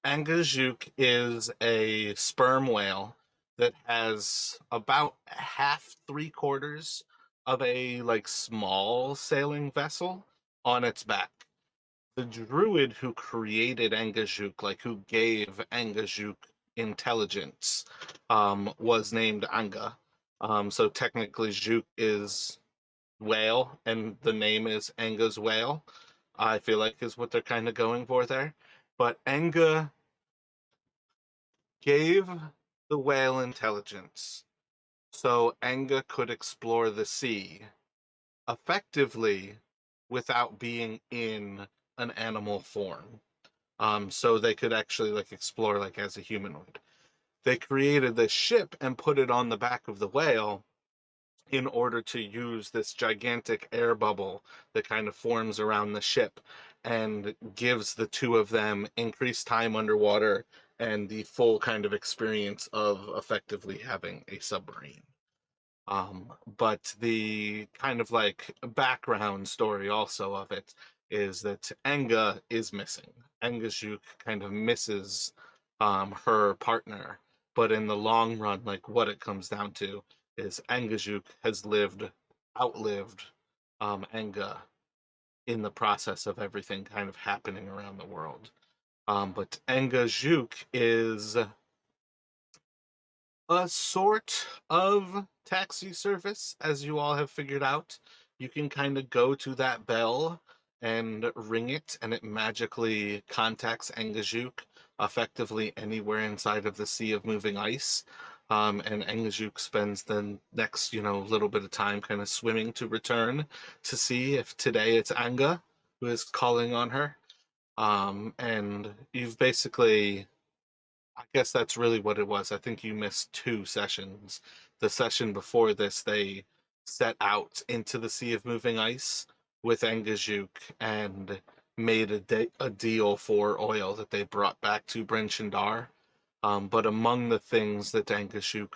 Angajuk is a sperm whale that has about half, three-quarters of a small sailing vessel on its back. The druid who created Angajuk, who gave Angajuk intelligence, was named Anga. So technically, Juk is whale, and the name is Anga's whale. I feel like is what they're kind of going for there. But Anga gave the whale intelligence, so Anga could explore the sea effectively without being in an animal form. So they could actually explore as a humanoid. They created this ship and put it on the back of the whale in order to use this gigantic air bubble that kind of forms around the ship and gives the two of them increased time underwater and the full kind of experience of effectively having a submarine. But the kind of background story also of it is that Enga is missing. Engajuk kind of misses her partner, but in the long run, what it comes down to is Engajuk has outlived Enga in the process of everything kind of happening around the world. But Engajuk is a sort of taxi service, as you all have figured out. You can kind of go to that bell and ring it, and it magically contacts Engajuk effectively anywhere inside of the Sea of Moving Ice. And Engajuk spends the next, little bit of time kind of swimming to return to see if today it's Anga who is calling on her. And you've basically, I guess that's really what it was. I think you missed two sessions. The session before this, they set out into the Sea of Moving Ice with Engajuk and made a deal for oil that they brought back to Bryn Shindar. But among the things that Engajuk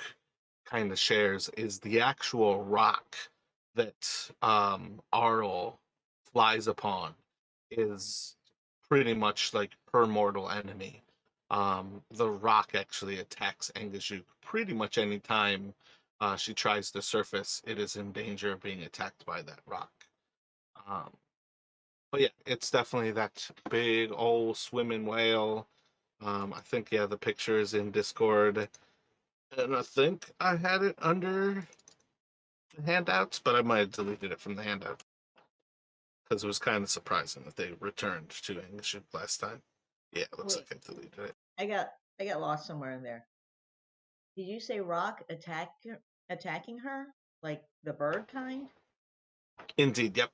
kind of shares is the actual rock that Arl flies upon is pretty much like her mortal enemy. The rock actually attacks Engajuk pretty much any time she tries to surface. It is in danger of being attacked by that rock. Um, but yeah, it's definitely that big old swimming whale. I think, yeah, the picture is in Discord, and I think I had it under the handouts, but I might have deleted it from the handout because it was kind of surprising that they returned to Engajuk last time. Yeah, it looks Wait, like I deleted it. I got lost somewhere in there. Did you say attacking her like the bird kind? Indeed, yep.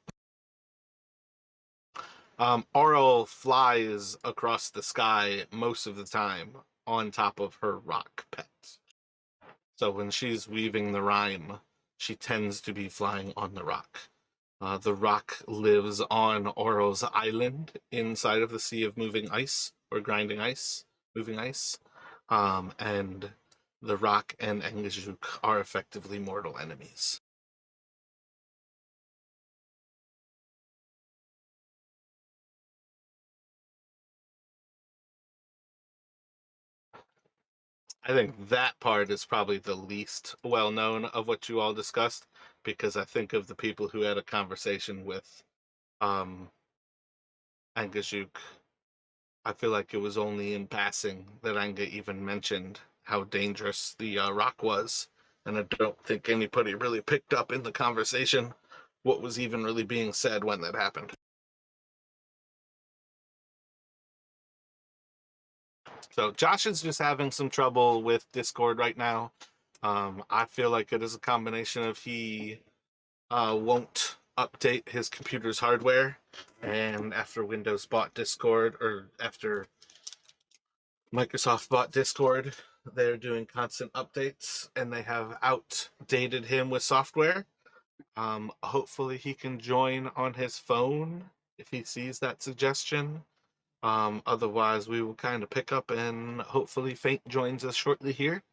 Aurel flies across the sky most of the time on top of her rock pet. So when she's weaving the rhyme, she tends to be flying on the rock. The rock lives on Aurel's island inside of the Sea of Moving Ice, or Grinding Ice, Moving Ice. And the rock and Engajuk are effectively mortal enemies. I think that part is probably the least well known of what you all discussed, because I think of the people who had a conversation with um, Angajuk. I feel like it was only in passing that Anga even mentioned how dangerous the rock was, and I don't think anybody really picked up in the conversation what was even really being said when that happened. So Josh is just having some trouble with Discord right now. I feel like it is a combination of he won't update his computer's hardware, and after Windows bought Discord, or after Microsoft bought Discord, they're doing constant updates, and they have outdated him with software. Hopefully he can join on his phone if he sees that suggestion. Otherwise, we will kind of pick up, and hopefully Fate joins us shortly here.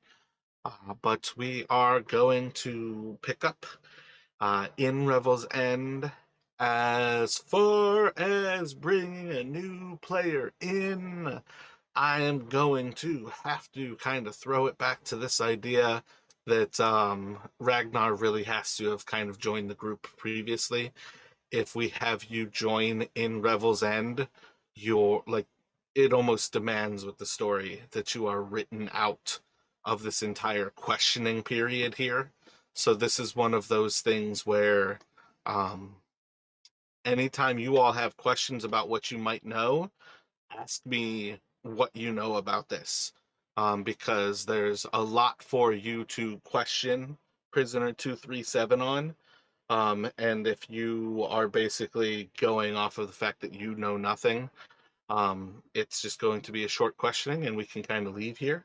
But we are going to pick up in Revel's End. As far as bringing a new player in, I am going to have to kind of throw it back to this idea that Ragnar really has to have kind of joined the group previously. If we have you join in Revel's End, you're like, it almost demands with the story that you are written out of this entire questioning period here. So this is one of those things where um, anytime you all have questions about what you might know, ask me what you know about this, because there's a lot for you to question Prisoner 237 on. And if you are basically going off of the fact that you know nothing, it's just going to be a short questioning and we can kind of leave here.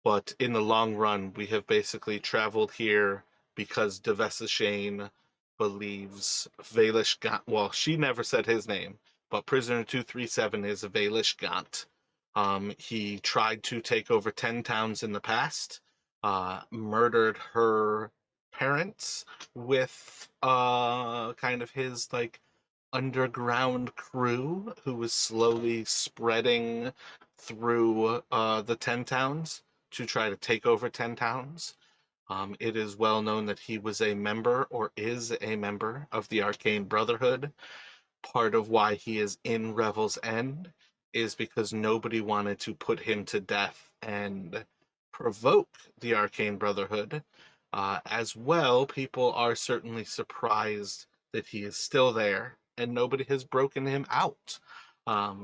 But in the long run, we have basically traveled here because Devessa Shane believes Vaelish Gant. Well, she never said his name, but Prisoner 237 is Vaelish Gant. He tried to take over 10 towns in the past, murdered her parents with kind of his like underground crew who was slowly spreading through the 10 towns to try to take over 10 towns. It is well known that he was a member or is a member of the Arcane Brotherhood. Part of why he is in Revel's End is because nobody wanted to put him to death and provoke the Arcane Brotherhood. As well, people are certainly surprised that he is still there and nobody has broken him out.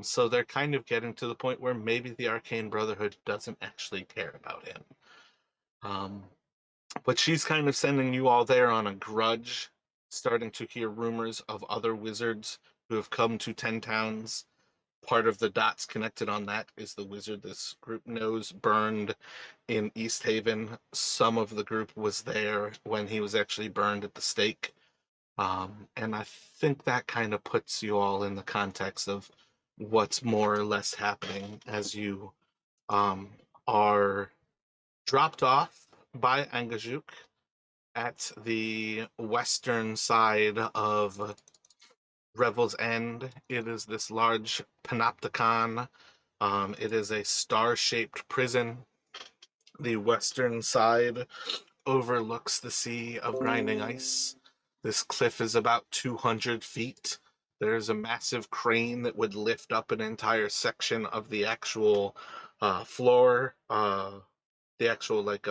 So they're kind of getting to the point where maybe the Arcane Brotherhood doesn't actually care about him. Um, but she's kind of sending you all there on a grudge, starting to hear rumors of other wizards who have come to 10 towns. Part of the dots connected on that is the wizard this group knows burned in East Haven. Some of the group was there when he was actually burned at the stake. And I think that kind of puts you all in the context of what's more or less happening as you um, are dropped off by Angajuk at the western side of Revel's End. It is this large panopticon. It is a star-shaped prison. The western side overlooks the sea of grinding ice. This cliff is about 200 feet. There's a massive crane that would lift up an entire section of the actual floor, the actual like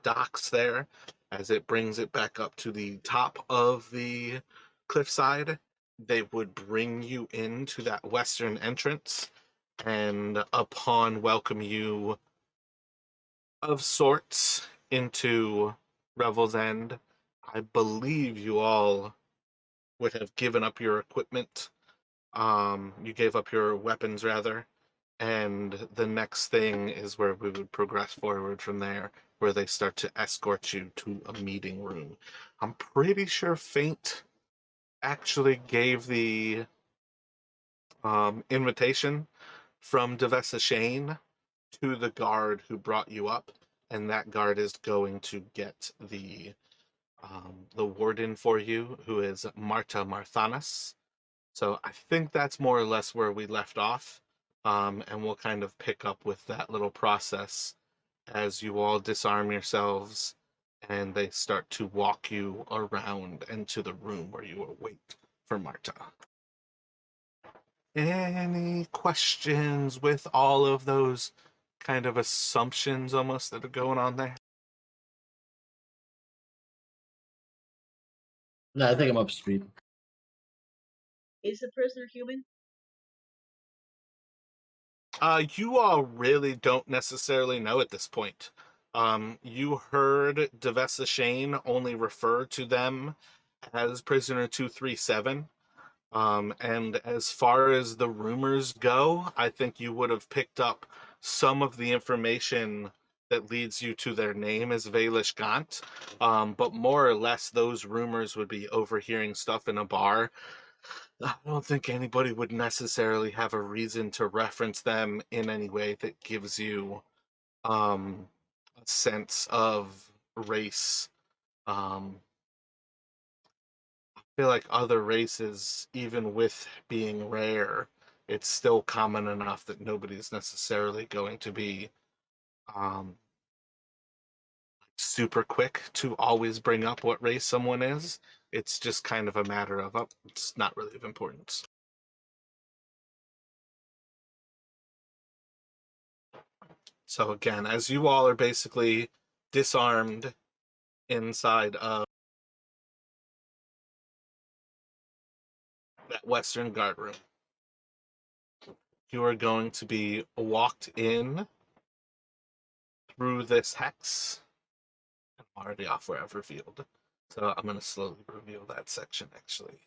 docks there, as it brings it back up to the top of the cliffside. They would bring you into that western entrance, and upon welcome you of sorts into Revel's End, I believe you all would have given up your equipment. You gave up your weapons, rather. And the next thing is where we would progress forward from there, where they start to escort you to a meeting room. I'm pretty sure Faint actually gave the invitation from Devessa Shane to the guard who brought you up, and that guard is going to get the warden for you, who is Marta Marthanas. So I think that's more or less where we left off, and we'll kind of pick up with that little process as you all disarm yourselves and they start to walk you around into the room where you await for Marta. Any questions with all of those kind of assumptions almost that are going on there? No, I think I'm up to speed. Is the prisoner human? You all really don't necessarily know at this point. You heard Devessa Shane only refer to them as Prisoner 237. And as far as the rumors go, I think you would have picked up some of the information that leads you to their name as Vaelish Gant. But more or less, those rumors would be overhearing stuff in a bar. I don't think anybody would necessarily have a reason to reference them in any way that gives you a sense of race. I feel like other races, even with being rare, it's still common enough that nobody's necessarily going to be um, super quick to always bring up what race someone is. It's just kind of a matter of, oh, it's not really of importance. So again, as you all are basically disarmed inside of that western guard room, you are going to be walked in through this hex. I'm already off where I've revealed. So I'm going to slowly reveal that section actually.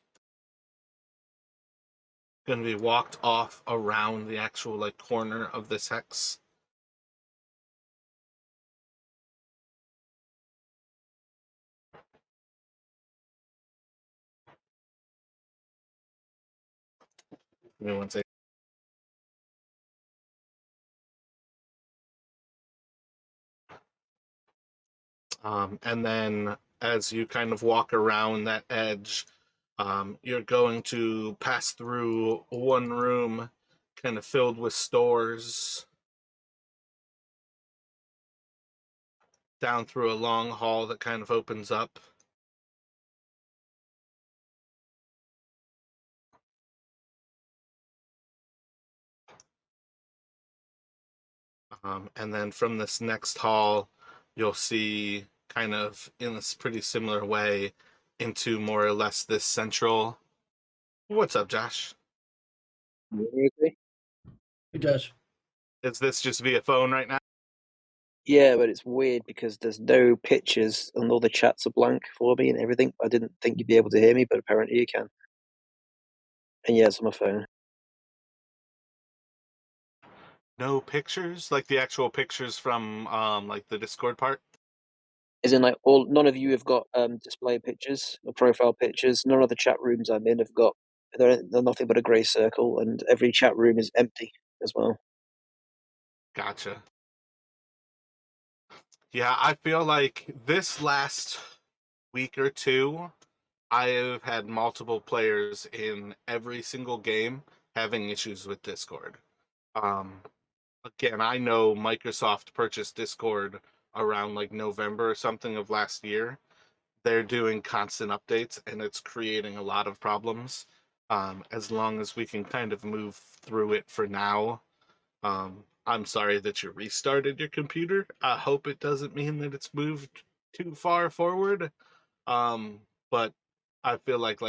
Going to be walked off around the actual like corner of this hex. Give me one second. And then as you kind of walk around that edge, you're going to pass through one room kind of filled with stores, down through a long hall that kind of opens up. And then from this next hall, you'll see kind of in this pretty similar way into more or less this central. What's up, Josh? Okay. Hey, Josh. Is this just via phone right now? Yeah, but it's weird because there's no pictures and all the chats are blank for me and everything. I didn't think you'd be able to hear me, but apparently you can. And yeah, it's on my phone. No pictures, like the actual pictures from like the Discord part. As in, like, none of you have got display pictures or profile pictures. None of the chat rooms I'm in have got. They're nothing but a grey circle, and every chat room is empty as well. Gotcha. Yeah, I feel like this last week or two, I have had multiple players in every single game having issues with Discord. Um, Again, I know Microsoft purchased Discord around like November or something of last year. They're doing constant updates and it's creating a lot of problems. As long as we can kind of move through it for now. I'm sorry that you restarted your computer. I hope it doesn't mean that it's moved too far forward. Um, but I feel like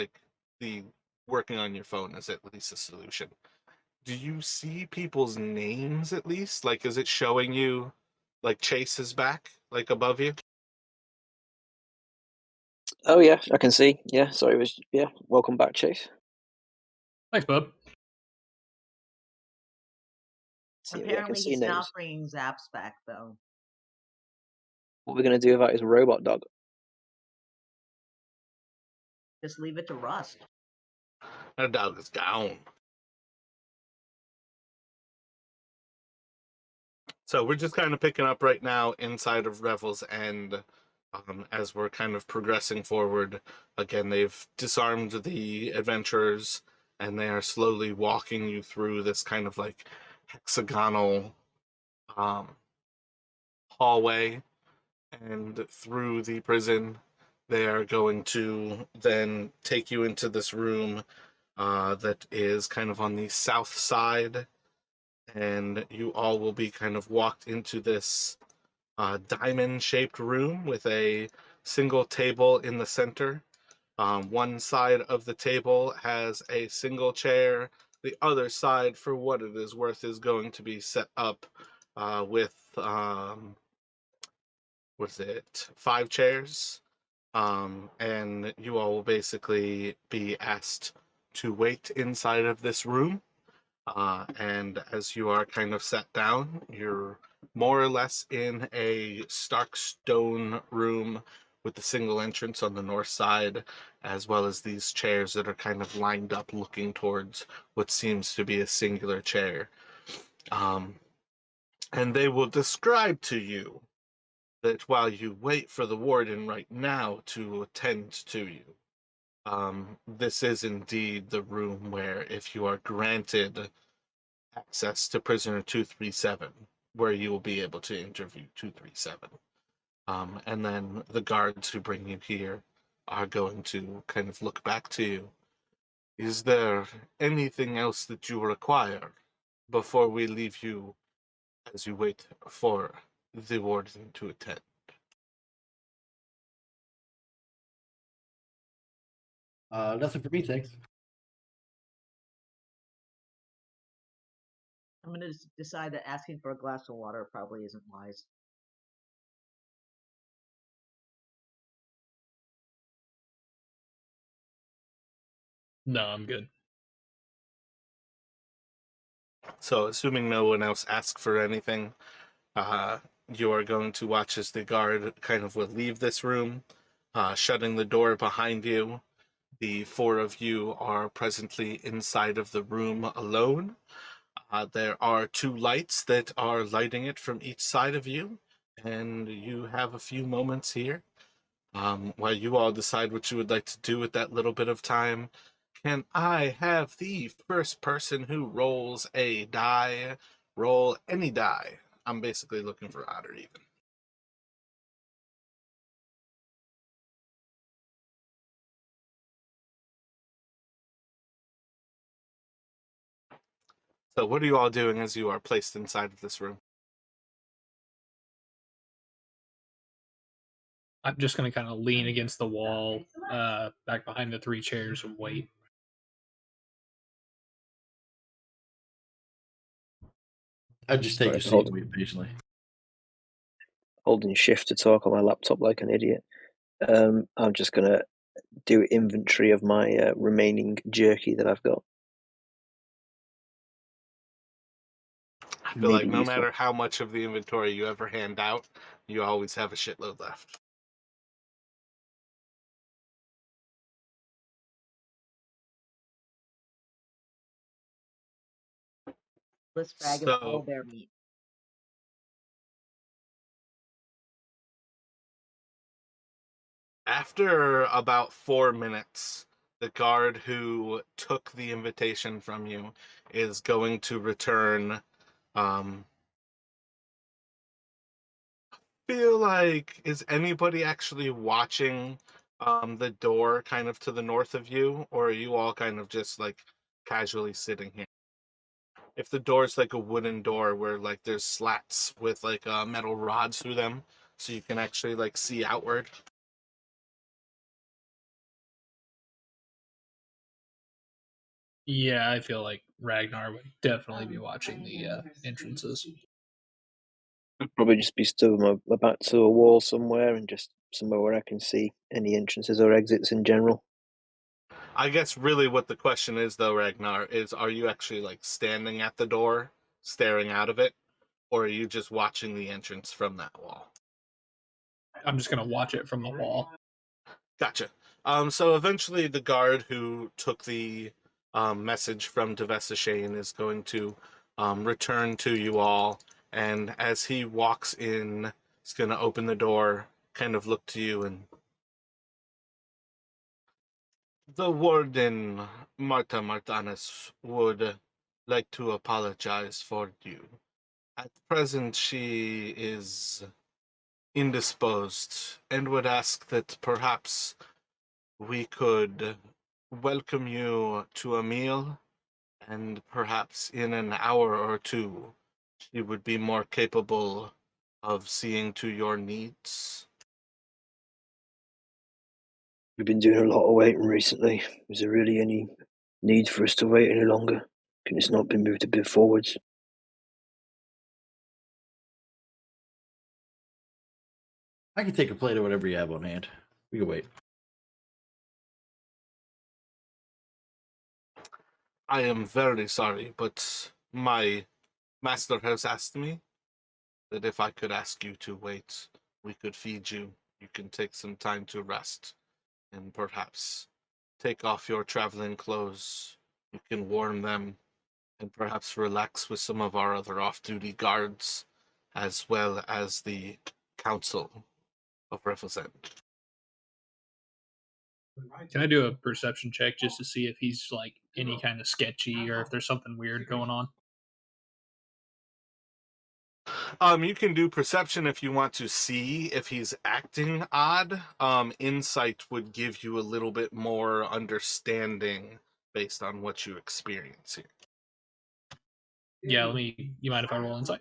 the working on your phone is at least a solution. Do you see people's names at least? Like, is it showing you like Chase is back, like above you? Oh yeah, I can see. Yeah, sorry, welcome back, Chase. Thanks, bub. See, yeah, I can Apparently, see he's not names. bringing Zaps back though. What we're gonna do about his robot dog? Just leave it to Rust. That dog is gone. So we're just kind of picking up right now inside of Revel's End. As we're kind of progressing forward. Again, they've disarmed the adventurers and they are slowly walking you through this kind of like hexagonal um, hallway and through the prison. They are going to then take you into this room that is kind of on the south side, and you all will be kind of walked into this diamond shaped room with a single table in the center. One side of the table has a single chair. The other side, for what it is worth, is going to be set up with what's it, 5 chairs. And you all will basically be asked to wait inside of this room. And as you are kind of sat down, you're more or less in a stark stone room with a single entrance on the north side, as well as these chairs that are kind of lined up looking towards what seems to be a singular chair. Um, and they will describe to you that while you wait for the warden right now to attend to you, This is indeed the room where, if you are granted access to prisoner 237, where you will be able to interview 237. And then the guards who bring you here are going to kind of look back to you. Is there anything else that you require before we leave you as you wait for the warden to attend? Nothing for me, thanks. I'm going to decide that asking for a glass of water probably isn't wise. No, I'm good. So, assuming no one else asks for anything, you are going to watch as the guard kind of will leave this room, shutting the door behind you. The four of you are presently inside of the room alone. There are two lights that are lighting it from each side of you, and you have a few moments here. While you all decide what you would like to do with that little bit of time, can I have the first person who rolls a die roll any die? I'm basically looking for odd or even. So what are you all doing as you are placed inside of this room? I'm just gonna kind of lean against the wall, back behind the three chairs, and wait. I'd just take Sorry, a seat and wait patiently. Holding shift to talk on my laptop like an idiot. I'm just gonna do inventory of my remaining jerky that I've got. I feel Maybe like no useful. matter how much of the inventory you ever hand out, you always have a shitload left. This bag is all So bear meat. after about 4 minutes, the guard who took the invitation from you is going to return. Feel like, is anybody actually watching the door kind of to the north of you, or are you all kind of just like casually sitting here? If the door's like a wooden door where like there's slats with like metal rods through them, so you can actually like see outward. Yeah, I feel like Ragnar would definitely be watching the entrances. I'd probably just be stood with my back to a wall somewhere and just somewhere where I can see any entrances or exits in general. I guess really what the question is though, Ragnar, is are you actually like standing at the door, staring out of it, or are you just watching the entrance from that wall? I'm just gonna watch it from the wall. Gotcha. So eventually the guard who took the message from Devesashane is going to return to you all, and as he walks in, he's going to open the door, kind of look to you, and the warden, Marta Martanis, would like to apologize for you. At present, she is indisposed and would ask that perhaps we could welcome you to a meal, and perhaps in an hour or two, she would be more capable of seeing to your needs. We've been doing a lot of waiting recently. Is there really any need for us to wait any longer? Can this not be moved a bit forwards? I can take a plate of whatever you have on hand. We can wait. I am very sorry, but my master has asked me that if I could ask you to wait, we could feed you. You can take some time to rest and perhaps take off your traveling clothes. You can warm them and perhaps relax with some of our other off-duty guards, as well as the Council of Represent. Can I do a perception check just to see if he's like any kind of sketchy or if there's something weird going on? You can do perception if you want to see if he's acting odd. Insight would give you a little bit more understanding based on what you experience here. Yeah, let me. You mind if I roll insight?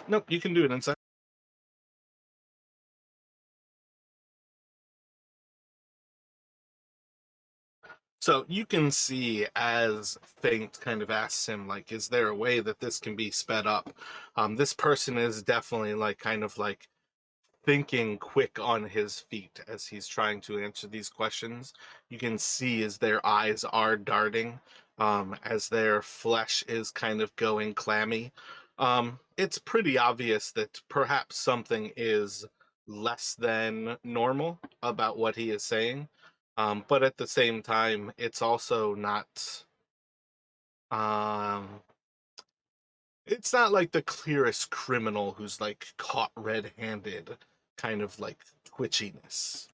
Nope, you can do it insight. So you can see as Faint kind of asks him, like, is there a way that this can be sped up? This person is definitely like kind of like thinking quick on his feet as he's trying to answer these questions. You can see as their eyes are darting, as their flesh is kind of going clammy. It's pretty obvious that perhaps something is less than normal about what he is saying. But at the same time, it's also not. Um, it's not like the clearest criminal who's like caught red-handed, kind of like twitchiness.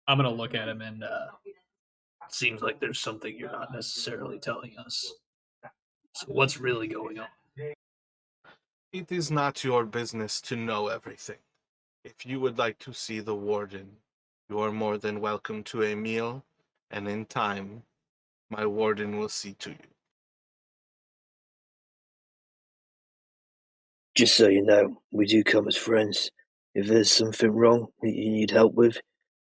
I'm gonna look at him and seems like there's something you're not necessarily telling us. So what's really going on? It is not your business to know everything. If you would like to see the warden, you are more than welcome to a meal, and in time, my warden will see to you. Just so you know, we do come as friends. If there's something wrong that you need help with,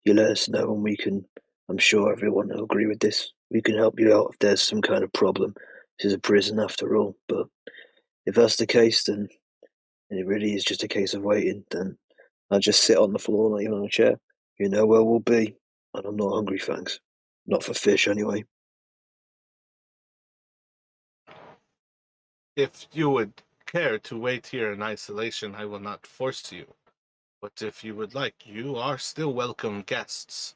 you let us know and we can. I'm sure everyone will agree with this. We can help you out if there's some kind of problem. This is a prison after all, but if that's the case, then and it really is just a case of waiting, then I'll just sit on the floor like on a chair. You know where we'll be, and I'm not hungry, thanks. Not for fish, anyway. If you would care to wait here in isolation, I will not force you. But if you would like, you are still welcome guests,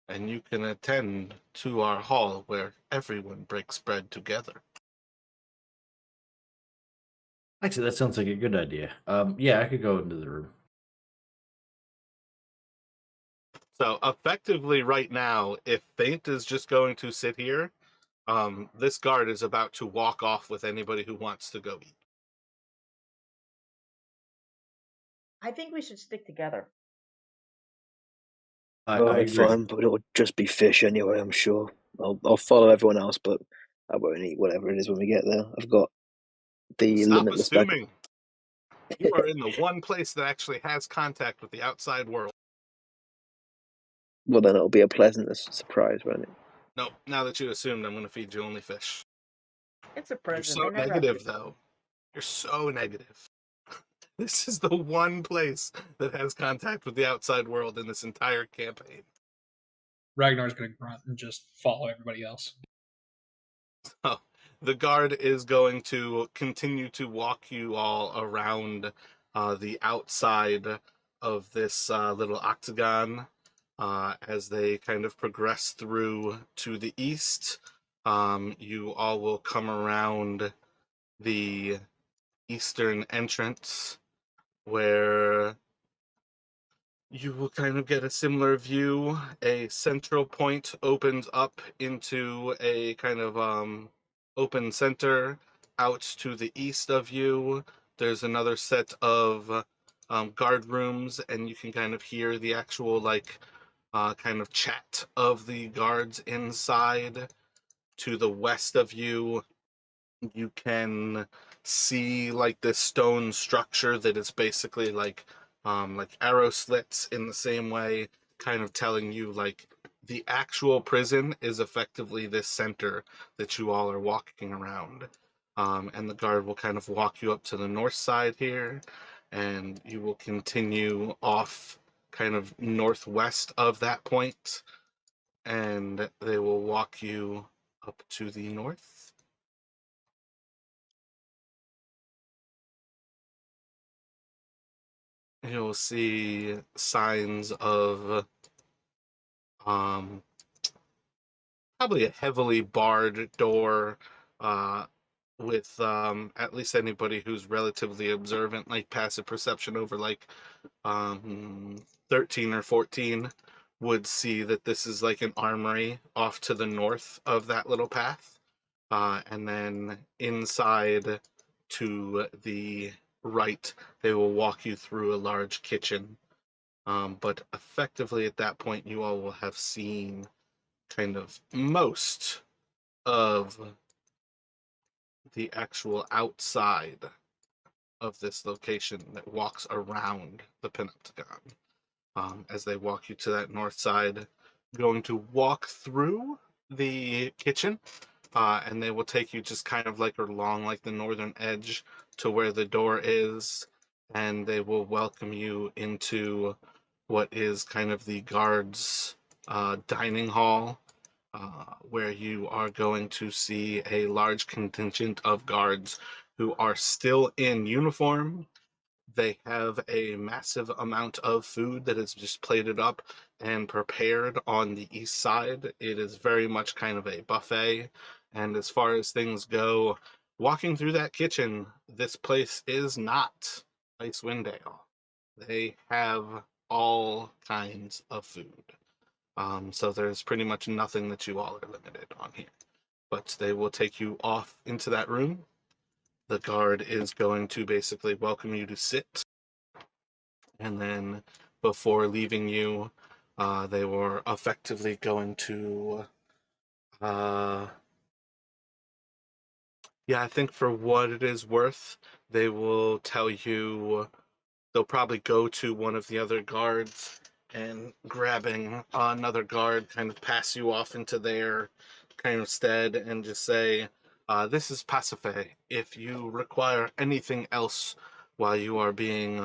and you can attend to our hall where everyone breaks bread together. Actually, that sounds like a good idea. Yeah, I could go into the room. So effectively right now, if Faint is just going to sit here, this guard is about to walk off with anybody who wants to go eat. I think we should stick together. I Alright, agree. fine, but it'll just be fish anyway, I'm sure. I'll follow everyone else, but I won't eat whatever it is when we get there. I've got the Stop limitless bag. assuming. You are in the one place that actually has contact with the outside world. Well, then it'll be a pleasant surprise, won't it? Nope, now that you assumed, I'm going to feed you only fish. It's a You're prison. so They never have negative, fish. though. You're so negative. This is the one place that has contact with the outside world in this entire campaign. Ragnar's gonna grunt and just follow everybody else. Oh, the guard is going to continue to walk you all around the outside of this little octagon as they kind of progress through to the east. You all will come around the eastern entrance where you will kind of get a similar view. A central point opens up into a kind of open center out to the east of you. There's another set of guard rooms, and you can kind of hear the actual like kind of chat of the guards inside. To the west of you, you can see like this stone structure that is basically like arrow slits in the same way, kind of telling you like the actual prison is effectively this center that you all are walking around. And the guard will kind of walk you up to the north side here, and you will continue off kind of northwest of that point, and they will walk you up to the north. You'll see signs of um, probably a heavily barred door uh, with at least anybody who's relatively observant, like passive perception over like 13 or 14. would see that this is like an armory off to the north of that little path. And then inside to the right, they will walk you through a large kitchen. But effectively, at that point, you all will have seen kind of most of the actual outside of this location that walks around the Penoptagon. As they walk you to that north side, going to walk through the kitchen, and they will take you just kind of like along like the northern edge to where the door is, and they will welcome you into what is kind of the guards' dining hall, where you are going to see a large contingent of guards who are still in uniform. They have a massive amount of food that is just plated up and prepared on the east side. It is very much kind of a buffet. And as far as things go, walking through that kitchen, this place is not Icewind Dale. They have all kinds of food. So there's pretty much nothing that you all are limited on here. But they will take you off into that room. The guard is going to basically welcome you to sit. And then before leaving you, they were effectively going to, yeah, I think for what it is worth, they will tell you, they'll probably go to one of the other guards and grabbing another guard, kind of pass you off into their kind of stead and just say, this is Pasiphae. If you require anything else while you are being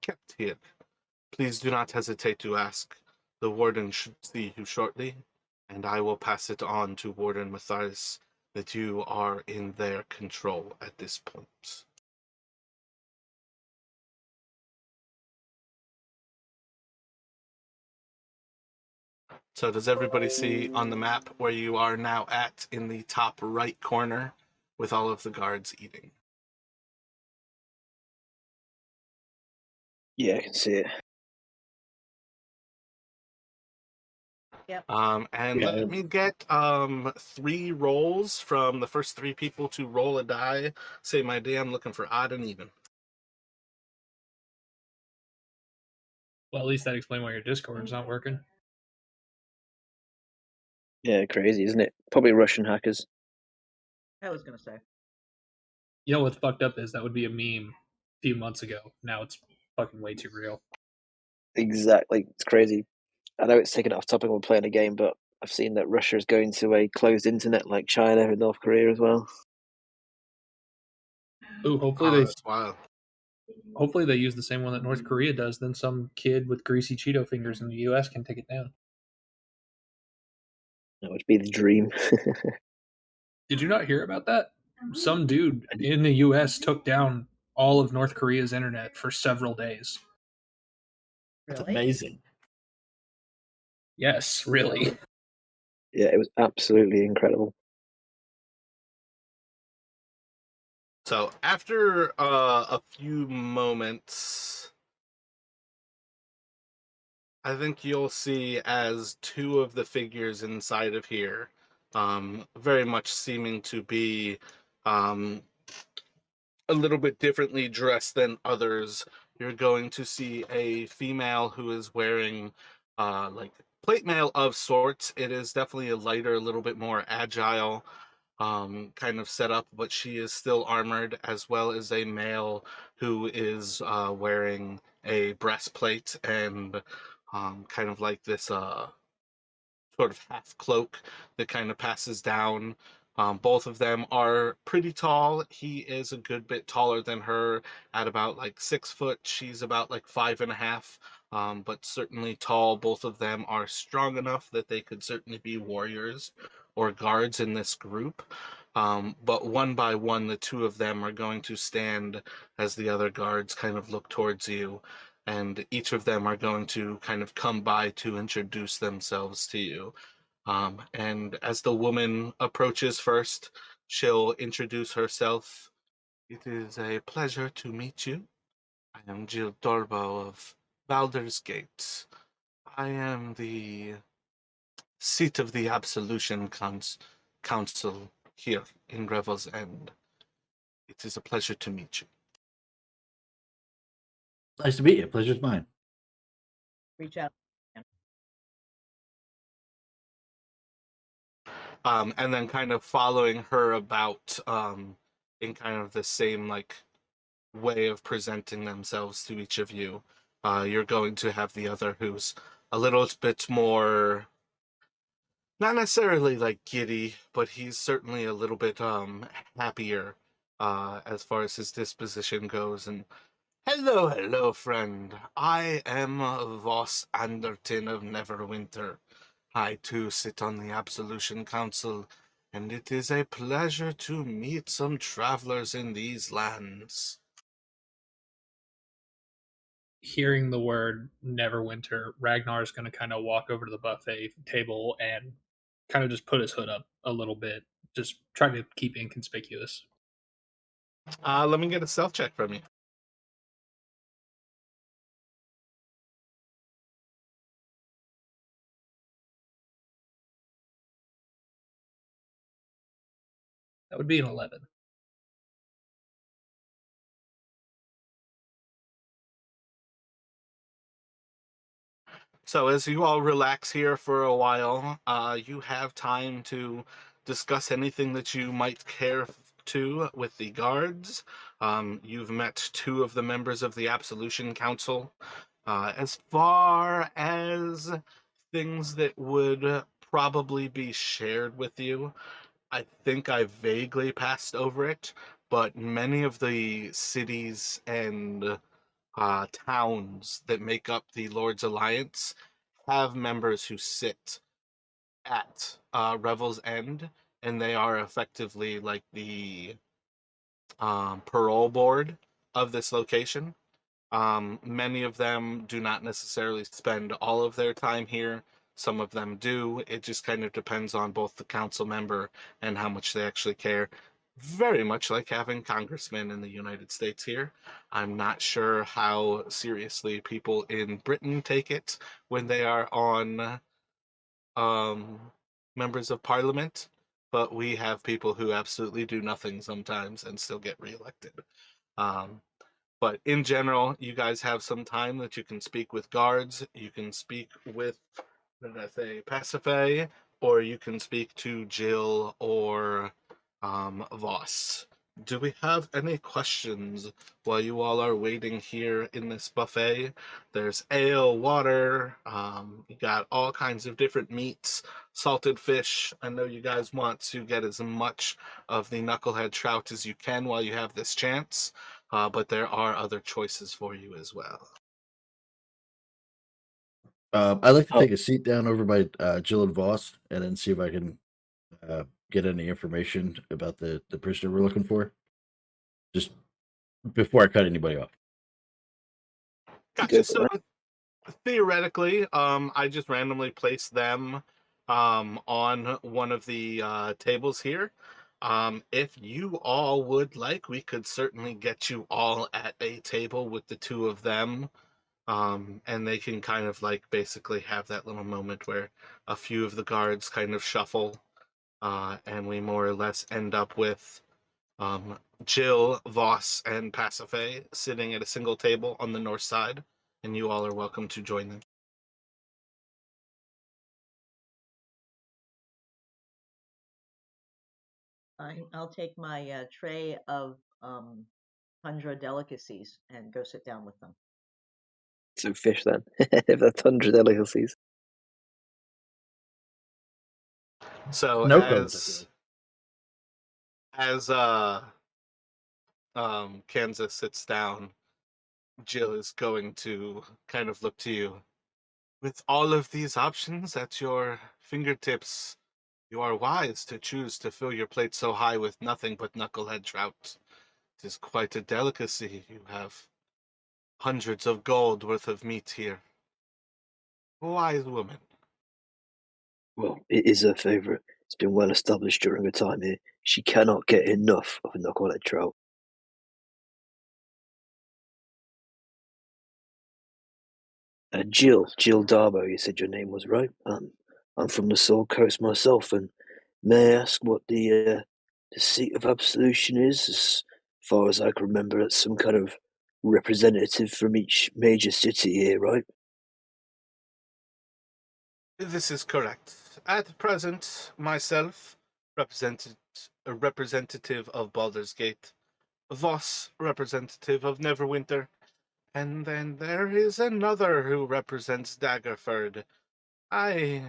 kept here, please do not hesitate to ask. The warden should see you shortly, and I will pass it on to Warden Matthias that you are in their control at this point. So does everybody see on the map where you are now at in the top right corner with all of the guards eating? Yeah, I can see it. Yep. And Yeah. let me get 3 rolls from the first 3 people to roll a die. Say my day, I'm looking for odd and even. Well, at least that explains why your Discord's not working. Yeah, crazy, isn't it? Probably Russian hackers. I was gonna say. You know what's fucked up is that would be a meme a few months ago. Now it's fucking way too real. Exactly, it's crazy. I know it's taken off topic when we're playing a game, but I've seen that Russia is going to a closed internet like China and North Korea as well. Ooh, Oh, that's wild. hopefully they use the same one that North Korea does. Then some kid with greasy Cheeto fingers in the U.S. can take it down. That would be the dream. Did you not hear about that? Some dude in the U.S. took down all of North Korea's internet for several days. That's Really? amazing. Yes, really. Yeah, it was absolutely incredible. So after a few moments, I think you'll see as 2 of the figures inside of here, very much seeming to be um, a little bit differently dressed than others. You're going to see a female who is wearing like plate mail of sorts. It is definitely a lighter, a little bit more agile kind of setup, but she is still armored, as well as a male who is wearing a breastplate and kind of like this sort of half cloak that kind of passes down. Both of them are pretty tall. He is a good bit taller than her at about like 6 foot. She's about like 5.5, but certainly tall. Both of them are strong enough that they could certainly be warriors or guards in this group. But one by one, the 2 of them are going to stand as the other guards kind of look towards you, and each of them are going to kind of come by to introduce themselves to you. And as the woman approaches first, she'll introduce herself. It is a pleasure to meet you. I am Jill Dorbo of Baldur's Gate. I am the seat of the Absolution Council here in Revel's End. It is a pleasure to meet you. Nice to meet you. Pleasure's mine. Reach out. And then kind of following her about in kind of the same like way of presenting themselves to each of you. You're going to have the other who's a little bit more, not necessarily like giddy, but he's certainly a little bit happier as far as his disposition goes. And hello, hello, friend. I am Voss Anderton of Neverwinter. I too sit on the Absolution Council, and it is a pleasure to meet some travelers in these lands. Hearing the word Neverwinter, Ragnar's going to kind of walk over to the buffet table and kind of just put his hood up a little bit, just try to keep inconspicuous. Let me get a stealth check from you. That would be an 11. So as you all relax here for a while, you have time to discuss anything that you might care to with the guards. You've met two of the members of the Absolution Council. As far as things that would probably be shared with you, I think I vaguely passed over it, but many of the cities and towns that make up the Lord's Alliance have members who sit at Revel's End, and they are effectively like the parole board of this location. Many of them do not necessarily spend all of their time here. Some of them do. It just kind of depends on both the council member and how much they actually care. Very much like having congressmen in the United States here. I'm not sure how seriously people in Britain take it when they are on um, members of parliament, but we have people who absolutely do nothing sometimes and still get reelected. Um, but in general, you guys have some time that you can speak with guards. You can speak with, what did I say, Pasiphae, or you can speak to Jill or Voss. Do we have any questions while you all are waiting here in this buffet? There's ale, water, you got all kinds of different meats, salted fish. I know you guys want to get as much of the knucklehead trout as you can while you have this chance. But there are other choices for you as well. I'd like to Oh, take a seat down over by Jill and Voss and then see if I can get any information about the prisoner we're looking for. Just before I cut anybody off. Gotcha. go So for it. theoretically, I just randomly placed them on one of the tables here. If you all would like, we could certainly get you all at a table with the two of them. And they can kind of like basically have that little moment where a few of the guards kind of shuffle, and we more or less end up with Jill, Voss, and Pasiphae sitting at a single table on the north side, and you all are welcome to join them. I'll take my tray of tundra delicacies and go sit down with them. Some fish then. If that's 100 delicacies. So No comments. as Kansas sits down, Jill is going to kind of look to you. With all of these options at your fingertips, you are wise to choose to fill your plate so high with nothing but knucklehead trout. It is quite a delicacy. You have hundreds of gold worth of meat here. Wise woman. Well, it is her favourite. It's been well established during her time here. She cannot get enough of a knucklehead trout. Jill Darbo, you said your name was, right? I'm from the Soul Coast myself, and may I ask what the seat of absolution is? As far as I can remember, it's some kind of representative from each major city here, right? This is correct. At present, myself, represented, a representative of Baldur's Gate, Voss, representative of Neverwinter, and then there is another who represents Daggerford. I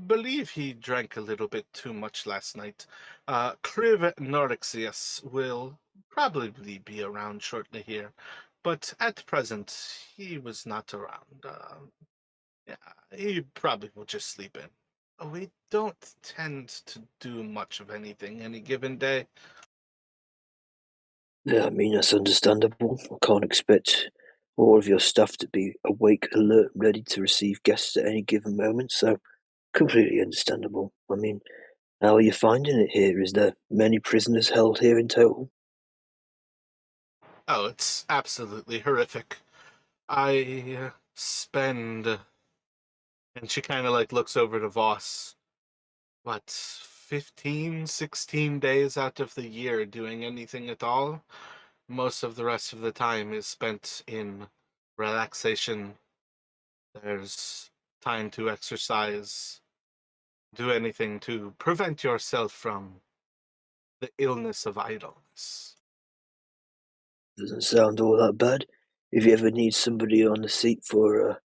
believe he drank a little bit too much last night. Kriv Norixius will probably be around shortly here, but at present he was not around. Yeah, he probably will just sleep in. We don't tend to do much of anything any given day. Yeah, I mean, that's understandable. I can't expect all of your staff to be awake, alert, ready to receive guests at any given moment, so completely understandable. I mean, how are you finding it here? Is there many prisoners held here in total? Oh, it's absolutely horrific. I spend, and she kind of like looks over to Voss, what, 15, 16 days out of the year doing anything at all? Most of the rest of the time is spent in relaxation. There's time to exercise, do anything to prevent yourself from the illness of idleness. Doesn't sound all that bad. If you ever need somebody on the seat for,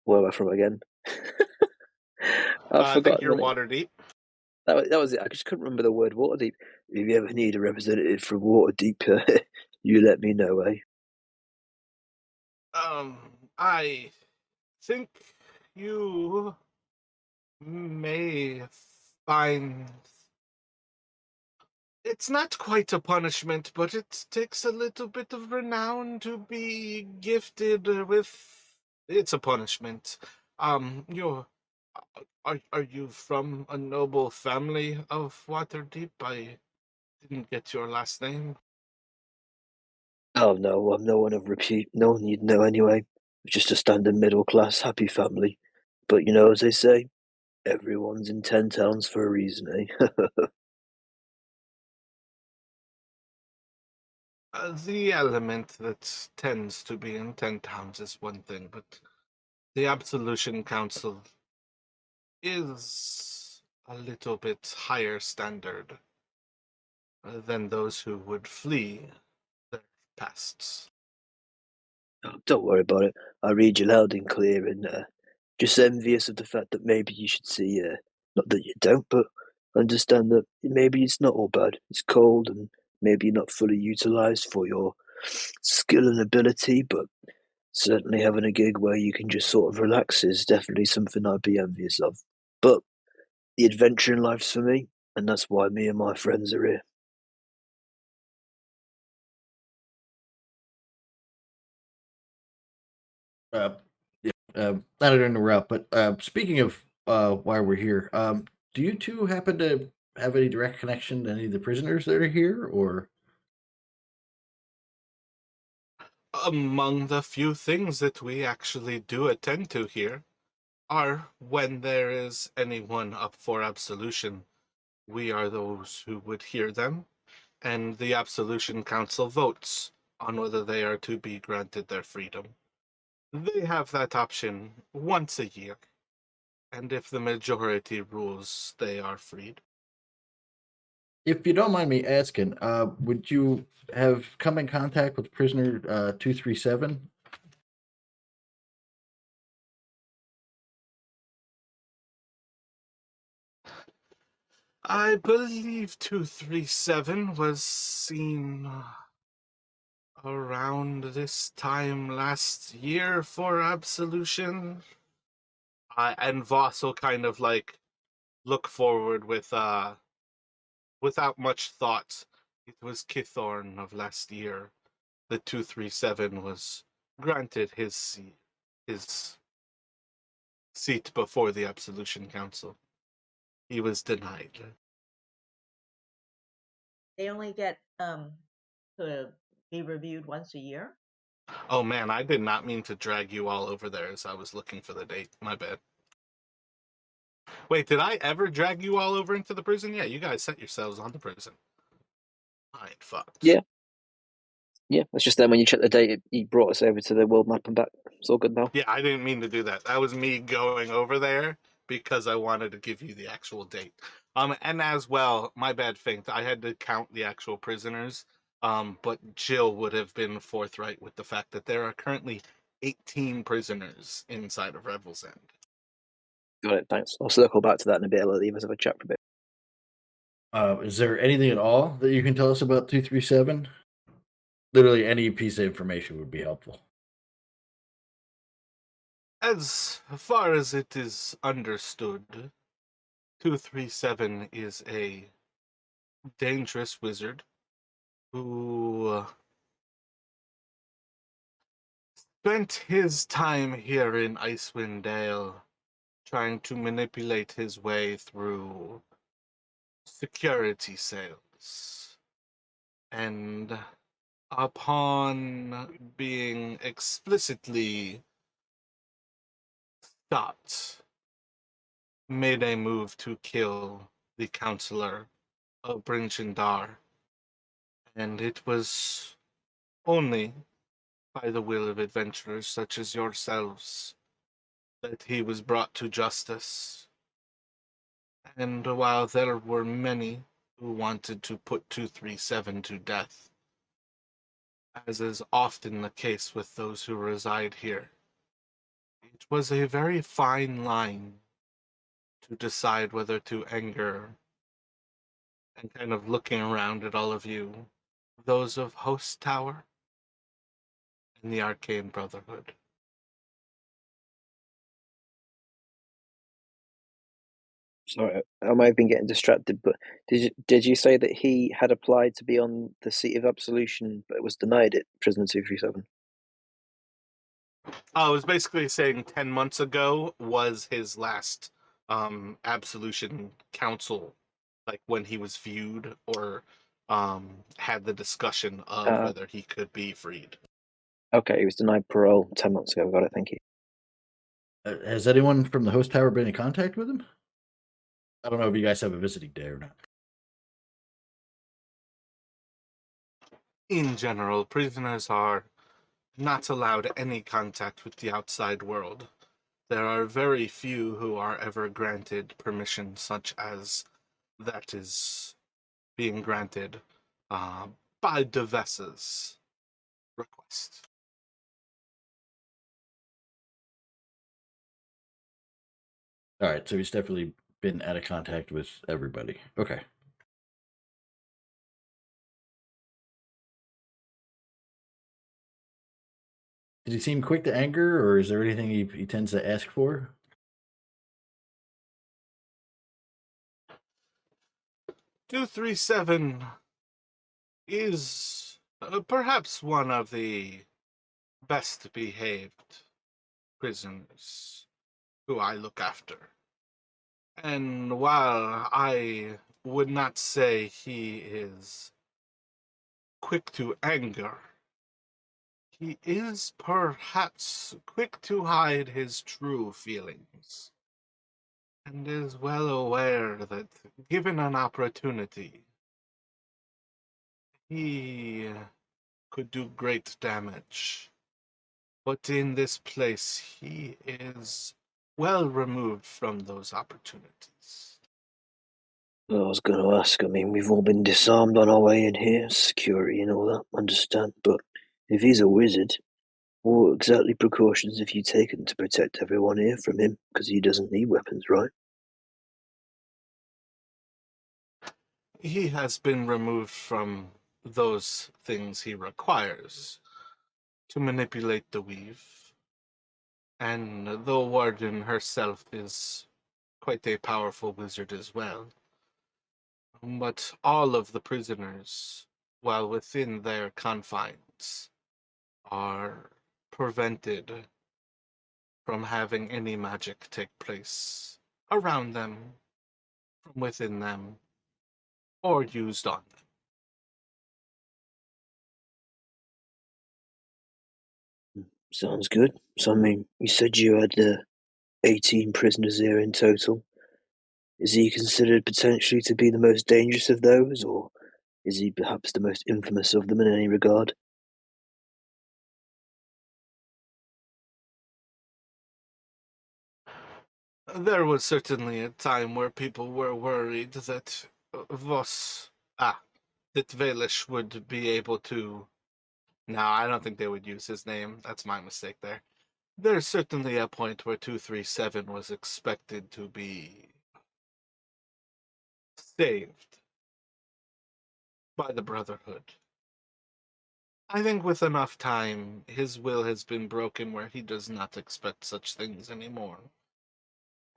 where am I from again? I've I think forgotten you're the name. Waterdeep. That was it. I just couldn't remember the word Waterdeep. If you ever need a representative from Waterdeep, you let me know, eh? I think you may find it's not quite a punishment, but it takes a little bit of renown to be gifted with. It's a punishment. You're. Are you from a noble family of Waterdeep? I didn't get your last name. Oh no, I'm no one of repute. No one you'd know anyway. Just a standard middle class happy family. But you know, as they say, everyone's in 10 towns for a reason, eh? The element that tends to be in 10 towns is one thing, but the Absolution Council is a little bit higher standard than those who would flee their pasts. Oh, don't worry about it. I read you loud and clear, and just envious of the fact that maybe you should see, not that you don't, but understand that maybe it's not all bad. It's cold, and maybe you're not fully utilized for your skill and ability, but certainly having a gig where you can just sort of relax is definitely something I'd be envious of. But the adventure in life's for me, and that's why me and my friends are here. Uh, yeah, not to interrupt, but speaking of why we're here, do you two happen to have any direct connection to any of the prisoners that are here, or? Among the few things that we actually do attend to here are when there is anyone up for absolution, we are those who would hear them, and the Absolution Council votes on whether they are to be granted their freedom. They have that option once a year, and if the majority rules, they are freed. If you don't mind me asking, would you have come in contact with prisoner 237? I believe 237 was seen around this time last year for absolution. And Voss will kind of like look forward with without much thought. It was Kithorn of last year. The 237 was granted his seat before the Absolution Council. He was denied. They only get to be reviewed once a year. Oh man, I did not mean to drag you all over there as I was looking for the date. My bad. Wait, did I ever drag you all over into the prison? Yeah, you guys set yourselves on the prison. Mind fucked. Yeah. Yeah, it's just then when you check the date, he brought us over to the world map and back. It's all good now. Yeah, I didn't mean to do that. That was me going over there because I wanted to give you the actual date. And as well, my bad, Fink. I had to count the actual prisoners. But Jill would have been forthright with the fact that there are currently 18 prisoners inside of Revel's End. Got it, thanks. I'll circle back to that in a bit. I'll leave us have a chat for a bit. Is there anything at all that you can tell us about 237? Literally any piece of information would be helpful. As far as it is understood, 237 is a dangerous wizard who spent his time here in Icewind Dale trying to manipulate his way through security sales. And upon being explicitly stopped, made a move to kill the counselor of Brinchindar. And it was only by the will of adventurers such as yourselves that he was brought to justice. And while there were many who wanted to put 237 to death, as is often the case with those who reside here, it was a very fine line to decide whether to anger, and kind of looking around at all of you, those of Host Tower and the Arcane Brotherhood. Sorry, I might have been getting distracted, but did you say that he had applied to be on the seat of absolution, but was denied it, prisoner 237? I was basically saying 10 months ago was his last absolution council, like when he was viewed or had the discussion of whether he could be freed. Okay, he was denied parole 10 months ago. Got it, thank you. Has anyone from the host tower been in contact with him? I don't know if you guys have a visiting day or not. In general, prisoners are not allowed any contact with the outside world. There are very few who are ever granted permission such as that is being granted by Devessa's request. All right, so he's definitely been out of contact with everybody. Okay. Did he seem quick to anger, or is there anything he tends to ask for? 237 is perhaps one of the best behaved prisoners who I look after. And while I would not say he is quick to anger, he is perhaps quick to hide his true feelings, and is well aware that, given an opportunity, he could do great damage. But in this place, he is well removed from those opportunities. Well, I was going to ask, I mean, we've all been disarmed on our way in here, security and all that, understand, but if he's a wizard, what exactly precautions have you taken to protect everyone here from him? Because he doesn't need weapons, right? He has been removed from those things he requires to manipulate the weave. And the warden herself is quite a powerful wizard as well. But all of the prisoners, while within their confines, are prevented from having any magic take place around them, from within them, or used on them. Sounds good. So, I mean, you said you had 18 prisoners here in total. Is he considered potentially to be the most dangerous of those, or is he perhaps the most infamous of them in any regard? There was certainly a time where people were worried that that Vaelish would be able to. No, I don't think they would use his name. That's my mistake there. There's certainly a point where 237 was expected to be saved by the Brotherhood. I think with enough time, his will has been broken where he does not expect such things anymore.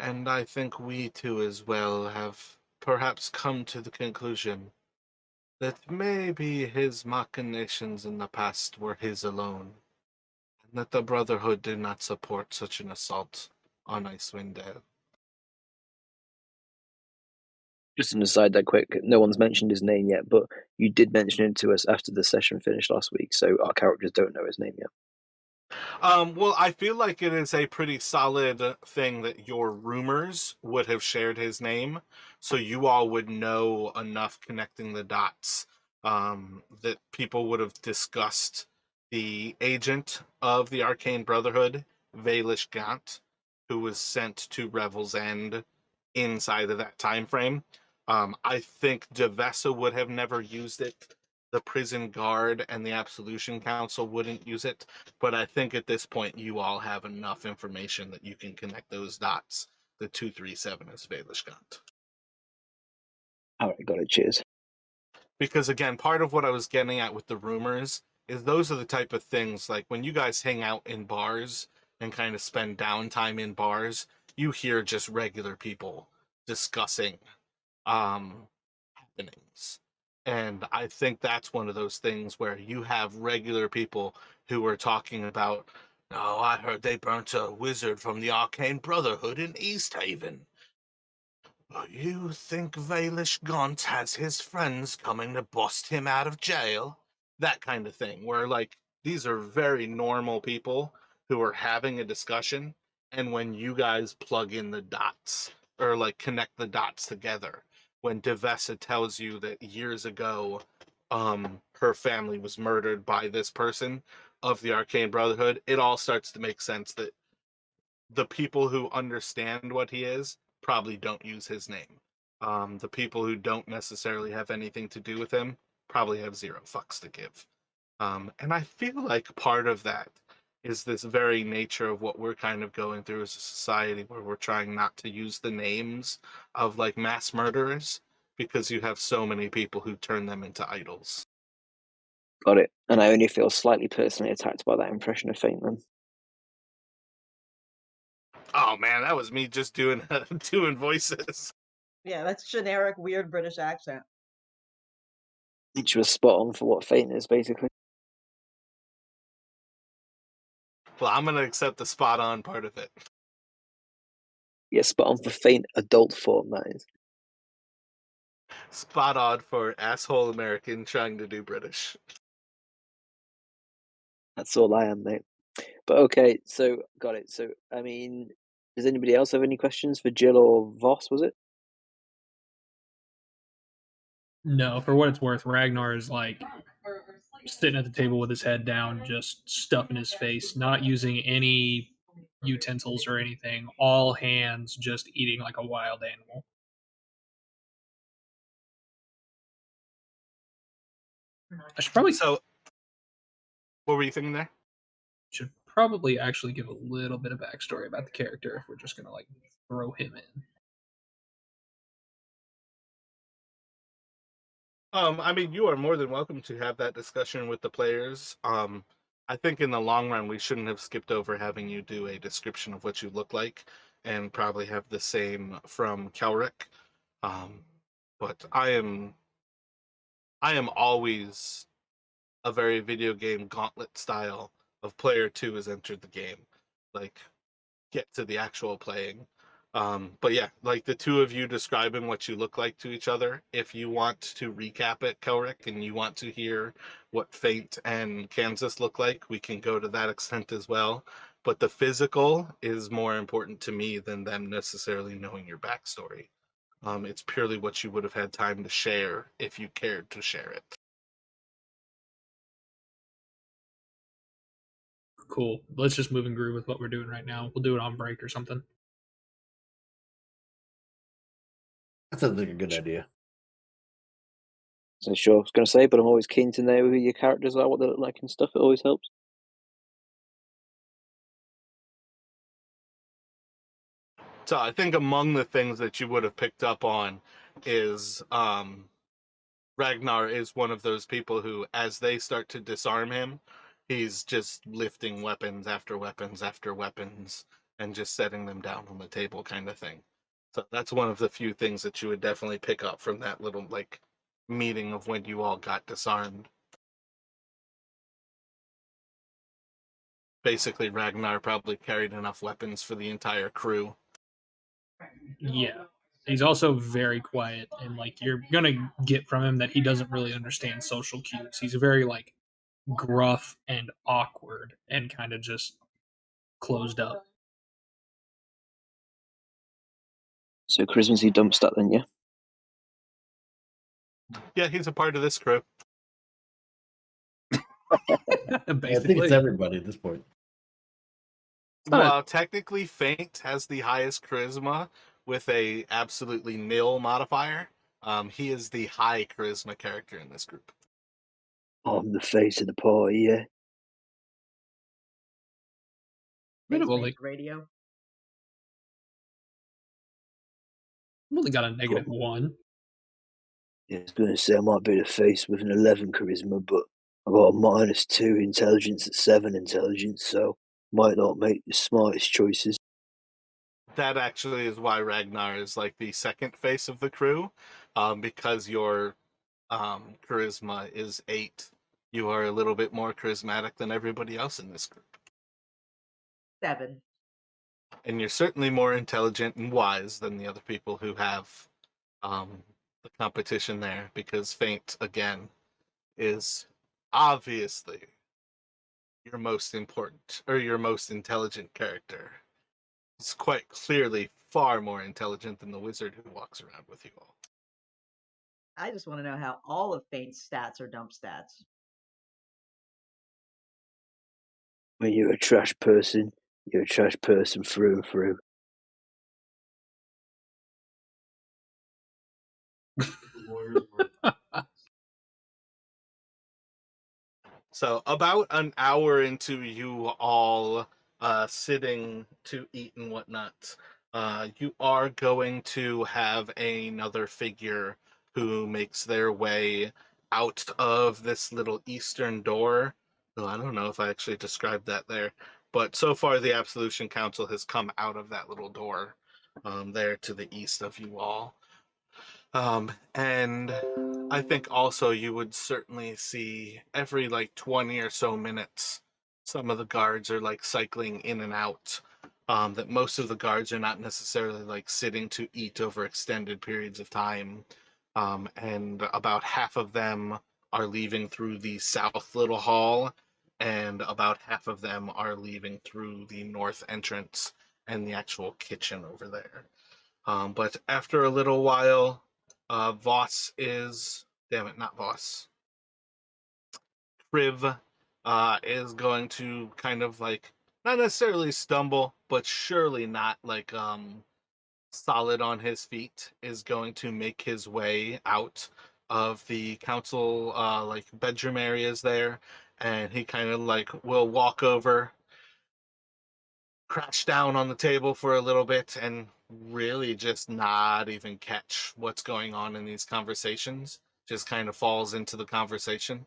And I think we too, as well, have perhaps come to the conclusion that maybe his machinations in the past were his alone, and that the Brotherhood did not support such an assault on Icewind Dale. Just an aside there quick, no one's mentioned his name yet, but you did mention him to us after the session finished last week, so our characters don't know his name yet. Well, I feel like it is a pretty solid thing that your rumors would have shared his name, so you all would know enough connecting the dots that people would have discussed the agent of the Arcane Brotherhood, Vaelish Gant, who was sent to Revel's End inside of that time frame. I think Devessa would have never used it. The prison guard and the Absolution Council wouldn't use it, but I think at this point you all have enough information that you can connect those dots. The 237 is Vaelish Gant. Alright, got it, cheers. Because again, part of what I was getting at with the rumors is those are the type of things like when you guys hang out in bars and kind of spend downtime in bars, you hear just regular people discussing happenings. And I think that's one of those things where you have regular people who are talking about, oh, I heard they burnt a wizard from the Arcane Brotherhood in East Haven. You think Vaelish Gaunt has his friends coming to bust him out of jail? That kind of thing, where like these are very normal people who are having a discussion, and when you guys plug in the dots or like connect the dots together, when Devessa tells you that years ago, her family was murdered by this person of the Arcane Brotherhood, it all starts to make sense that the people who understand what he is probably don't use his name. The people who don't necessarily have anything to do with him probably have zero fucks to give. And I feel like part of that is this very nature of what we're kind of going through as a society where we're trying not to use the names of like mass murderers because you have so many people who turn them into idols. Got it. And I only feel slightly personally attacked by that impression of Fate then. Oh man, that was me just doing doing voices. Yeah, that's generic weird British accent. Each was spot on for what Fate is, basically. Well, I'm gonna accept the spot on part of it. Yeah, spot on for faint adult form, that is. Spot on for asshole American trying to do British. That's all I am, mate. But okay, so got it. So I mean, does anybody else have any questions for Jill or Voss? Was it? No, for what it's worth, Ragnar is like sitting at the table with his head down, just stuffing his face, not using any utensils or anything, all hands, just eating like a wild animal. I So, what were you thinking there? should probably actually give a little bit of backstory about the character if we're just gonna like throw him in. I mean, you are more than welcome to have that discussion with the players. I think in the long run, we shouldn't have skipped over having you do a description of what you look like, and probably have the same from Kelric. Um, but I am always a very video game gauntlet style of player two has entered the game. Like, get to the actual playing. But yeah, like the two of you describing what you look like to each other. If you want to recap it, Kelrick, and you want to hear what Fate and Kansas look like, we can go to that extent as well. But the physical is more important to me than them necessarily knowing your backstory. It's purely what you would have had time to share if you cared to share it. Cool. Let's just move and groove with what we're doing right now. We'll do it on break or something. That sounds like a good idea. So sure, I was going to say, but I'm always keen to know who your characters are, what they look like and stuff. It always helps. So I think among the things that you would have picked up on is Ragnar is one of those people who, as they start to disarm him, he's just lifting weapons after weapons after weapons and just setting them down on the table, kind of thing. So that's one of the few things that you would definitely pick up from that little like meeting of when you all got disarmed. Basically, Ragnar probably carried enough weapons for the entire crew. Yeah. He's also very quiet, and like you're gonna get from him that he doesn't really understand social cues. He's very like gruff and awkward and kind of just closed up. So Christmas, you dumped that then, yeah? Yeah, he's a part of this crew. I think it's Basically. everybody at this point. While technically Faint has the highest charisma with a absolutely nil modifier, he is the high charisma character in this group. I'm the face of the party, yeah. I've Face only, makes radio. I've only got a -1. Yeah, I was going to say I might be the face with an 11 charisma, but I got a -2 intelligence at 7 intelligence, so might not make the smartest choices. That actually is why Ragnar is like the second face of the crew, because your charisma is 8. You are a little bit more charismatic than everybody else in this group. 7. And you're certainly more intelligent and wise than the other people who have the competition there, because Faint, again, is obviously your most important or your most intelligent character. He's quite clearly far more intelligent than the wizard who walks around with you all. I just want to know how all of Faint's stats are dump stats. When you're a trash person through and through. So about an hour into you all sitting to eat and whatnot, you are going to have another figure who makes their way out of this little eastern door. Oh, I don't know if I actually described that there, but so far the Absolution Council has come out of that little door there to the east of you all. And I think also you would certainly see every like 20 or so minutes, some of the guards are like cycling in and out. That most of the guards are not necessarily like sitting to eat over extended periods of time. And about half of them are leaving through the south little hall, and about half of them are leaving through the north entrance and the actual kitchen over there. But after a little while, Voss is, damn it, not Voss. Kriv is going to kind of like, not necessarily stumble, but surely not like solid on his feet, is going to make his way out of the council like bedroom areas there, and he kind of like will walk over, crash down on the table for a little bit, and really just not even catch what's going on in these conversations. Just kind of falls into the conversation.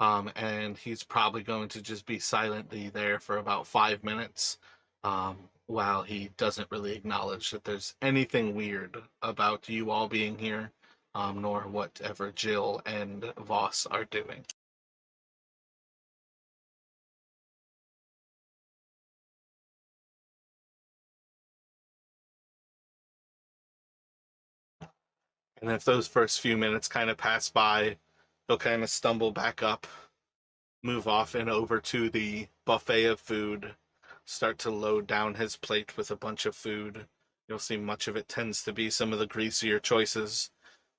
And he's probably going to just be silently there for about 5 minutes, while he doesn't really acknowledge that there's anything weird about you all being here, nor whatever Jill and Voss are doing. And if those first few minutes kind of pass by, he'll kind of stumble back up, move off and over to the buffet of food, start to load down his plate with a bunch of food. You'll see much of it tends to be some of the greasier choices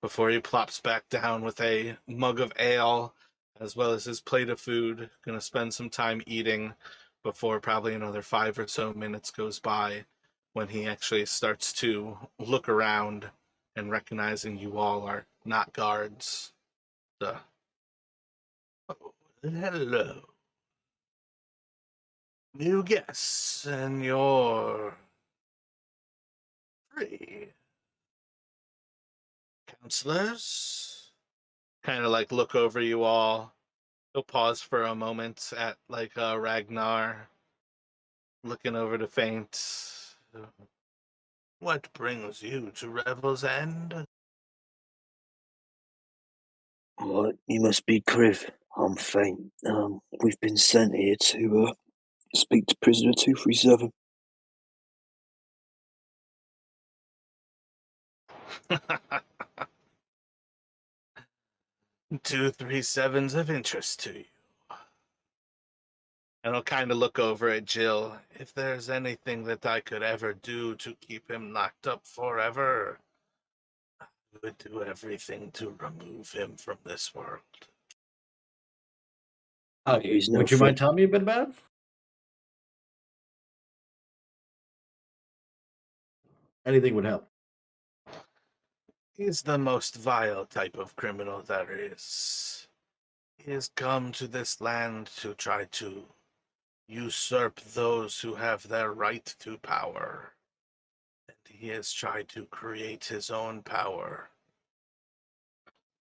before he plops back down with a mug of ale as well as his plate of food. Gonna spend some time eating before probably another 5 or so minutes goes by when he actually starts to look around and recognizing you all are not guards. The oh, hello. New guests, and you're free. Counselors? Kind of like look over you all. He'll pause for a moment at like Ragnar, looking over to Faint. What brings you to Revel's End? What? You must be Kriv. I'm faint. We've been sent here to speak to prisoner 237. 237's of interest to you. And I'll kind of look over at Jill. If there's anything that I could ever do to keep him locked up forever, I would do everything to remove him from this world. He's no Would you threat. mind telling me a bit about it? Anything would help. He's the most vile type of criminal there is. He has come to this land to try to usurp those who have their right to power. And he has tried to create his own power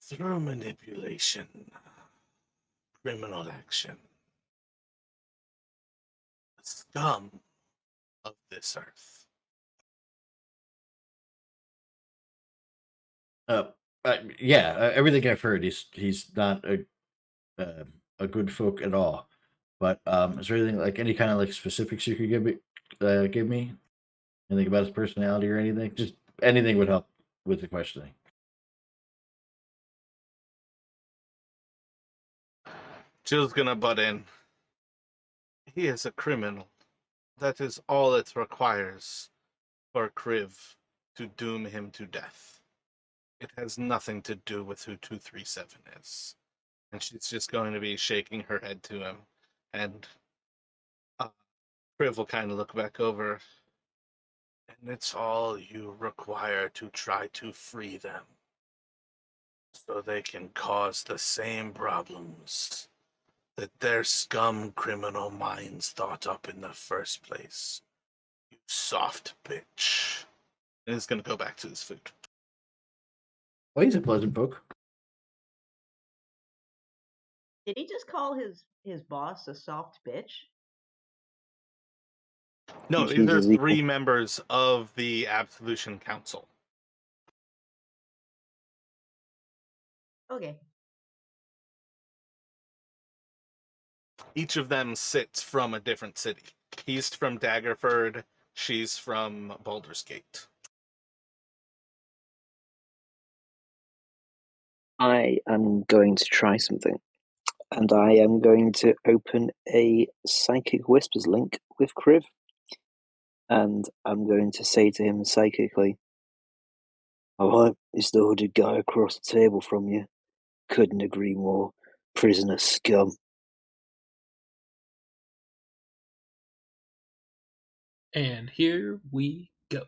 through manipulation, criminal action. The scum of this earth. Uh, yeah, everything I've heard, he's not a good folk at all. But is there anything like any kind of like specifics you could give me? Anything about his personality or anything? Just anything would help with the questioning. Jill's gonna butt in. He is a criminal. That is all it requires for Kriv to doom him to death. It has nothing to do with who 237 is. And she's just going to be shaking her head to him. And Kriv will kind of look back over. And it's all you require to try to free them. So they can cause the same problems that their scum criminal minds thought up in the first place. You soft bitch. And he's gonna go back to his food. Well, he's a pleasant folk. Did he just call his boss a soft bitch? No, these He's are his equal. 3 members of the Absolution Council. Okay. Each of them sits from a different city. He's from Daggerford, she's from Baldur's Gate. I am going to try something. And I am going to open a Psychic Whispers link with Kriv. And I'm going to say to him psychically, alright, it's the hooded guy across the table from you. Couldn't agree more. Prisoner scum. And here we go.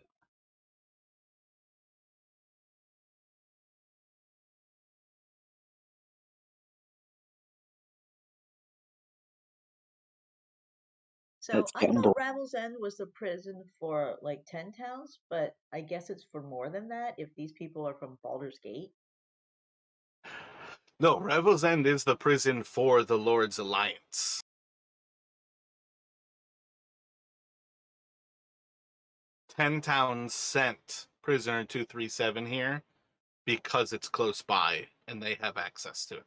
So Let's I gamble. thought Ravel's End was the prison for like 10 towns, but I guess it's for more than that if these people are from Baldur's Gate. No, Revel's End is the prison for the Lord's Alliance. 10 towns sent prisoner 237 here because it's close by and they have access to it.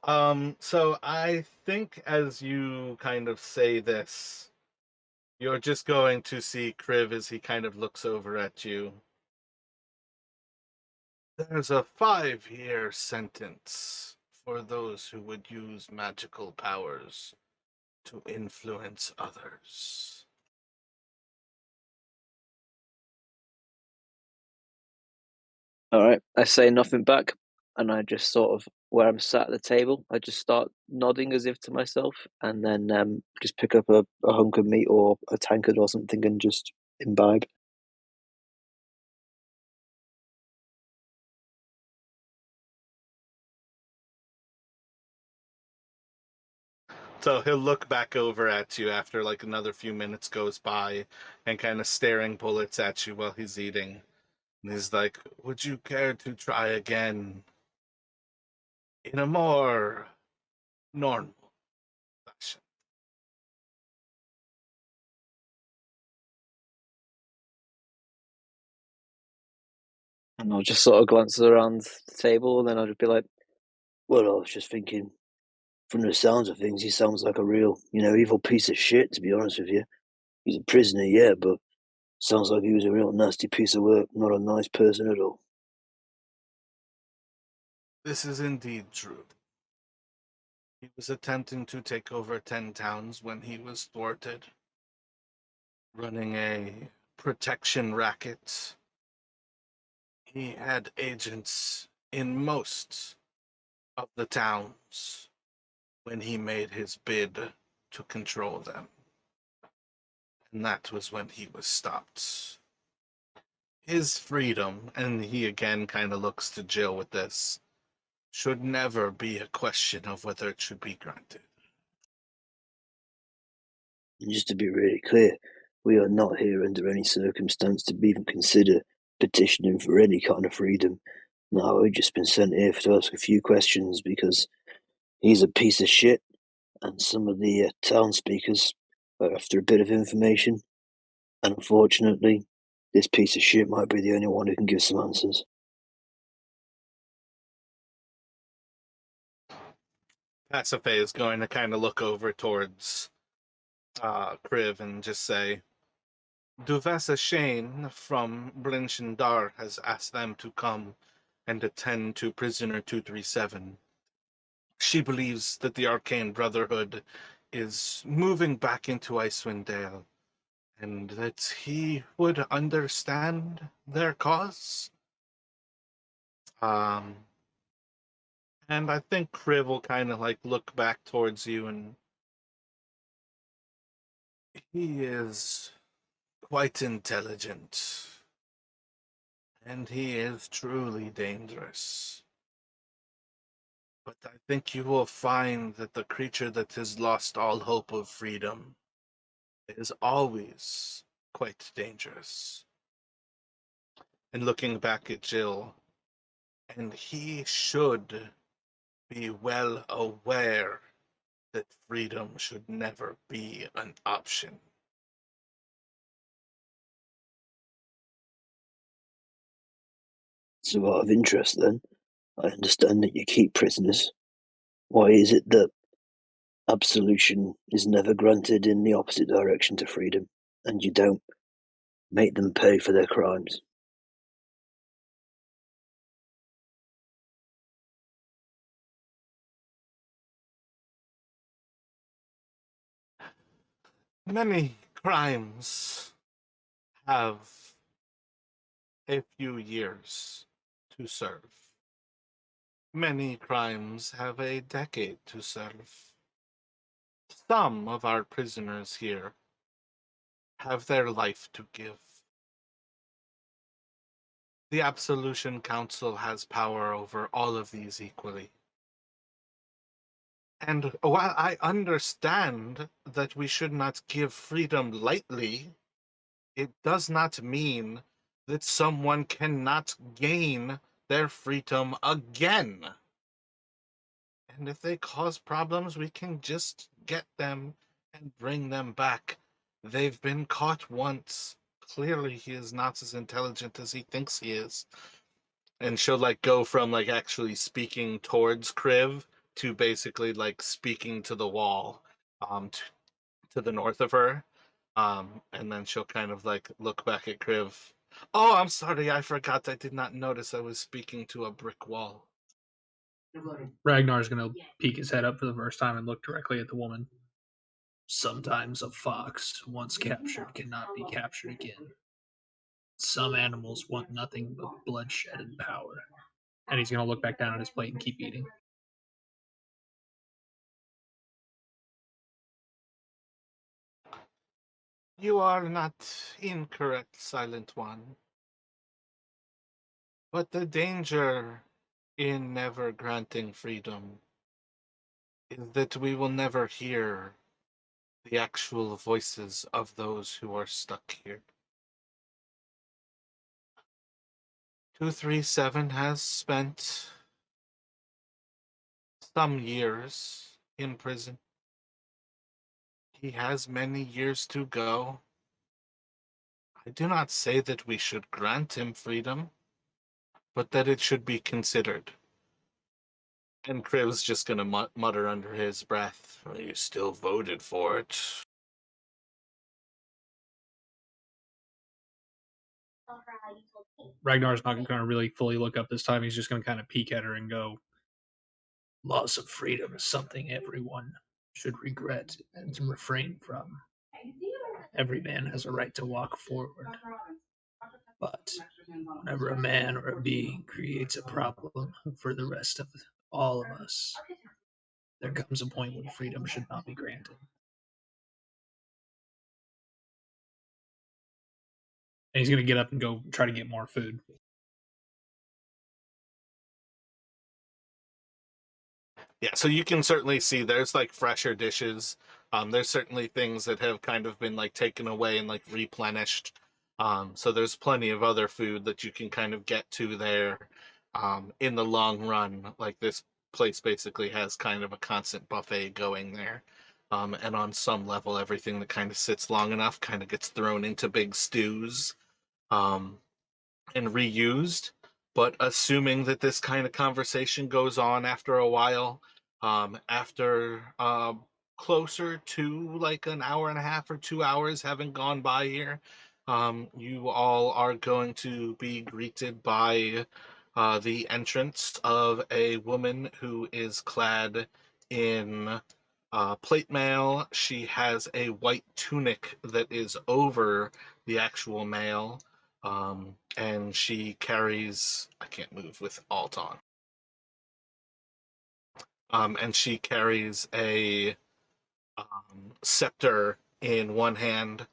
So I think as you kind of say this, you're just going to see Kriv as he kind of looks over at you. There's a 5-year sentence for those who would use magical powers to influence others. All right, I say nothing back, and I just sort of, where I'm sat at the table, I just start nodding as if to myself, and then just pick up a hunk of meat or a tankard or something and just imbibe. So he'll look back over at you after like another few minutes goes by and kind of staring bullets at you while he's eating. And he's like, would you care to try again in a more normal fashion? And I'll just sort of glance around the table, and then I'll just be like, well, I was just thinking, from the sounds of things, he sounds like a real, evil piece of shit, to be honest with you. He's a prisoner, yeah, but sounds like he was a real nasty piece of work, not a nice person at all. This is indeed true. He was attempting to take over 10 towns when he was thwarted, running a protection racket. He had agents in most of the towns when he made his bid to control them. And that was when he was stopped. His freedom, and he again kind of looks to Jill with this, should never be a question of whether it should be granted. And just to be really clear, we are not here under any circumstance to even consider petitioning for any kind of freedom. No, we've just been sent here to ask a few questions because he's a piece of shit, and some of the town speakers are after a bit of information. And unfortunately, this piece of shit might be the only one who can give some answers. Pasiphae is going to kind of look over towards Kriv and just say, Duvessa Shane from Blinchindar has asked them to come and attend to prisoner 237. She believes that the Arcane Brotherhood is moving back into Icewind Dale, and that he would understand their cause. And I think Kriv will kind of like look back towards you, and he is quite intelligent, and he is truly dangerous. But I think you will find that the creature that has lost all hope of freedom is always quite dangerous. And looking back at Jill, and he should be well aware that freedom should never be an option. So, out of interest, then, I understand that you keep prisoners. Why is it that absolution is never granted in the opposite direction to freedom, and you don't make them pay for their crimes? Many crimes have a few years to serve. Many crimes have a decade to serve. Some of our prisoners here have their life to give. The Absolution Council has power over all of these equally. And while I understand that we should not give freedom lightly, it does not mean that someone cannot gain their freedom again. And if they cause problems, we can just get them and bring them back. They've been caught once. Clearly, he is not as intelligent as he thinks he is. And she'll like go from like actually speaking towards Kriv to basically like speaking to the wall, to the north of her, and then she'll kind of like look back at Kriv. Oh, I'm sorry, I forgot. I did not notice I was speaking to a brick wall. Ragnar's gonna peek his head up for the first time and look directly at the woman. Sometimes a fox, once captured, cannot be captured again. Some animals want nothing but bloodshed and power. And he's gonna look back down at his plate and keep eating. You are not incorrect, Silent One. But the danger in never granting freedom is that we will never hear the actual voices of those who are stuck here. 237 has spent some years in prison. He has many years to go. I do not say that we should grant him freedom, but that it should be considered. And Kriv's just gonna mutter under his breath, "Well, you still voted for it." Ragnar's not gonna really fully look up this time. He's just gonna kind of peek at her and go, "Loss of freedom is something everyone should regret and to refrain from. Every man has a right to walk forward. But whenever a man or a being creates a problem for the rest of all of us, there comes a point when freedom should not be granted." And he's going to get up and go try to get more food. Yeah, so you can certainly see there's like fresher dishes. There's certainly things that have kind of been like taken away and like replenished. So there's plenty of other food that you can kind of get to there. In the long run, like this place basically has kind of a constant buffet going there. And on some level, everything that kind of sits long enough kind of gets thrown into big stews. And reused. But assuming that this kind of conversation goes on after a while, after closer to like an hour and a half or 2 hours having gone by here, you all are going to be greeted by the entrance of a woman who is clad in plate mail. She has a white tunic that is over the actual mail, and she carries, I can't move with alt on. And she carries a scepter in one hand,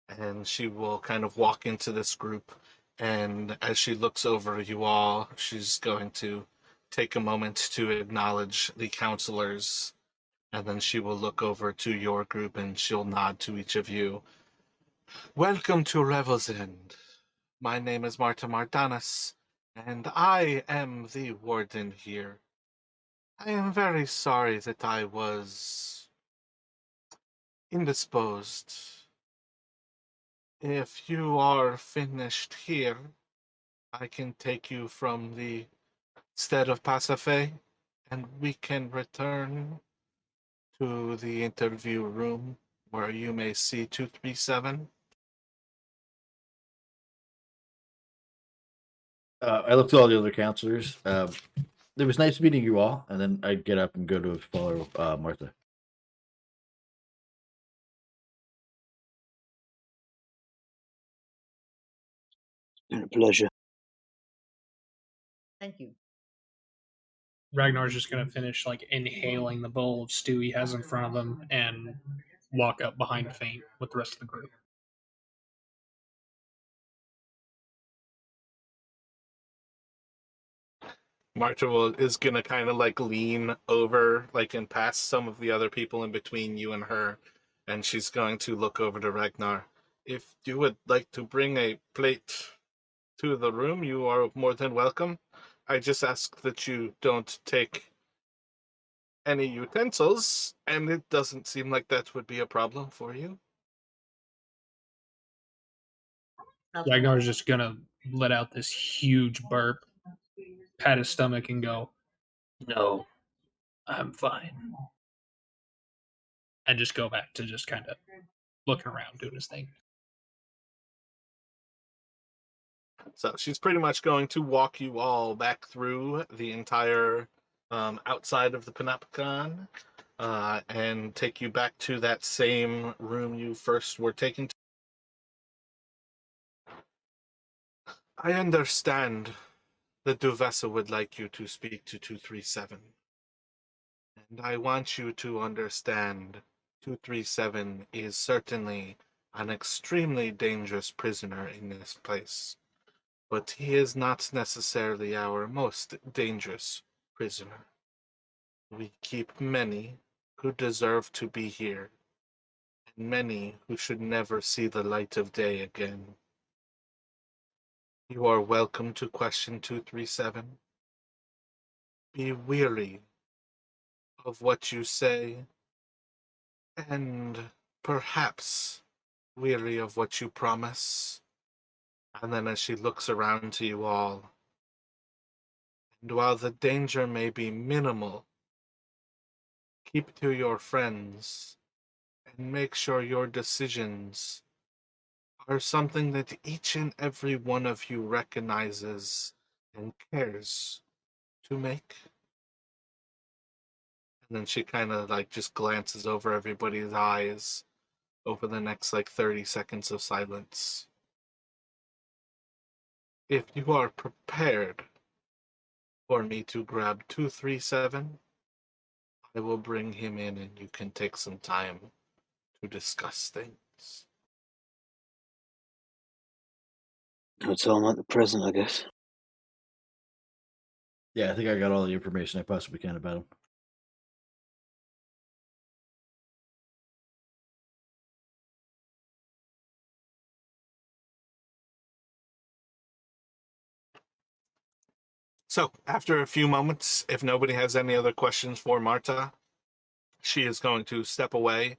and she will kind of walk into this group. And as she looks over you all, she's going to take a moment to acknowledge the counselors, and then she will look over to your group and she'll nod to each of you. Welcome to Revel's End. My name is Marta Mardanis, and I am the warden here. I am very sorry that I was indisposed. If you are finished here, I can take you from the stead of Pasiphae, and we can return to the interview room where you may see 237. I looked at all the other counselors. It was nice meeting you all, and then I'd get up and go to follow Martha. It's been a pleasure. Thank you. Ragnar's just going to finish like inhaling the bowl of stew he has in front of him and walk up behind Faint with the rest of the group. Is gonna kind of like lean over, like, and past some of the other people in between you and her, and she's going to look over to Ragnar. If you would like to bring a plate to the room, you are more than welcome. I just ask that you don't take any utensils, and it doesn't seem like that would be a problem for you. Ragnar's just going to let out this huge burp, pat his stomach, and go, "No, I'm fine. And just go back to just kind of looking around, doing his thing. So she's pretty much going to walk you all back through the entire outside of the Panopticon and take you back to that same room you first were taken to. I understand that Duvessa would like you to speak to 237. And I want you to understand 237 is certainly an extremely dangerous prisoner in this place. But he is not necessarily our most dangerous prisoner. We keep many who deserve to be here, and many who should never see the light of day again. You are welcome to question 237. Be weary of what you say, and perhaps weary of what you promise. And then as she looks around to you all, and while the danger may be minimal, keep to your friends and make sure your decisions are something that each and every one of you recognizes and cares to make. And then she kind of like just glances over everybody's eyes over the next like 30 seconds of silence. If you are prepared for me to grab 237, I will bring him in and you can take some time to discuss things. It's all like the present, I guess. Yeah, I think I got all the information I possibly can about him. So, after a few moments, if nobody has any other questions for Marta, she is going to step away,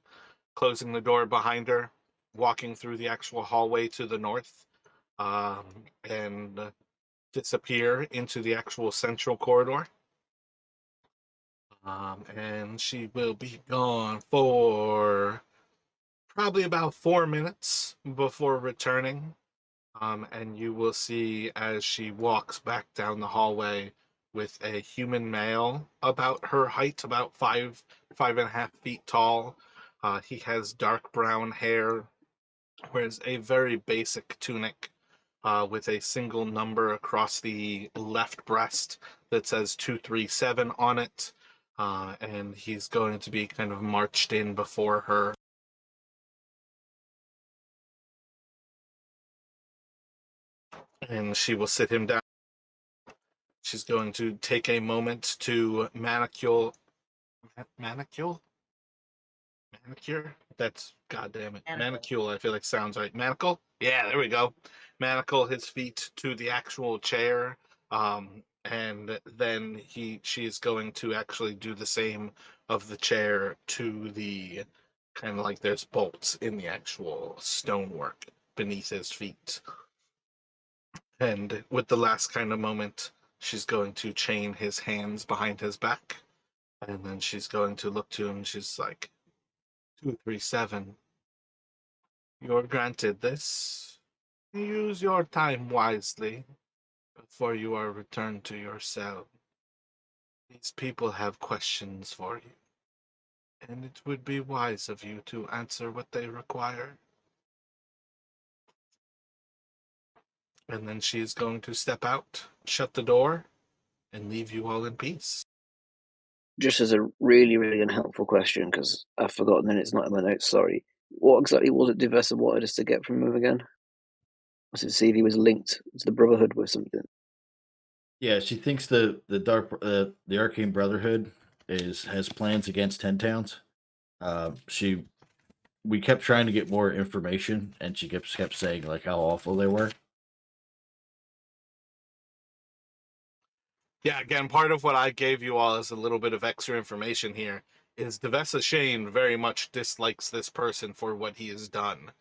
closing the door behind her, walking through the actual hallway to the north, and disappear into the actual central corridor. And she will be gone for probably about 4 minutes before returning. And you will see as she walks back down the hallway with a human male about her height, about 5.5 feet tall. He has dark brown hair, wears a very basic tunic with a single number across the left breast that says 237 on it. And he's going to be kind of marched in before her. And she will sit him down. She's going to take a moment to manicure. Manicure? That's goddamn it. Manacle. Manicule, I feel like sounds right. Manacle? Yeah, there we go. Manacle his feet to the actual chair. And then she's going to actually do the same of the chair to the kind of like there's bolts in the actual stonework beneath his feet. And with the last kind of moment, she's going to chain his hands behind his back. And then she's going to look to him. She's like, 237. You're granted this. Use your time wisely before you are returned to your cell. These people have questions for you, and it would be wise of you to answer what they require. And then she is going to step out, shut the door, and leave you all in peace. Just as a really, really unhelpful question, because I've forgotten and it's not in my notes, sorry. What exactly was it Duvessa wanted us to get from him again? Was it see if he was linked to the Brotherhood with something? Yeah, she thinks the Arcane Brotherhood has plans against 10 towns. She we kept trying to get more information, and she kept saying like how awful they were. Yeah, again, part of what I gave you all as a little bit of extra information here is Devessa Shane very much dislikes this person for what he has done.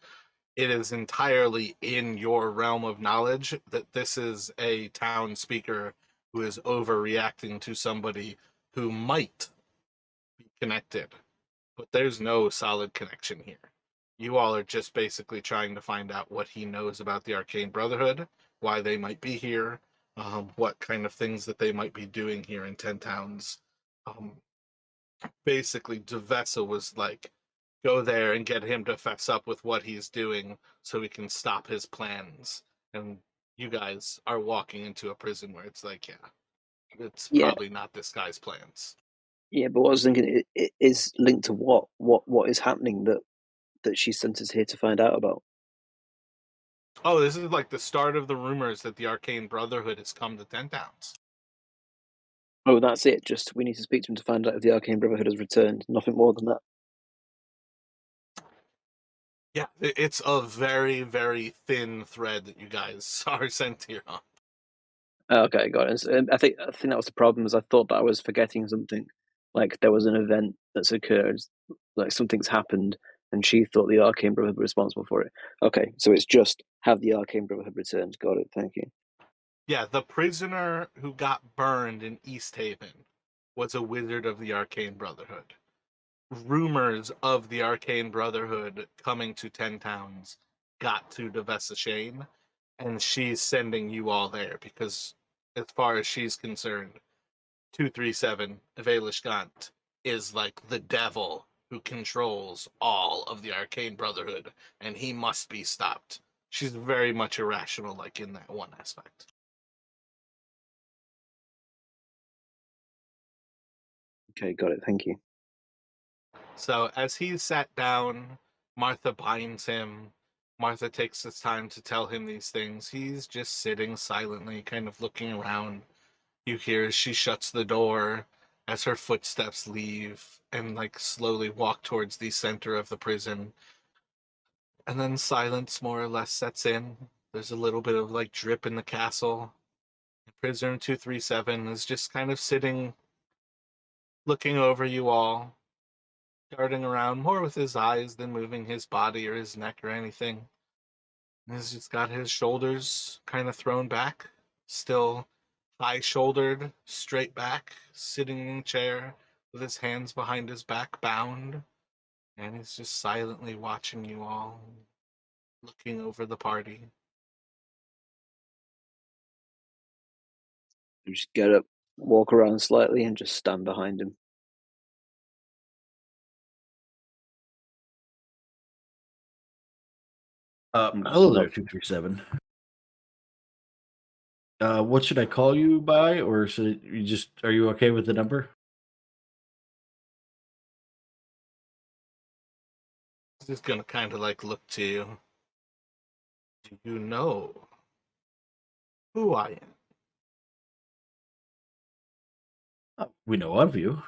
It is entirely in your realm of knowledge that this is a town speaker who is overreacting to somebody who might connected, but there's no solid connection here. You all are just basically trying to find out what he knows about the Arcane Brotherhood, why they might be here, what kind of things that they might be doing here in Ten Towns. Um, Basically, Devessa was like, go there and get him to fess up with what he's doing so we can stop his plans. And you guys are walking into a prison where it's like, yeah, it's Yeah, probably not this guy's plans. yeah. But what I was thinking, it is linked to what is happening that she sent us here to find out about. Oh, this is like the start of the rumors that the Arcane Brotherhood has come to Ten Towns. Oh, that's it. Just we need to speak to him to find out if the Arcane Brotherhood has returned. Nothing more than that. Yeah, it's a very, very thin thread that you guys are sent here on. Okay, got it. I think that was the problem. Is I thought that I was forgetting something. Like there was an event that's occurred, like something's happened, and she thought the Arcane Brotherhood were responsible for it. Okay, so it's just have the Arcane Brotherhood returned. Got it. Thank you. Yeah, the prisoner who got burned in East Haven was a wizard of the Arcane Brotherhood. Rumors of the Arcane Brotherhood coming to Ten Towns got to Devessa Shane, and she's sending you all there because, as far as she's concerned, 237 Vaelish Gant is like the devil who controls all of the Arcane Brotherhood, and he must be stopped. She's very much irrational, like in that one aspect. Okay, got it. Thank you. So as he's sat down, Martha binds him. Martha takes the time to tell him these things. He's just sitting silently, kind of looking around. You hear as she shuts the door, as her footsteps leave and like slowly walk towards the center of the prison. And then silence more or less sets in. There's a little bit of like drip in the castle. Prisoner 237 is just kind of sitting, looking over you all, darting around more with his eyes than moving his body or his neck or anything. He's just got his shoulders kind of thrown back, still high shouldered, straight back, sitting in a chair with his hands behind his back, bound. And he's just silently watching you all, looking over the party. Just get up, walk around slightly, and just stand behind him. Hello there, 237. What should I call you by, or should you just? Are you okay with the number? He's just gonna kind of like look to you. Do you know who I am? We know of you.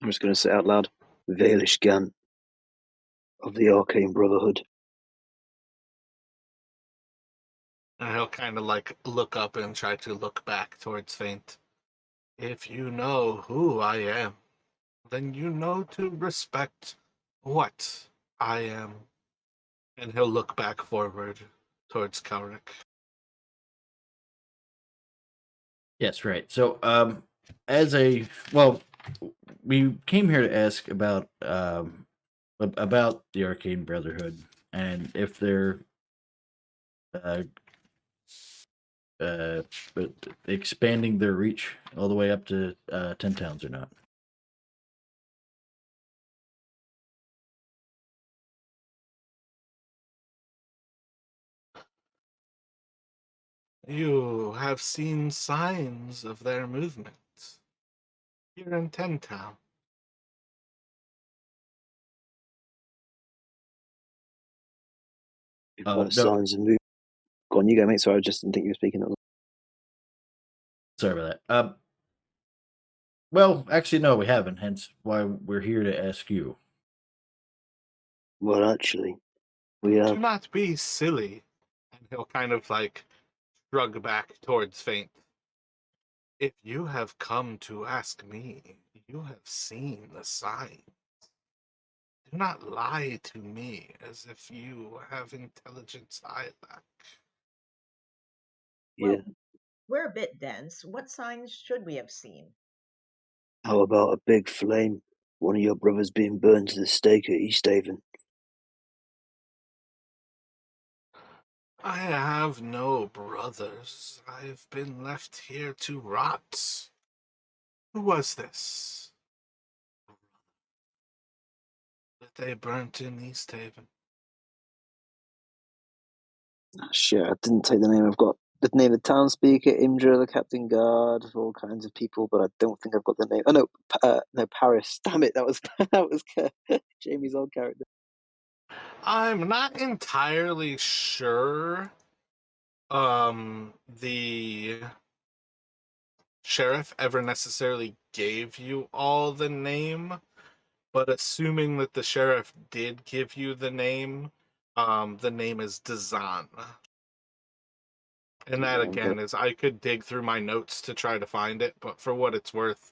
I'm just going to say out loud, Vaelish Gant of the Arcane Brotherhood. And he'll kind of like look up and try to look back towards Faint. If you know who I am, then you know to respect what I am. And he'll look back forward towards Kaurik. Yes, right. So, as a well, we came here to ask about the Arcane Brotherhood and if they're uh, uh, but expanding their reach all the way up to 10 towns or not. You have seen signs of their movement here in Ten Town. What No, signs of movement? Go on, you go, mate. Sorry, I just didn't think you were speaking. sorry about that. Well, actually, no, we haven't. Hence, why we're here to ask you. Well, actually, we Do have. not be silly. And he'll kind of like shrug back towards Faint. If you have come to ask me, you have seen the sign. Do not lie to me as if you have intelligence I lack. Yeah. We're a bit dense. What signs should we have seen? How about a big flame? One of your brothers being burned to the stake at Easthaven. I have no brothers. I've been left here to rot. Who was this that they burnt in East Haven? Shit, I didn't take the name. I've got the name of the town speaker, Imdra, the captain guard, all kinds of people, but I don't think I've got the name. Oh no, no, Paris. Damn it, that was that was Jamie's old character. I'm not entirely sure. The sheriff ever necessarily gave you all the name, but assuming that the sheriff did give you the name is Dazan. And that Okay. again is I could dig through my notes to try to find it, but for what it's worth,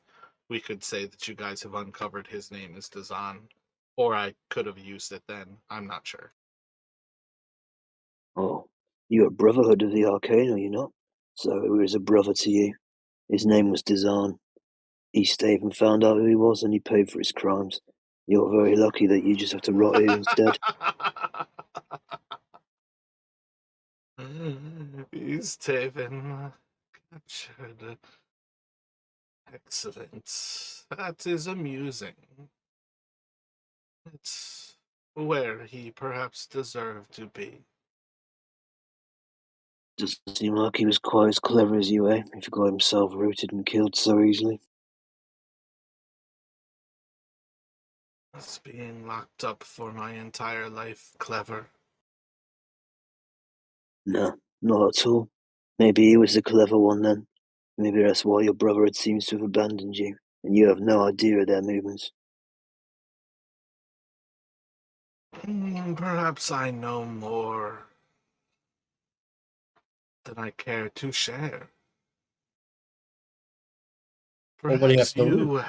we could say that you guys have uncovered his name is Dazan. Or I could have used it then. I'm not sure. Oh, you're a Brotherhood of the Arcane, are you not? So he was a brother to you. His name was Dazan. Easthaven found out who he was and he paid for his crimes. You're very lucky that you just have to rot here instead. He's Taven captured. Excellent. That is amusing. It's where he perhaps deserved to be. Doesn't seem like he was quite as clever as you, eh? If he got himself rooted and killed so easily. It's being locked up for my entire life clever. No, not at all. Maybe he was the clever one then. Maybe that's why your brother seems to have abandoned you, and you have no idea of their movements. Perhaps I know more than I care to share. Well, what do you have Perhaps to lose? you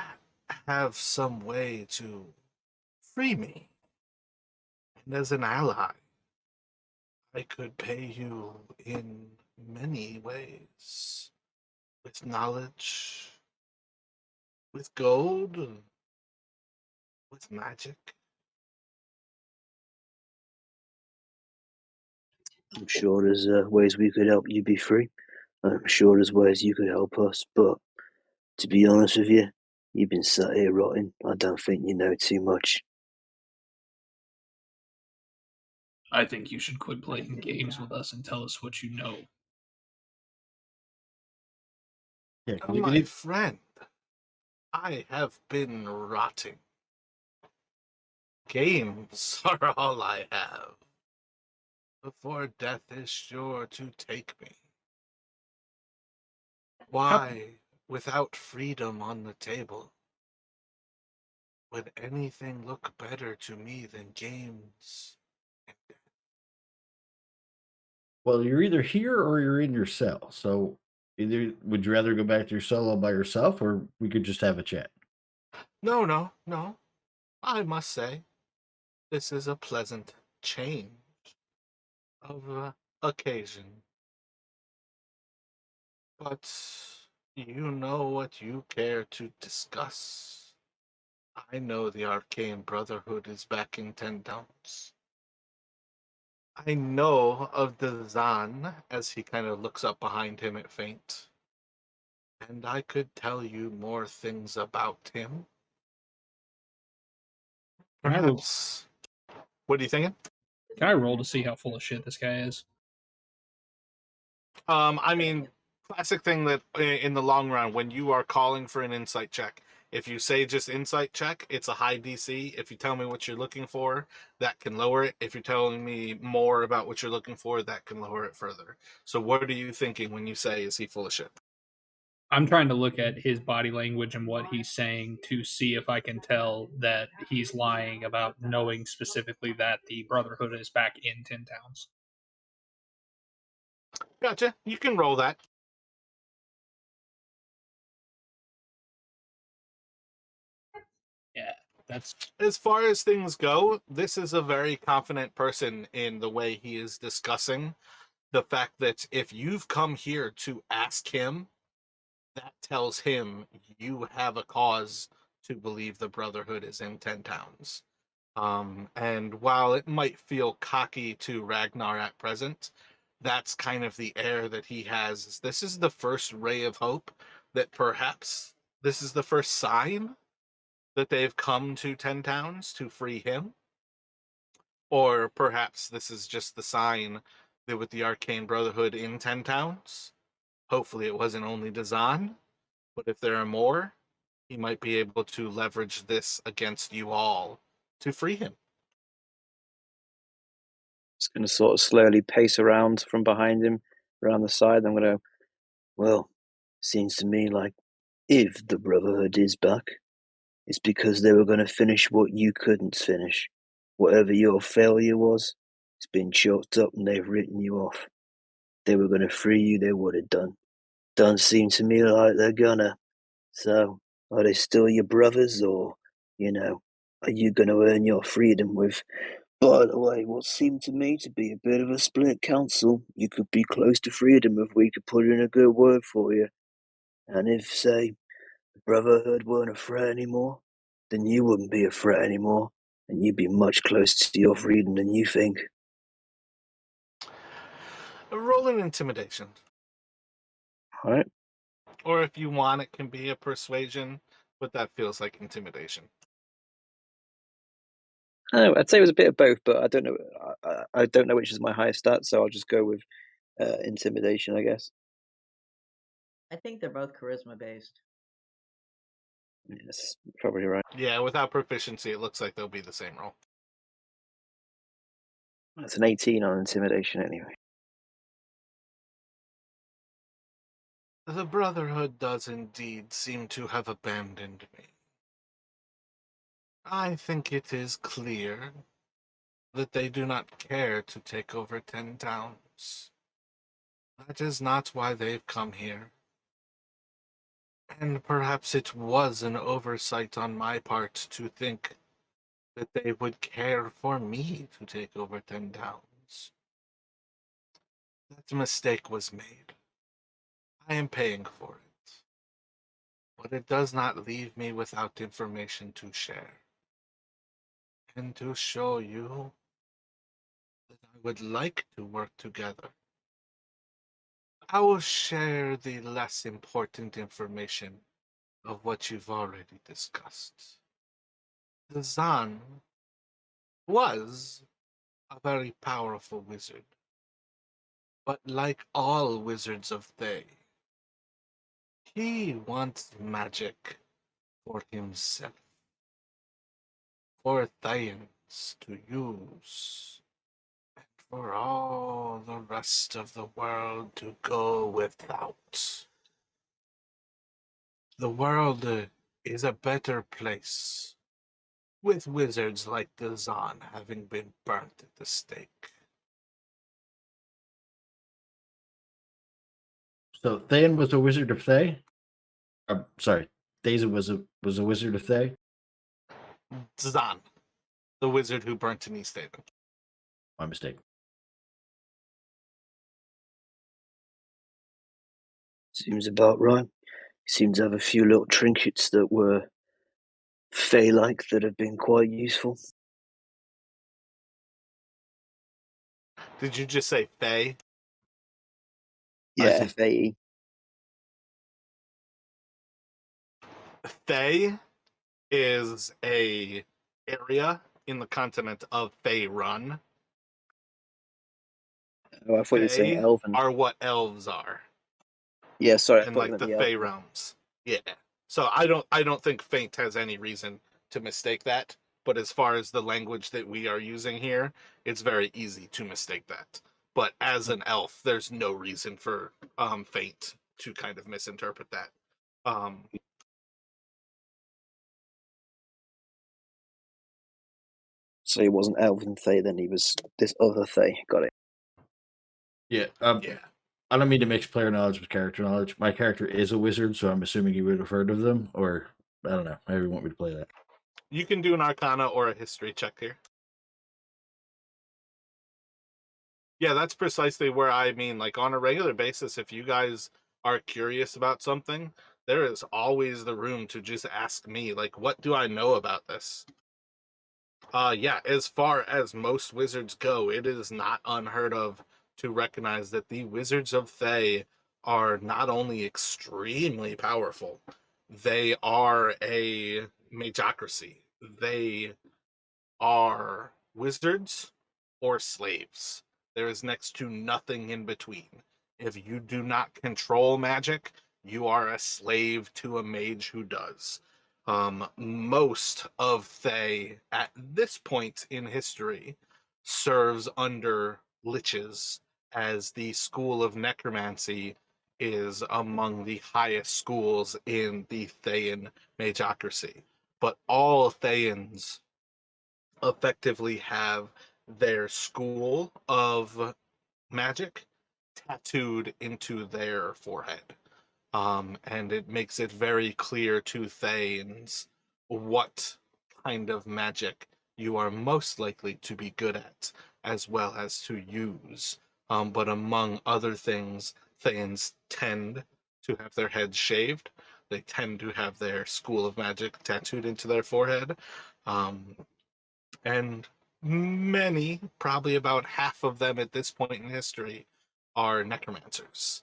have some way to free me. And as an ally, I could pay you in many ways. With knowledge, with gold, with magic. I'm sure there's ways we could help you be free. I'm sure there's ways you could help us, but to be honest with you, you've been sat here rotting. I don't think you know too much. I think you should quit playing games with us and tell us what you know. Yeah, My friend, I have been rotting. Games are all I have. Before death is sure to take me. Why, without freedom on the table, would anything look better to me than games? well, you're either here or you're in your cell. So either would you rather go back to your cell all by yourself, or we could just have a chat? No, no, no. I must say, this is a pleasant change of occasion. But you know what you care to discuss. I know the Arcane Brotherhood is back in 10 Downs. I know of the Zan as he kind of looks up behind him at Faint. And I could tell you more things about him. Can I roll? Perhaps. What are you thinking? Can I roll to see how full of shit this guy is? I mean, classic thing that in the long run, when you are calling for an insight check, if you say just insight check, it's a high DC. If you tell me what you're looking for, that can lower it. If you're telling me more about what you're looking for, that can lower it further. So, what are you thinking when you say, is he full of shit? I'm trying to look at his body language and what he's saying to see if I can tell that he's lying about knowing specifically that the Brotherhood is back in Tin Towns. Gotcha. You can roll that. Yeah, that's As far as things go, this is a very confident person in the way he is discussing the fact that if you've come here to ask him, that tells him you have a cause to believe the Brotherhood is in 10 towns. And while it might feel cocky to Ragnar at present, that's kind of the air that he has. This is the first ray of hope that perhaps this is the first sign that they've come to 10 towns to free him. Or perhaps this is just the sign that with the Arcane Brotherhood in 10 towns, hopefully it wasn't only Dazan, but if there are more, he might be able to leverage this against you all to free him. Just going to sort of slowly pace around from behind him, around the side. I'm going to, well, seems to me like if the Brotherhood is back, it's because they were going to finish what you couldn't finish. Whatever your failure was, it's been chalked up and they've written you off. They were going to free you, they would have done. Don't seem to me like they're gonna. So, are they still your brothers, or, are you going to earn your freedom with, by the way, what seemed to me to be a bit of a split council? You could be close to freedom if we could put in a good word for you. And if, say, the Brotherhood weren't a threat anymore, then you wouldn't be a threat anymore, and you'd be much closer to your freedom than you think. Roll an intimidation. All right. Or if you want, it can be a persuasion, but that feels like intimidation. I'd say it was a bit of both, but I don't know. I don't know which is my highest stat, so I'll just go with intimidation, I guess. I think they're both charisma based. Yes, probably right. Yeah, without proficiency, it looks like they'll be the same roll. That's an 18 on intimidation, anyway. The Brotherhood does indeed seem to have abandoned me. I think it is clear that they do not care to take over 10 towns. That is not why they've come here. And perhaps it was an oversight on my part to think that they would care for me to take over 10 towns. That mistake was made. I am paying for it. But it does not leave me without information to share. And to show you that I would like to work together. I will share the less important information of what you've already discussed. The Zan was a very powerful wizard. But like all wizards of Thay, he wants magic for himself, for Thayans to use, and for all the rest of the world to go without. The world is a better place with wizards like the Zan having been burnt at the stake. So Thayan was a wizard of Thay. Sorry, Daza was a wizard of Thay. Zan, the wizard who burnt in East Haven. My mistake. Seems about right. Seems to have a few little trinkets that were Fey-like that have been quite useful. Did you just say Fae? I Yeah, said Fey. Thay is a area in the continent of Faerun. Oh, I thought you were saying Fae Elven. are what elves are Yeah, sorry, I in thought you like meant the the Fae Elven. realms. Yeah. So I don't think Faint has any reason to mistake that. But as far as the language that we are using here, it's very easy to mistake that. But as an elf, there's no reason for Faint to kind of misinterpret that. Um, So he wasn't Elven Fey, then he was this other Fey. Got it. yeah. yeah. I don't mean to mix player knowledge with character knowledge. My character is a wizard, so I'm assuming you would have heard of them, or I don't know. However you want me to play that. You can do an Arcana or a History check here. Yeah, that's precisely where I mean, like on a regular basis, if you guys are curious about something, there is always the room to just ask me, like, what do I know about this? Yeah, as far as most wizards go, it is not unheard of to recognize that the wizards of Thay are not only extremely powerful, they are a magocracy. They are wizards or slaves. There is next to nothing in between. If you do not control magic, you are a slave to a mage who does. Most of Thay at this point in history serves under liches, as the school of necromancy is among the highest schools in the Thayan magocracy. But all Thayans effectively have their school of magic tattooed into their forehead. And it makes it very clear to Thanes what kind of magic you are most likely to be good at, as well as to use. But among other things, Thanes tend to have their heads shaved. They tend to have their school of magic tattooed into their forehead. Um, and many, probably about half of them at this point in history, are necromancers.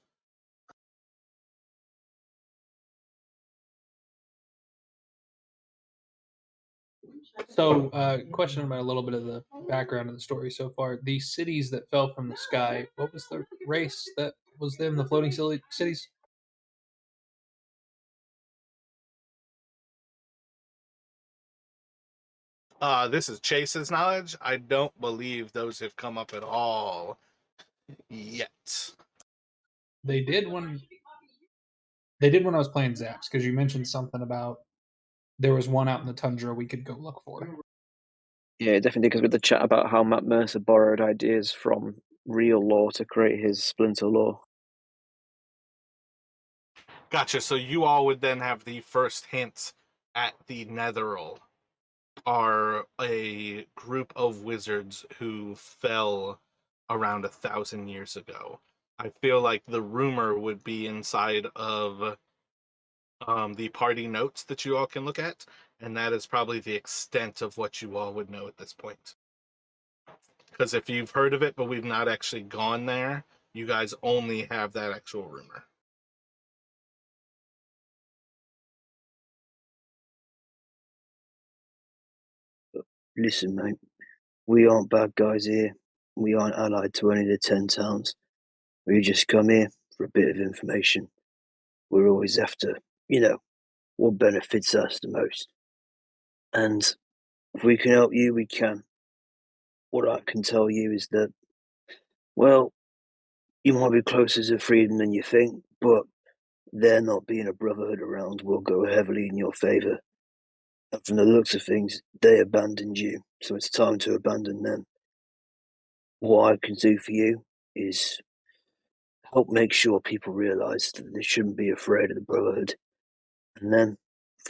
So, question about a little bit of the background of the story so far. The cities that fell from the sky, what was the race that was them, the floating cities? This is Chase's knowledge. I don't believe those have come up at all yet. They did when I was playing Zaps, because you mentioned something about there was one out in the tundra we could go look for. Yeah, definitely, because with the chat about how Matt Mercer borrowed ideas from real law to create his splinter law. Gotcha. So you all would then have the first hint at the Netheril are a group of wizards who fell around 1,000 years ago. I feel like the rumor would be inside of the party notes that you all can look at, and that is probably the extent of what you all would know at this point. Because if you've heard of it, but we've not actually gone there, you guys only have that actual rumor. Listen, mate, we aren't bad guys here. We aren't allied to any of the 10 towns. We just come here for a bit of information. We're always after, what benefits us the most. And if we can help you, we can. What I can tell you is that, well, you might be closer to freedom than you think, but there not being a brotherhood around will go heavily in your favour. And from the looks of things, they abandoned you, so it's time to abandon them. What I can do for you is help make sure people realise that they shouldn't be afraid of the brotherhood. And then,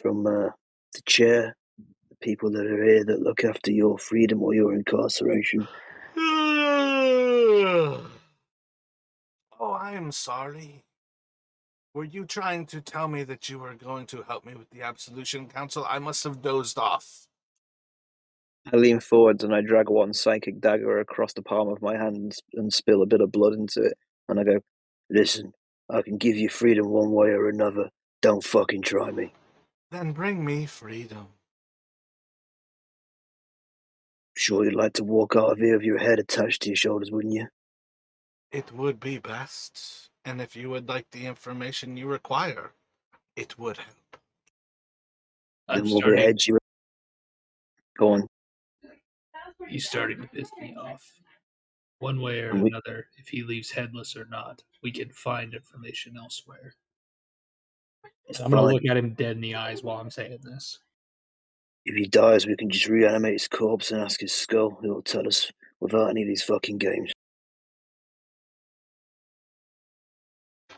from the chair, the people that are here that look after your freedom or your incarceration. Oh, I am sorry. Were you trying to tell me that you were going to help me with the Absolution Council? I must have dozed off. I lean forwards and I drag one psychic dagger across the palm of my hand and spill a bit of blood into it. And I go, listen, I can give you freedom one way or another. Don't fucking try me. Then bring me freedom. Sure you'd like to walk out of here with your head attached to your shoulders, wouldn't you? It would be best. And if you would like the information you require, it would help. I'm Then we'll starting. behead you. Go on. He's starting to piss me off. One way or And another, if he leaves headless or not, we can find information elsewhere. it's And I'm going to fine. look at him dead in the eyes while I'm saying this. If he dies, we can just reanimate his corpse and ask his skull. It'll tell us without any of these fucking games.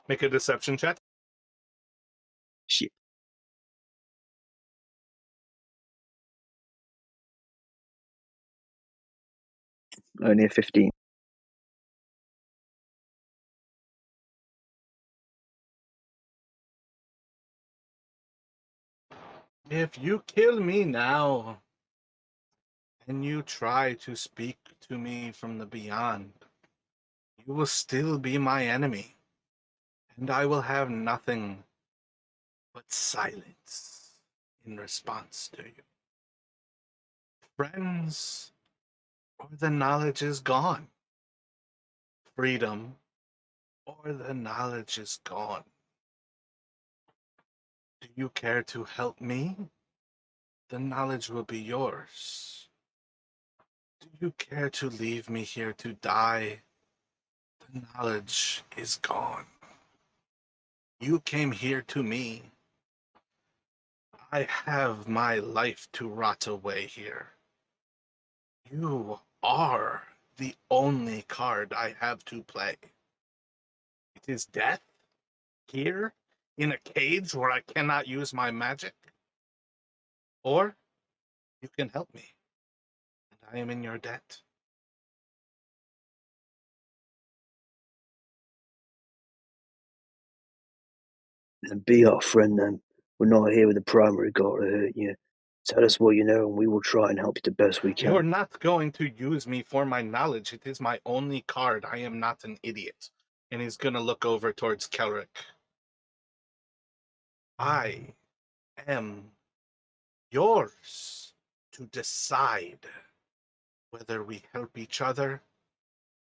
Make a deception check. Shit. Only a 15. If you kill me now, and you try to speak to me from the beyond, you will still be my enemy, and I will have nothing but silence in response to you. Friends, or the knowledge is gone. Freedom, or the knowledge is gone. Do you care to help me? The knowledge will be yours. Do you care to leave me here to die? The knowledge is gone. You came here to me. I have my life to rot away here. You are the only card I have to play. It is death, here, in a cage where I cannot use my magic. Or you can help me, and I am in your debt. And be our friend then. We're not here with the primary goal to hurt you. Tell us what you know and we will try and help you the best we You're can. not going to use me for my knowledge. It is my only card. I am not an idiot. And he's gonna look over towards Kelric. I am yours to decide whether we help each other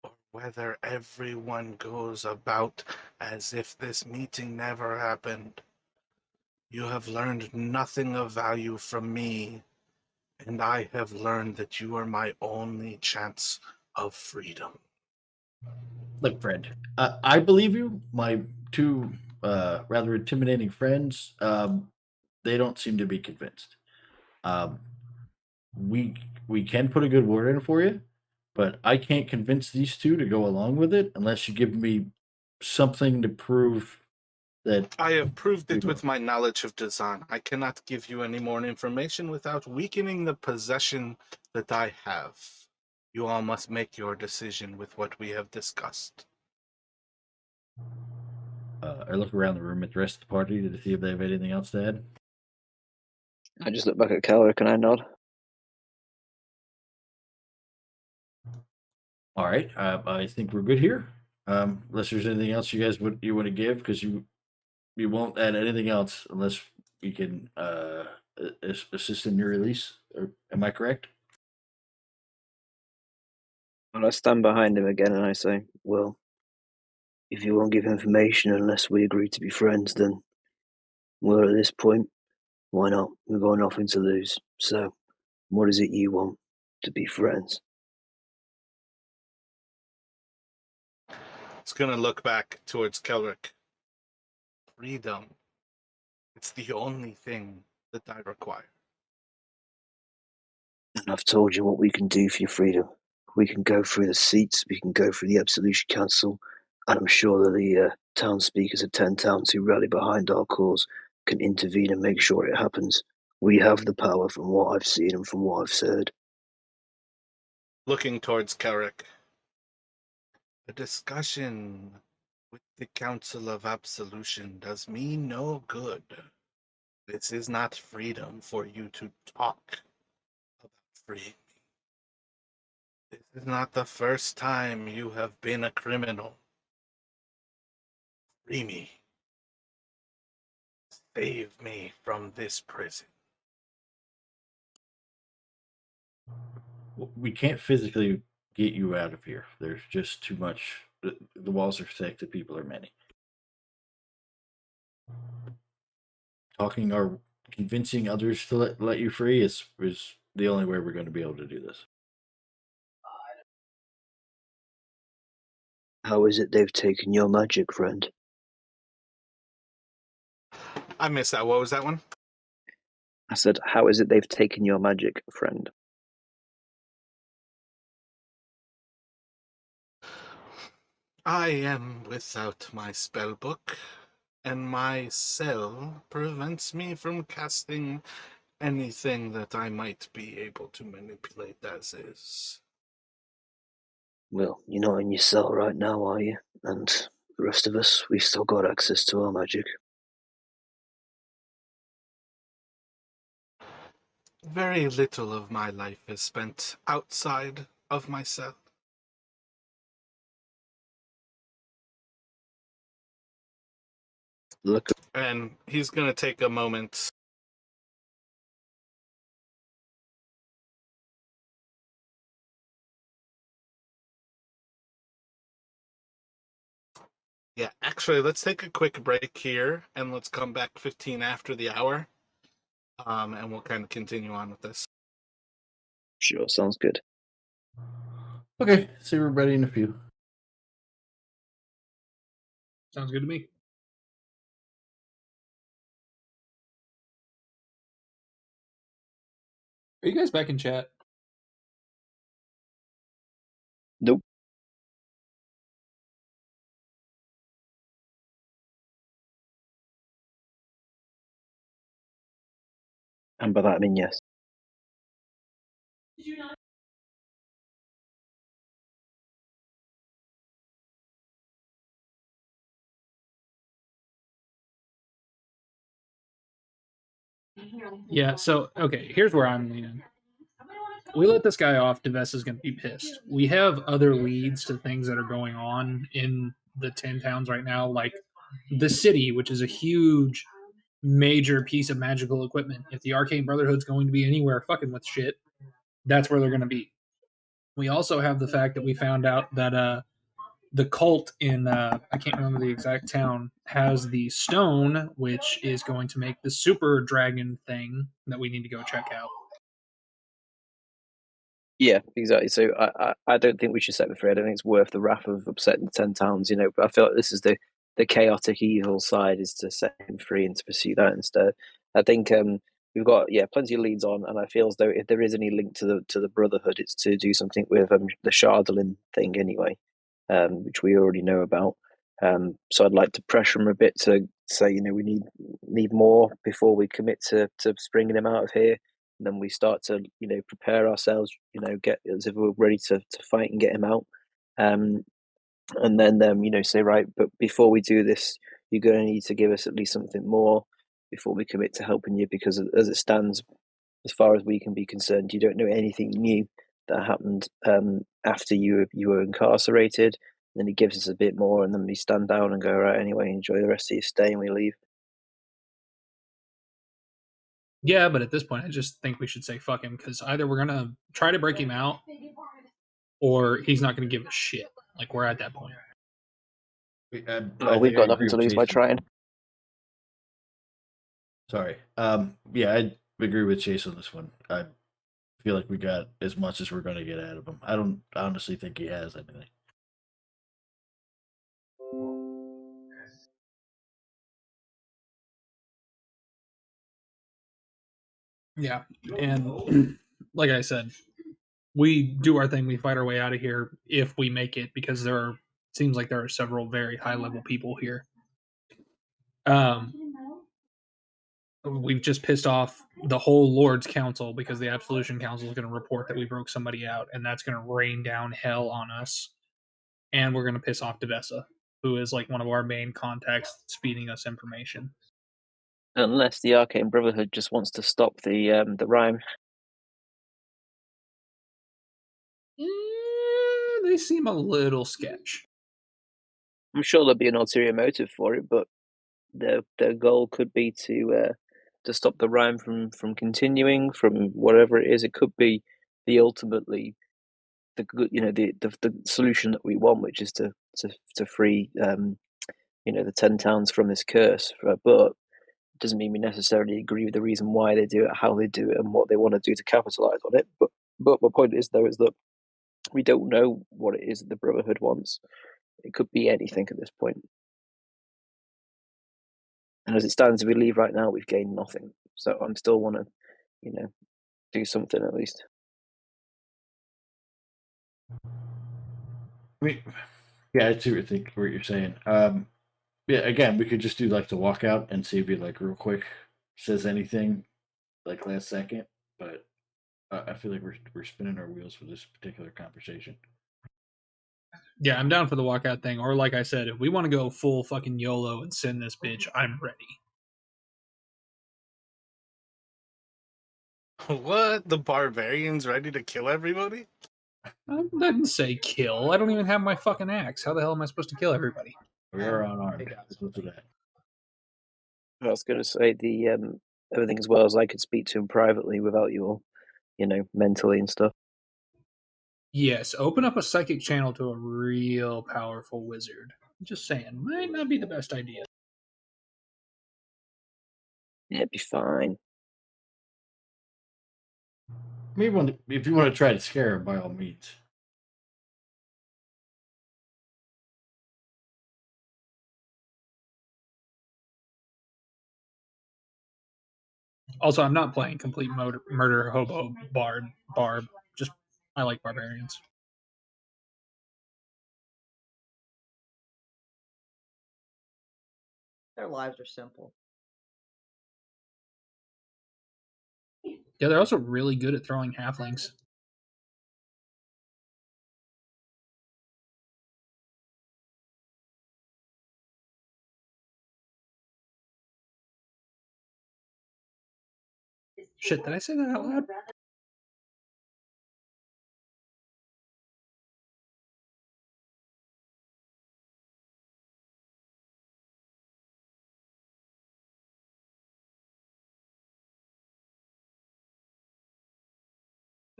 or whether everyone goes about as if this meeting never happened. You have learned nothing of value from me, and I have learned that you are my only chance of freedom. Look, Fred, I believe you. My two rather intimidating friends, they don't seem to be convinced. Um, we we can put a good word in for you, but I can't convince these two to go along with it unless you give me something to prove that I have proved you it know. with my knowledge of design. I cannot give you any more information without weakening the possession that I have. You all must make your decision with what we have discussed. I look around the room at the rest of the party to see if they have anything else to add. I just look back at Kelric and I nod. All right, I think we're good here. Unless there's anything else you guys want to give, because you won't add anything else unless we can assist in your release. Am I correct? And I stand behind him again and I say, well, if you won't give information unless we agree to be friends, then, well, at this point, why not? We've got nothing to lose. So, what is it you want? To be friends? It's gonna look back towards Kelric. Freedom. It's the only thing that I require. And I've told you what we can do for your freedom. We can go through the seats, we can go through the Absolution Council, and I'm sure that the town speakers of 10 towns who rally behind our cause can intervene and make sure it happens. We have the power from what I've seen and from what I've heard. Looking towards Kelric. A discussion with the Council of Absolution does me no good. This is not freedom for you to talk about freeing me. This is not the first time you have been a criminal. Free me. Save me from this prison. We can't physically get you out of here. There's just too much. The walls are thick. The people are many. Talking or convincing others to let you free is the only way we're going to be able to do this. How is it they've taken your magic, friend? I missed that. What was that one? I said, how is it they've taken your magic, friend? I am without my spell book, and my cell prevents me from casting anything that I might be able to manipulate as is. Well, you're not in your cell right now, are you? And the rest of us, we've still got access to our magic. Very little of my life is spent outside of my cell. Look, And he's going to take a moment. Yeah, actually, let's take a quick break here, and let's come back 15 after the hour, and we'll kind of continue on with this. sure, sounds good. Okay, see everybody in a few. Sounds good to me. Are you guys back in chat? Nope. And by that I mean yes. Yeah, so, okay, here's where I'm leaning. We let this guy off, Deves going to be pissed. We have other leads to things that are going on in the 10 towns right now, like the city, which is a huge, major piece of magical equipment. If the Arcane Brotherhood's going to be anywhere fucking with shit, that's where they're going to be. We also have the fact that we found out that the cult in, I can't remember the exact town, has the stone, which is going to make the super dragon thing that we need to go check out. Yeah, exactly. So I don't think we should set them free. I don't think it's worth the wrath of upsetting the 10 towns, but I feel like this is the chaotic evil side, is to set him free and to pursue that instead. I think we've got plenty of leads on, and I feel as though if there is any link to the Brotherhood, it's to do something with the Shardolin thing anyway, which we already know about. So I'd like to pressure him a bit to say, we need more before we commit to springing him out of here. And then we start to, prepare ourselves, get as if we're ready to fight and get him out. And then, say, right, but before we do this, you're going to need to give us at least something more before we commit to helping you, because as it stands, as far as we can be concerned, you don't know anything new that happened after you were incarcerated. And then he gives us a bit more, and then we stand down and go, right, anyway, enjoy the rest of your stay, and we leave. Yeah, but at this point, I just think we should say fuck him, because either we're gonna try to break him out, or he's not gonna give a shit. Like, we're at that point. Well, we've got nothing to lose by trying. Sorry. Yeah, I agree with Chase on this one. I feel like we got as much as we're going to get out of him. I don't honestly think he has anything. Yeah, and like I said, we do our thing. We fight our way out of here if we make it, because seems like there are several very high level people here. We've just pissed off the whole Lord's Council, because the Absolution Council is going to report that we broke somebody out, and that's going to rain down hell on us. And we're going to piss off Devesa, who is like one of our main contacts speeding us information. Unless the Arcane Brotherhood just wants to stop the rhyme. They seem a little sketch. I'm sure there'll be an ulterior motive for it, but their goal could be to stop the rhyme from continuing, from whatever it is. It could be the ultimately the good, the solution that we want, which is to free the 10 towns from this curse. But it doesn't mean we necessarily agree with the reason why they do it, how they do it, and what they want to do to capitalize on it. But my point is, though, is that we don't know what it is that the Brotherhood wants. It could be anything at this point. And as it stands, if we leave right now, we've gained nothing. So I'm still want to, do something at least. I mean, yeah, I see what you're saying. Yeah, again, we could just do like the walkout and see if he like real quick says anything like last second. But I feel like we're spinning our wheels for this particular conversation. Yeah, I'm down for the walkout thing. Or like I said, if we want to go full fucking YOLO and send this bitch, I'm ready. What? The barbarians ready to kill everybody? I didn't say kill. I don't even have my fucking axe. How the hell am I supposed to kill everybody? We are unarmed. Hey, guys. Look at that. I was going to say the everything as well as I could speak to him privately without you all, mentally and stuff. Yes, open up a psychic channel to a real powerful wizard. Just saying, might not be the best idea. Yeah, it'd be fine. Maybe if you want to try to scare him, by all means. Also, I'm not playing complete murder hobo barb. Just I like barbarians. Their lives are simple. Yeah, they're also really good at throwing halflings. Shit, did I say that out loud?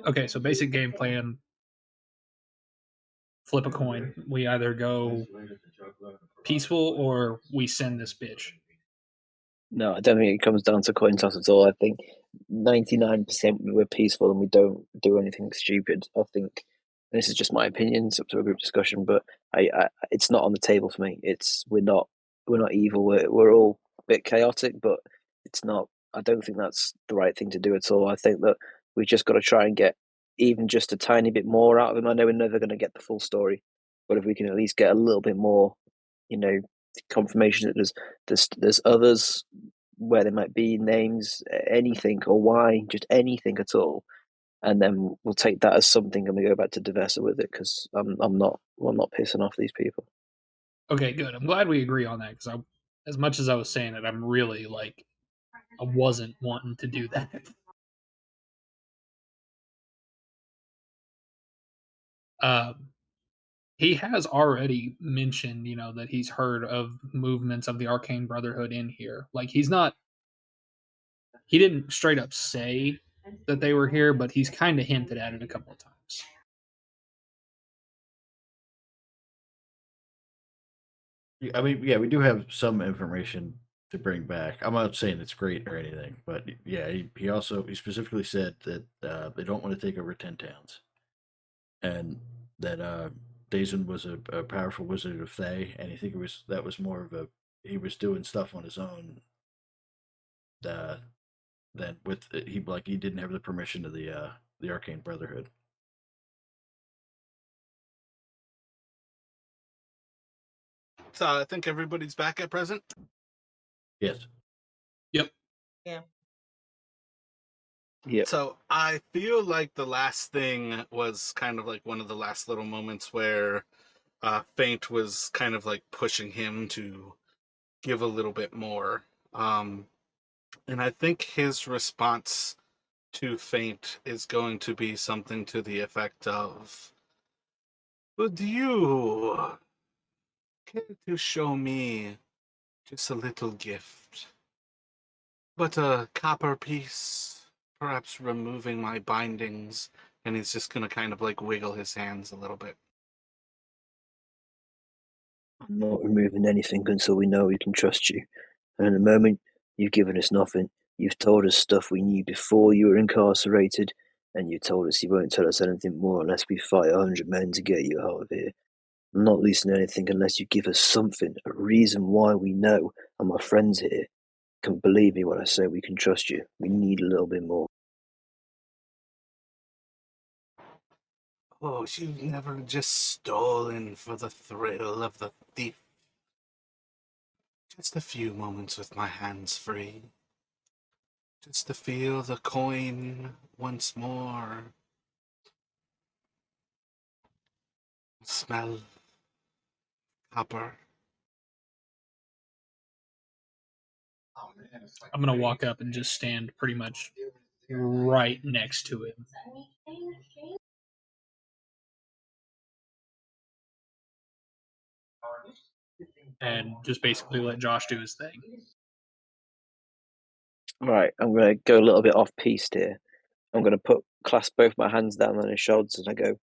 Okay, so basic game plan. Flip a coin. We either go peaceful or we send this bitch. No, I don't think it comes down to coin toss at all. I think 99% we're peaceful and we don't do anything stupid. I think this is just my opinion. It's up to a group discussion, but it's not on the table for me. We're not evil. We're all a bit chaotic, but it's not. I don't think that's the right thing to do at all. I think that we just got to try and get even just a tiny bit more out of him. I know we're never going to get the full story, but if we can at least get a little bit more, confirmation that there's others where there might be names, anything or why, just anything at all, and then we'll take that as something and we go back to Devesa with it because I'm not pissing off these people. Okay, good. I'm glad we agree on that because as much as I was saying it, I'm really I wasn't wanting to do that. Um, he has already mentioned, that he's heard of movements of the Arcane Brotherhood in here. Like he didn't straight up say that they were here, but he's kind of hinted at it a couple of times. I mean, yeah, we do have some information to bring back. I'm not saying it's great or anything, but yeah, he specifically said that they don't want to take over 10 towns, and that Dazen was a powerful wizard of Thay, and he think that was more of he was doing stuff on his own. Uh, than with he didn't have the permission of the Arcane Brotherhood. So I think everybody's back at present. Yes. Yep. Yeah. Yep. So I feel like the last thing was kind of like one of the last little moments where Faint was kind of like pushing him to give a little bit more. And I think his response to Faint is going to be something to the effect of, would you care to show me just a little gift? But a copper piece, perhaps removing my bindings, and he's just gonna kind of like wiggle his hands a little bit. I'm not removing anything until we know we can trust you. And at the moment, you've given us nothing. You've told us stuff we knew before you were incarcerated, and you told us you won't tell us anything more unless we fight 100 men to get you out of here. I'm not listening to anything unless you give us something, a reason why we know, and my friends here can believe me when I say we can trust you. We need a little bit more. Oh, you've never just stolen for the thrill of the thief. Just a few moments with my hands free. Just to feel the coin once more. Smell copper. I'm gonna walk up and just stand pretty much right next to him. And just basically let Josh do his thing. Right, I'm going to go a little bit off piste here. I'm going to clasp both my hands down on his shoulders and I go,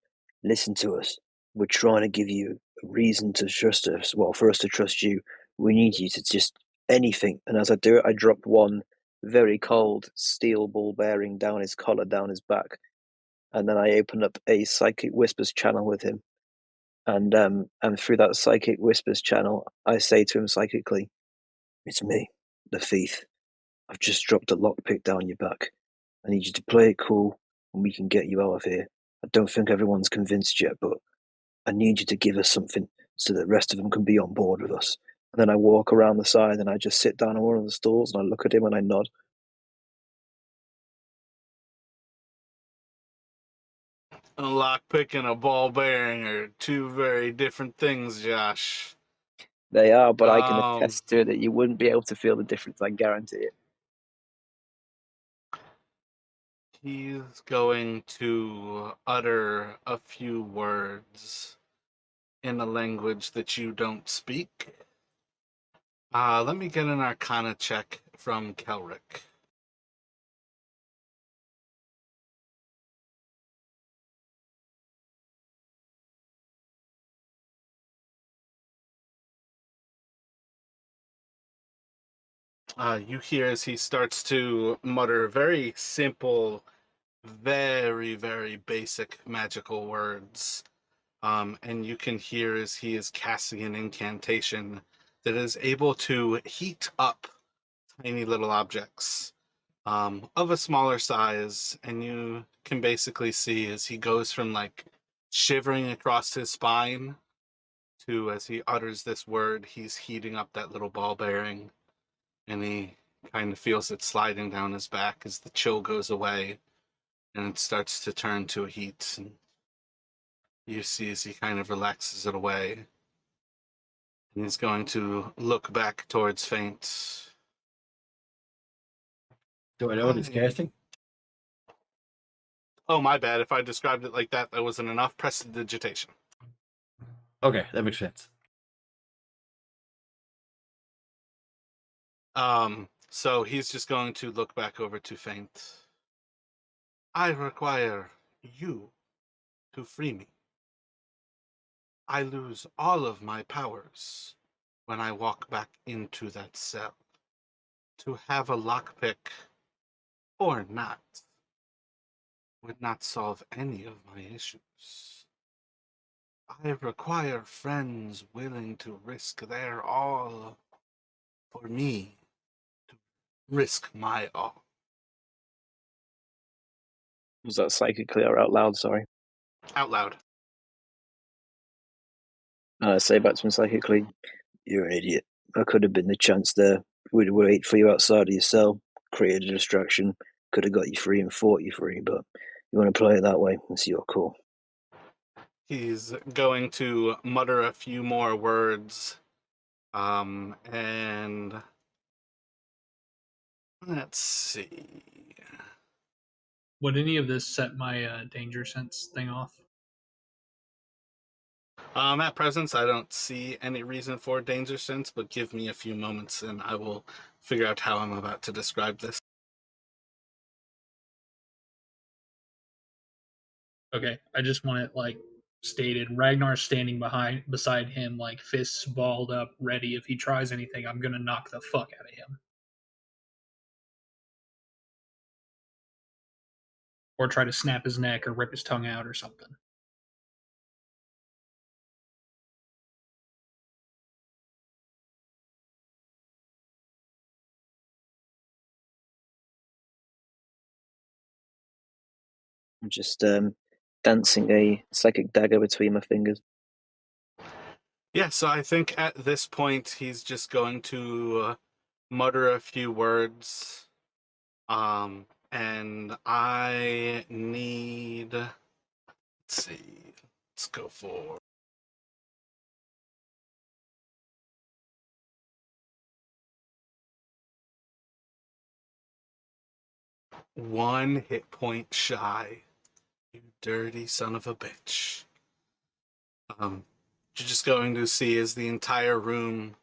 listen to us. We're trying to give you a reason to trust us. Well, for us to trust you, we need you to just anything. And as I do it, I drop one very cold steel ball bearing down his collar, down his back. And then I open up a psychic whispers channel with him. And through that psychic whispers channel, I say to him psychically, it's me, the thief. I've just dropped a lockpick down your back. I need you to play it cool and we can get you out of here. I don't think everyone's convinced yet, but I need you to give us something so that the rest of them can be on board with us. And then I walk around the side and I just sit down on one of the stools and I look at him and I nod. A lockpick and a ball bearing are two very different things, Josh. They are, but I can attest to it that you wouldn't be able to feel the difference, I guarantee it. He's going to utter a few words in a language that you don't speak. Let me get an Arcana check from Kelrick. You hear as he starts to mutter very simple, very, very basic magical words. And you can hear as he is casting an incantation that is able to heat up tiny little objects of a smaller size. And you can basically see as he goes from like shivering across his spine to as he utters this word, he's heating up that little ball bearing. And he kind of feels it sliding down his back as the chill goes away and it starts to turn to a heat. And you see as he kind of relaxes it away. And he's going to look back towards Faint. Do I know what he's casting? Oh, my bad. If I described it like that, that wasn't enough. Prestidigitation. Okay, that makes sense. So he's just going to look back over to Faint. I require you to free me. I lose all of my powers when I walk back into that cell. To have a lockpick or not would not solve any of my issues. I require friends willing to risk their all for me to risk my all. Was that psychically or out loud? Sorry. Out loud. I say back to him psychically, you're an idiot. I could have been the chance there. We'd wait for you outside of your cell, created a distraction, could have got you free and fought you free, but you want to play it that way, that's your call. He's going to mutter a few more words. And let's see. Would any of this set my danger sense thing off? At present, I don't see any reason for danger sense, but give me a few moments and I will figure out how I'm about to describe this. Okay, I just want it like stated. Ragnar's standing beside him, like fists balled up, ready. If he tries anything, I'm gonna knock the fuck out of him. Or try to snap his neck or rip his tongue out or something. I'm just dancing a psychic dagger between my fingers. Yeah, so I think at this point he's just going to mutter a few words. And I need. Let's see. Let's go for. 1 hit point shy. You dirty son of a bitch. You're just going to see as the entire room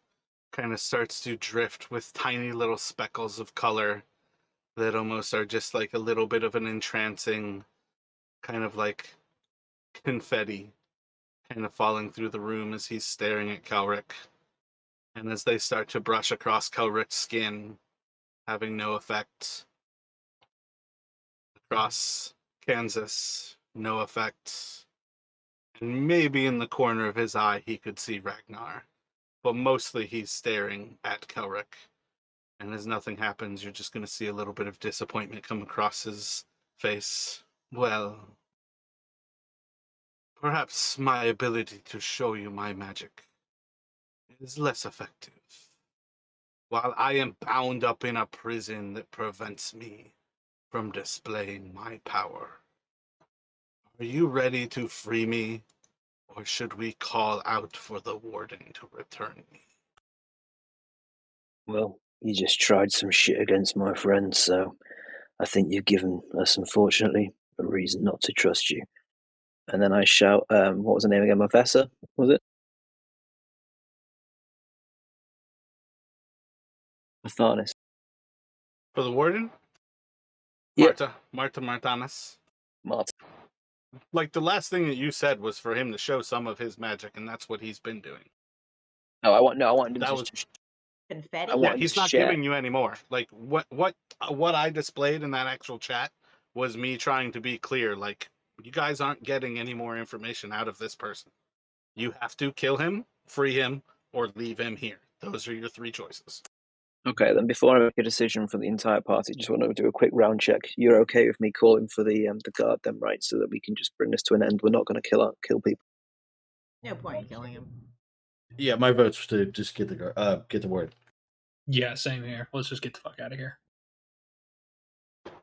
kind of starts to drift with tiny little speckles of color that almost are just like a little bit of an entrancing kind of like confetti kind of falling through the room as he's staring at Kelrick. And as they start to brush across Kelrick's skin, having no effect. Across Kansas, no effect. And maybe in the corner of his eye he could see Ragnar. But mostly he's staring at Kelrick. And as nothing happens, you're just going to see a little bit of disappointment come across his face. Well, perhaps my ability to show you my magic is less effective. While I am bound up in a prison that prevents me from displaying my power. Are you ready to free me, or should we call out for the warden to return me? Well, you just tried some shit against my friend, so I think you've given us, unfortunately, a reason not to trust you. And then I shout, what was the name again? Mafessa, was it? Mathanis. For the warden? Yep. Marta Martanis. Martin. Like, the last thing that you said was for him to show some of his magic, and that's what he's been doing. No, I wanted him That to. was Confetti? I want Yeah, him he's to not share. giving you any more. Like, what I displayed in that actual chat was me trying to be clear. Like, you guys aren't getting any more information out of this person. You have to kill him, free him, or leave him here. Those are your 3 choices. Okay, then before I make a decision for the entire party, just want to do a quick round check. You're okay with me calling for the guard then, right? So that we can just bring this to an end. We're not going to kill people. No point in killing him. Yeah, my vote's to just get the word. Yeah, same here. Let's just get the fuck out of here.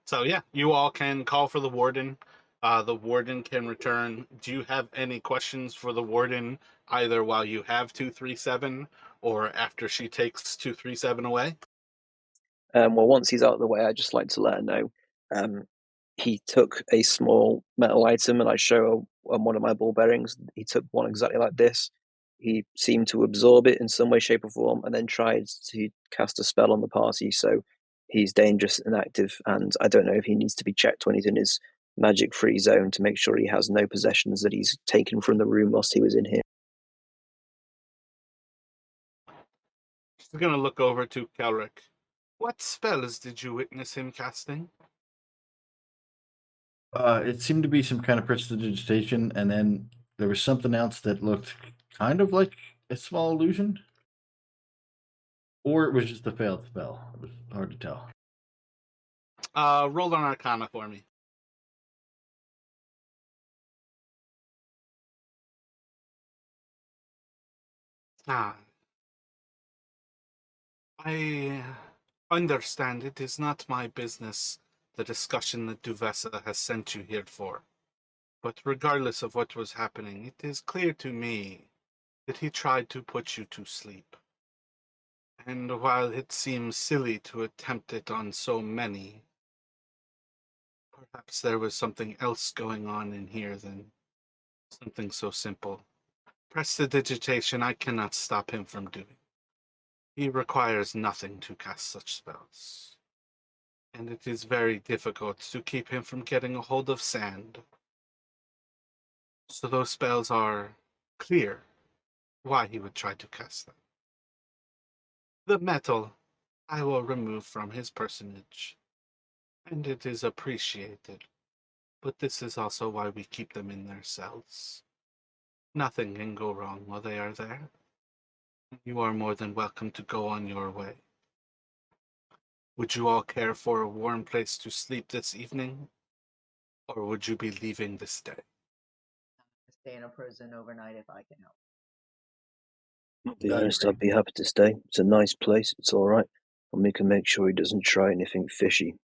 So yeah, you all can call for the warden. The warden can return. Do you have any questions for the warden, either while you have 237 or after she takes 237 away? Well, once he's out of the way, I'd just like to let her know. He took a small metal item, and I show on one of my ball bearings. He took one exactly like this. He seemed to absorb it in some way, shape, or form, and then tried to cast a spell on the party. So he's dangerous and active, and I don't know if he needs to be checked when he's in his magic-free zone to make sure he has no possessions that he's taken from the room whilst he was in here. She's going to look over to Kelrick. What spells did you witness him casting? It seemed to be some kind of prestidigitation, and then there was something else that looked kind of like a small illusion. Or it was just a failed spell. It was hard to tell. Roll an Arcana for me. Ah. I understand it is not my business, the discussion that Duvessa has sent you here for. But regardless of what was happening, it is clear to me that he tried to put you to sleep. And while it seems silly to attempt it on so many, perhaps there was something else going on in here than something so simple. Prestidigitation I cannot stop him from doing. He requires nothing to cast such spells. And it is very difficult to keep him from getting a hold of sand. So those spells are clear why he would try to cast them. The metal I will remove from his personage, and it is appreciated, but this is also why we keep them in their cells. Nothing can go wrong while they are there. You are more than welcome to go on your way. Would you all care for a warm place to sleep this evening, or would you be leaving this day? Stay in a prison overnight if I can help. I'll be I honest, agree. I'd be happy to stay. It's a nice place, it's alright. And we can make sure he doesn't try anything fishy,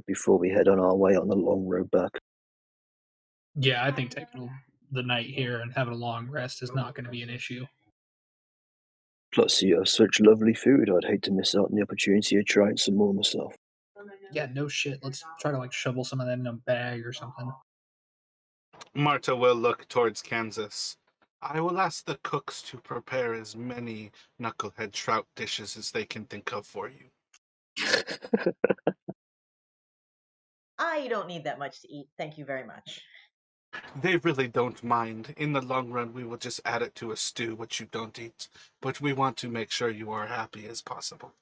before we head on our way on the long road back. Yeah, I think taking the night here and having a long rest is not going to be an issue. Plus, you have such lovely food, I'd hate to miss out on the opportunity of trying some more myself. Yeah, no shit. Let's try to like shovel some of that in a bag or something. Marta will look towards Kansas. I will ask the cooks to prepare as many knucklehead trout dishes as they can think of for you. I don't need that much to eat. Thank you very much. They really don't mind. In the long run, we will just add it to a stew, which you don't eat. But we want to make sure you are happy as possible.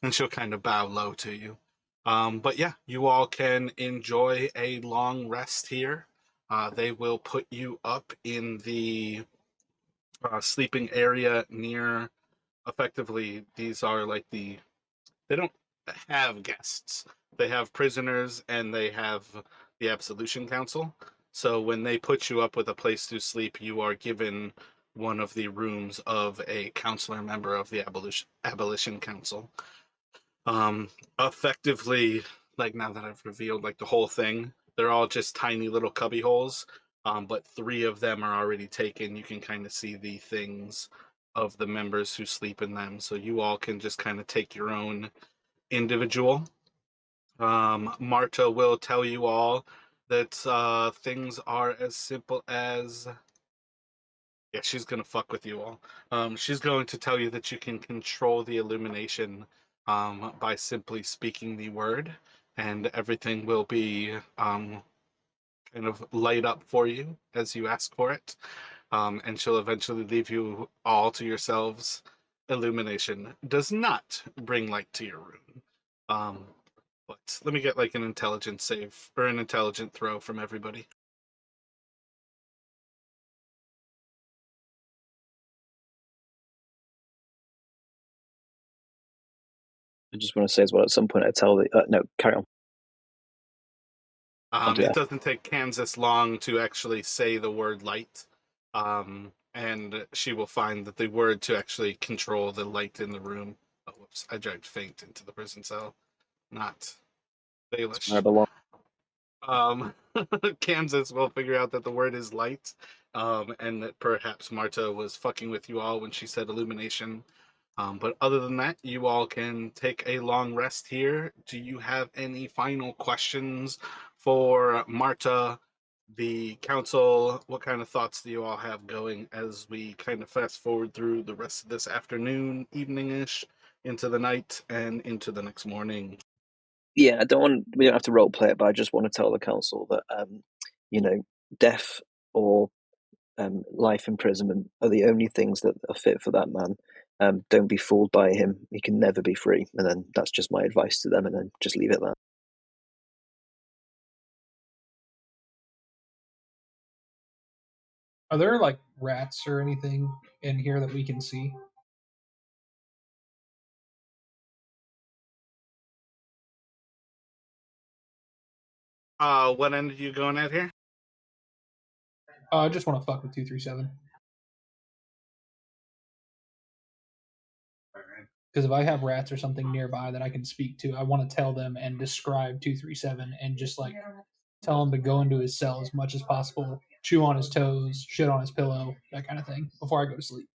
And she'll kind of bow low to you. But yeah, you all can enjoy a long rest here. They will put you up in the sleeping area near. Effectively, these are like they don't have guests. They have prisoners and they have the Absolution Council. So when they put you up with a place to sleep, you are given one of the rooms of a counselor member of the Abolition Council. Effectively, like now that I've revealed like the whole thing, they're all just tiny little cubby holes. But three of them are already taken. You can kind of see the things of the members who sleep in them. So you all can just kind of take your own individual. Marta will tell you all that things are as simple as. Yeah, she's gonna fuck with you all. She's going to tell you that you can control the illumination by simply speaking the word, and everything will be kind of light up for you as you ask for it. And she'll eventually leave you all to yourselves. Illumination does not bring light to your room. Um, but let me get like an intelligence save or an intelligent throw from everybody. I just want to say as well, at some point I tell the no, carry on. I'll do It that. doesn't take Kansas long to actually say the word light. And she will find that the word to actually control the light in the room. Oh, whoops. I dragged Faint into the prison cell, not It's where I Vaelish. belong. Um, Kansas will figure out that the word is light, and that perhaps Marta was fucking with you all when she said illumination. But other than that, you all can take a long rest here. Do you have any final questions for Marta, the council? What kind of thoughts do you all have going as we kind of fast forward through the rest of this afternoon, evening-ish, into the night, and into the next morning? Yeah, I don't want. We don't have to role play it, but I just want to tell the council that you know, death or life imprisonment are the only things that are fit for that man. Don't be fooled by him. He can never be free. And then that's just my advice to them, and then just leave it there. Are there like rats or anything in here that we can see? What end are you going at here? I just want to fuck with 237. Because if I have rats or something nearby that I can speak to, I want to tell them and describe 237 and just like tell him to go into his cell as much as possible, chew on his toes, shit on his pillow, that kind of thing, before I go to sleep.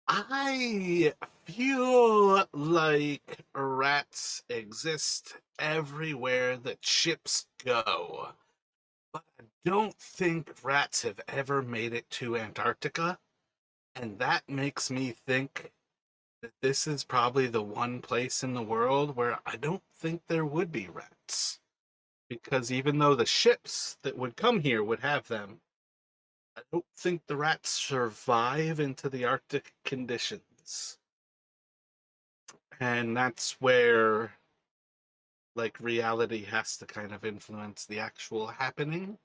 I feel like rats exist everywhere that ships go, but I don't think rats have ever made it to Antarctica, and that makes me think that this is probably the one place in the world where I don't think there would be rats. Because even though the ships that would come here would have them, I don't think the rats survive into the Arctic conditions. And that's where like reality has to kind of influence the actual happening.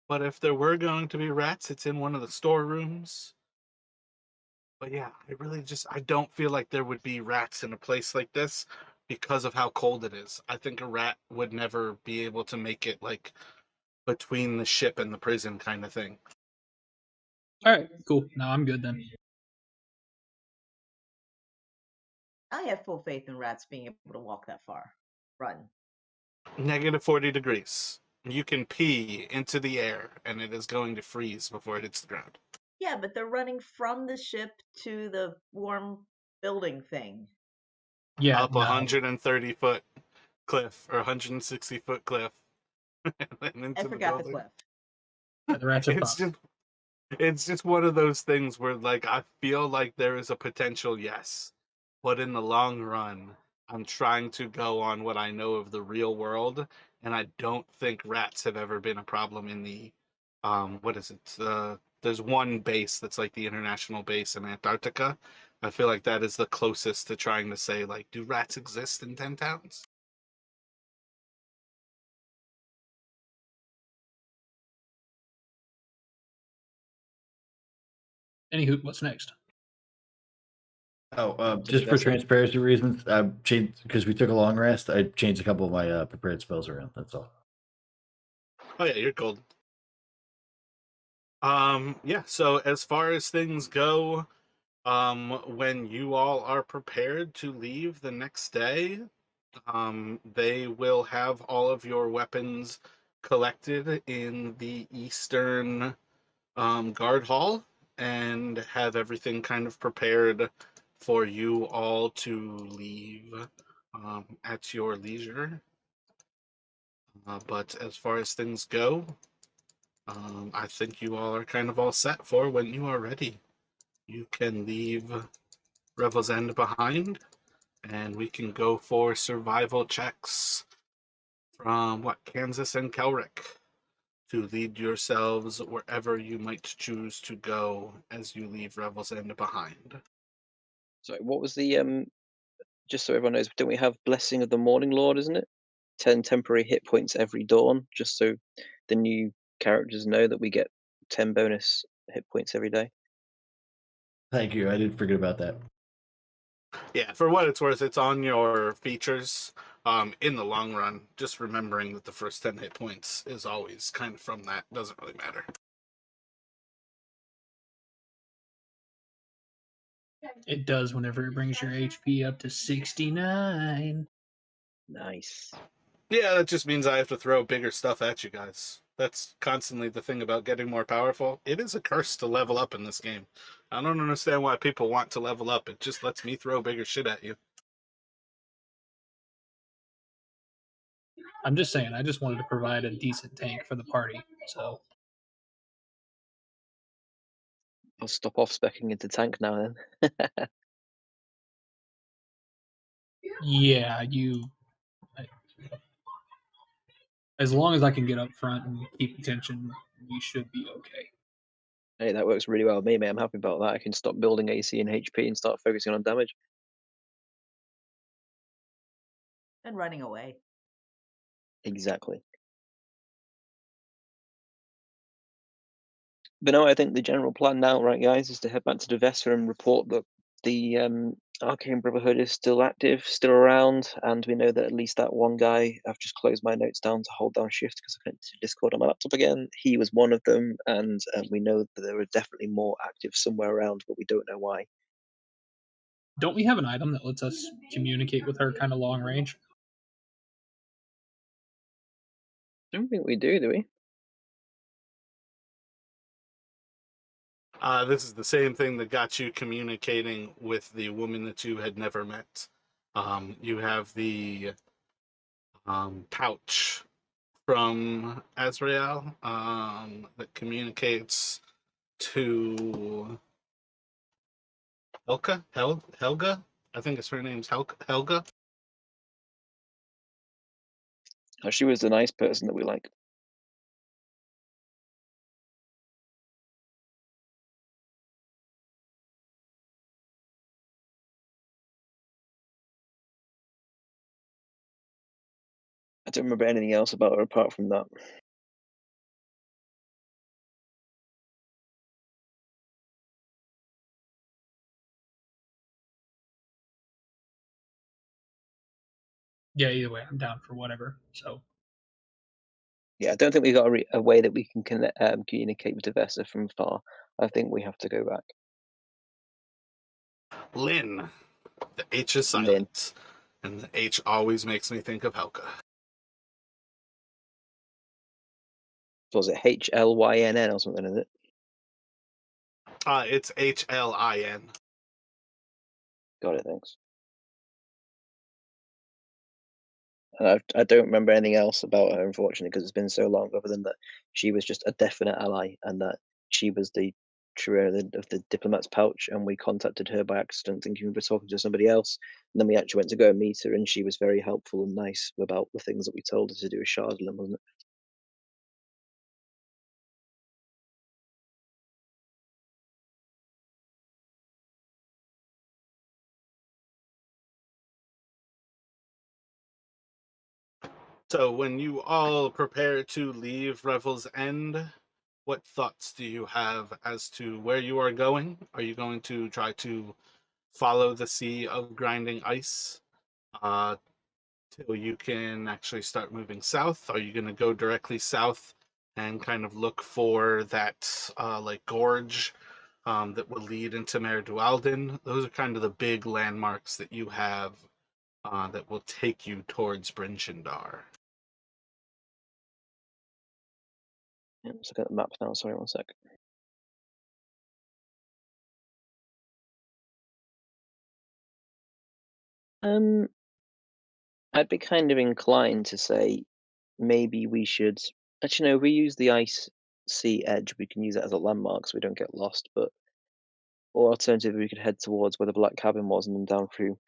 But if there were going to be rats, it's in one of the storerooms. But yeah, I don't feel like there would be rats in a place like this because of how cold it is. I think a rat would never be able to make it like between the ship and the prison kind of thing. All right, cool. No, I'm good then. I have full faith in rats being able to walk that far. Run. -40 degrees. You can pee into the air, and it is going to freeze before it hits the ground. Yeah, but they're running from the ship to the warm building thing. Yeah, Up a no. 130-foot cliff or 160-foot cliff, and I into the forgot the building. cliff. Yeah, the rats are It's tough. just it's just one of those things where like I feel like there is a potential yes, but in the long run, I'm trying to go on what I know of the real world, and I don't think rats have ever been a problem in the what is it? There's one base that's like the international base in Antarctica. I feel like that is the closest to trying to say like, do rats exist in 10 towns? Anywho, what's next? Oh, To the just for vessel. transparency reasons, I changed because we took a long rest. I changed a couple of my prepared spells around. That's all. Oh yeah, you're cold. Yeah, so as far as things go, when you all are prepared to leave the next day, they will have all of your weapons collected in the eastern guard hall and have everything kind of prepared for you all to leave at your leisure. But as far as things go, I think you all are kind of all set for when you are ready. You can leave Revel's End behind, and we can go for survival checks from Kansas and Kelrick to lead yourselves wherever you might choose to go as you leave Revel's End behind. So what was the just so everyone knows, don't we have Blessing of the Morning Lord, isn't it? 10 temporary hit points every dawn, just so the new characters know that we get 10 bonus hit points every day. Thank you. I did forget about that. Yeah, for what it's worth, it's on your features. In the long run, just remembering that the first 10 hit points is always kind of from that doesn't really matter. It does whenever it brings your HP up to 69. Nice. Yeah, that just means I have to throw bigger stuff at you guys. That's constantly the thing about getting more powerful. It is a curse to level up in this game. I don't understand why people want to level up. It just lets me throw bigger shit at you. I'm just saying, I just wanted to provide a decent tank for the party. So, I'll stop off specking into tank now then. yeah, as long as I can get up front and keep attention, we should be okay. Hey, that works really well with me, mate. I'm happy about that. I can stop building AC and HP and start focusing on damage. And running away. Exactly. But no, I think the general plan now, right, guys, is to head back to Devesa and report that the Arcane Brotherhood is still active, still around, and we know that at least that one guy, I've just closed my notes down to hold down shift because I couldn't Discord on my laptop again. He was one of them, and we know that there are definitely more active somewhere around, but we don't know why. Don't we have an item that lets us communicate with her kind of long range? Don't think we do we? This is the same thing that got you communicating with the woman that you had never met. You have the pouch from Azrael that communicates to Helga. I think it's her name's Helga. Oh, she was the nice person that we like. I don't remember anything else about her apart from that. Yeah, either way, I'm down for whatever. So, Yeah, I don't think we got a way that we can communicate with Devesa from far. I think we have to go back. Lynn. The H is Lynn. silent, and the H always makes me think of Helga. Was it HLYNN or something? Is it? It's HLIN. Got it. Thanks. I don't remember anything else about her, unfortunately, because it's been so long. Other than that, she was just a definite ally, and that she was the true of the diplomat's pouch. And we contacted her by accident, thinking we were talking to somebody else. And then we actually went to go and meet her, and she was very helpful and nice about the things that we told her to do with Shardland, wasn't it? So when you all prepare to leave Revel's End, what thoughts do you have as to where you are going? Are you going to try to follow the sea of grinding ice uh, till you can actually start moving south? Are you going to go directly south and kind of look for that like gorge that will lead into Mer Dualden? Those are kind of the big landmarks that you have that will take you towards Bryn Shindar. Yeah, let's look at the map now. Sorry, one sec. I'd be kind of inclined to say maybe we should actually no. If we use the ice sea edge, we can use it as a landmark so we don't get lost. But or alternatively, we could head towards where the Black Cabin was and then down through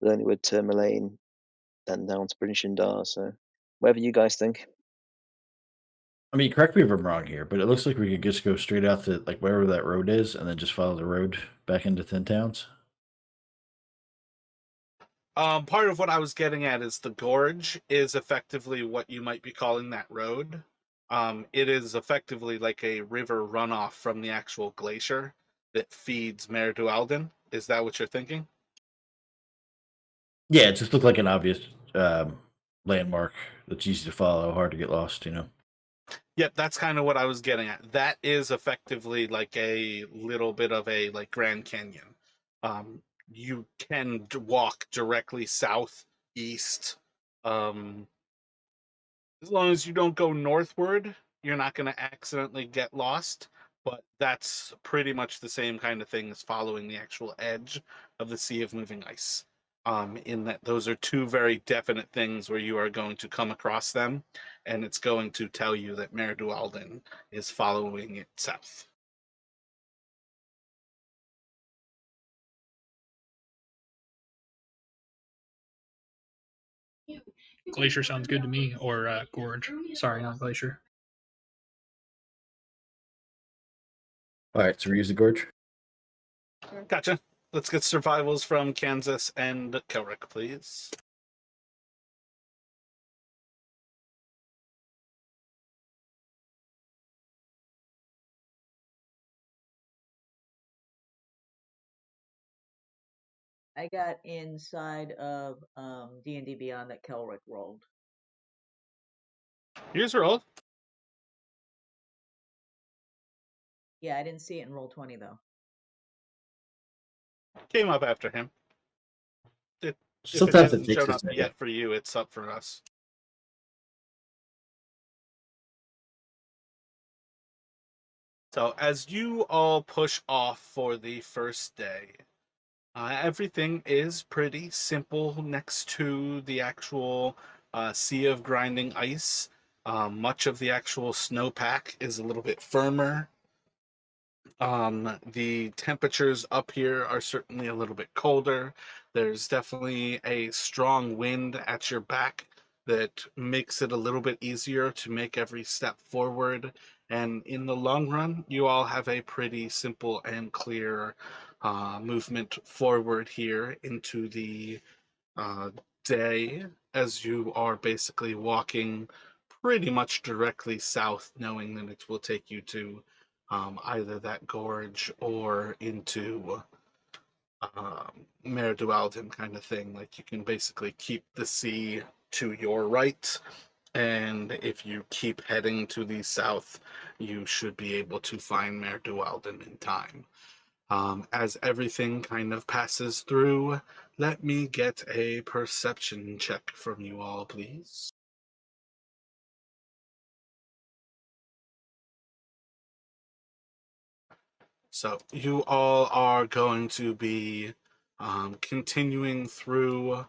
Learningwood, Tourmaline, then down to British Indar. So whatever you guys think. I mean, correct me if I'm wrong here, but it looks like we could just go straight out to like wherever that road is, and then just follow the road back into Thin Towns. Part of what I was getting at is the gorge is effectively what you might be calling that road. It is effectively like a river runoff from the actual glacier that feeds Mer Dualden. Is that what you're thinking? Yeah, it just looked like an obvious landmark that's easy to follow, hard to get lost. Yep, that's kind of what I was getting at. That is effectively like a little bit of a like Grand Canyon. You can walk directly south, east. As long as you don't go northward, you're not going to accidentally get lost. But that's pretty much the same kind of thing as following the actual edge of the Sea of Moving Ice. In that those are two very definite things where you are going to come across them, and it's going to tell you that Mer Dualden is following it south. Glacier sounds good to me, or gorge. Sorry, not glacier. All right, so we use the gorge. Gotcha. Let's get survivals from Kansas and Kelrick, please. I got inside of D&D Beyond that Kelrick rolled. Yours are old. Yeah, I didn't see it in roll 20 though. Came up after him. If it Sometimes it hasn't takes shown a up second. yet for you, it's up for us. So as you all push off for the first day, everything is pretty simple next to the actual sea of grinding ice. Much of the actual snowpack is a little bit firmer. The temperatures up here are certainly a little bit colder. There's definitely a strong wind at your back that makes it a little bit easier to make every step forward. And in the long run, you all have a pretty simple and clear movement forward here into the uh, day as you are basically walking pretty much directly south, knowing that it will take you to either that gorge or into Mer Dualden kind of thing. Like you can basically keep the sea to your right, and if you keep heading to the south, you should be able to find Mer Dualden in time. As everything kind of passes through, let me get a perception check from you all, please. So you all are going to be continuing through,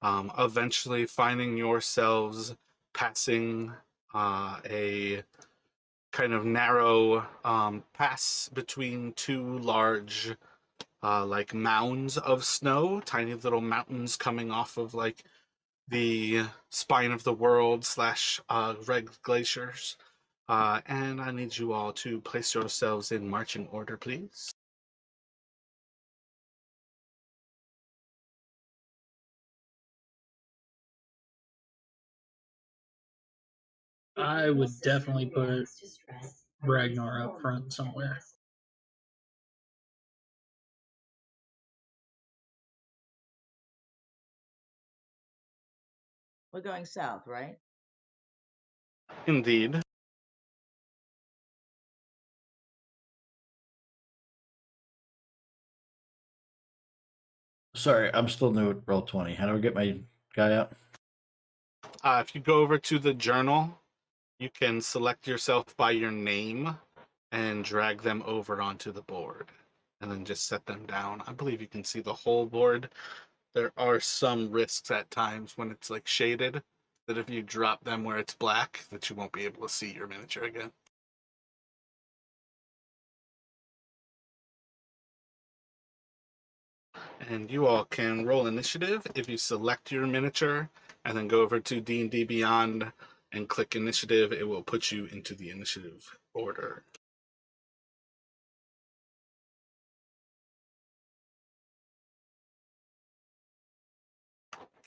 eventually finding yourselves passing a kind of narrow pass between two large like mounds of snow, tiny little mountains coming off of like the spine of the world slash red glaciers. And I need you all to place yourselves in marching order, please. I would definitely put Ragnar up front somewhere. We're going south, right? Indeed. Sorry, I'm still new at Roll20. How do I get my guy out? If you go over to the journal, you can select yourself by your name and drag them over onto the board and then just set them down. I believe you can see the whole board. There are some risks at times when it's like shaded that if you drop them where it's black that you won't be able to see your miniature again. And you all can roll initiative if you select your miniature and then go over to D&D Beyond and click initiative. It will put you into the initiative order.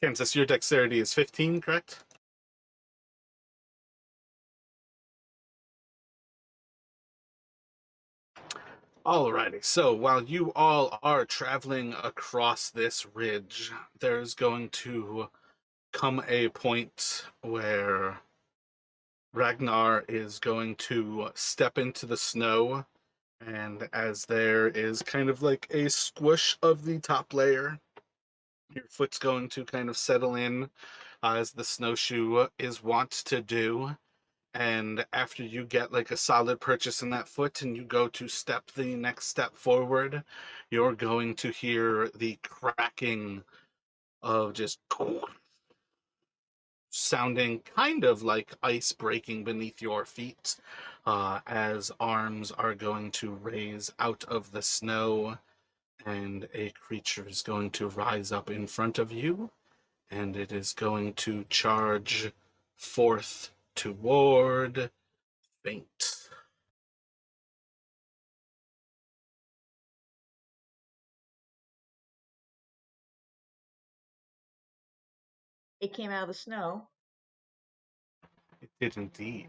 Kansas, your dexterity is 15, correct? Alrighty, so while you all are traveling across this ridge, there's going to come a point where Ragnar is going to step into the snow, and as there is kind of like a squish of the top layer, your foot's going to kind of settle in as the snowshoe is wont to do. And after you get like a solid purchase in that foot and you go to step the next step forward, you're going to hear the cracking of just sounding kind of like ice breaking beneath your feet as arms are going to raise out of the snow and a creature is going to rise up in front of you and it is going to charge forth toward Faint. It came out of the snow. It did indeed.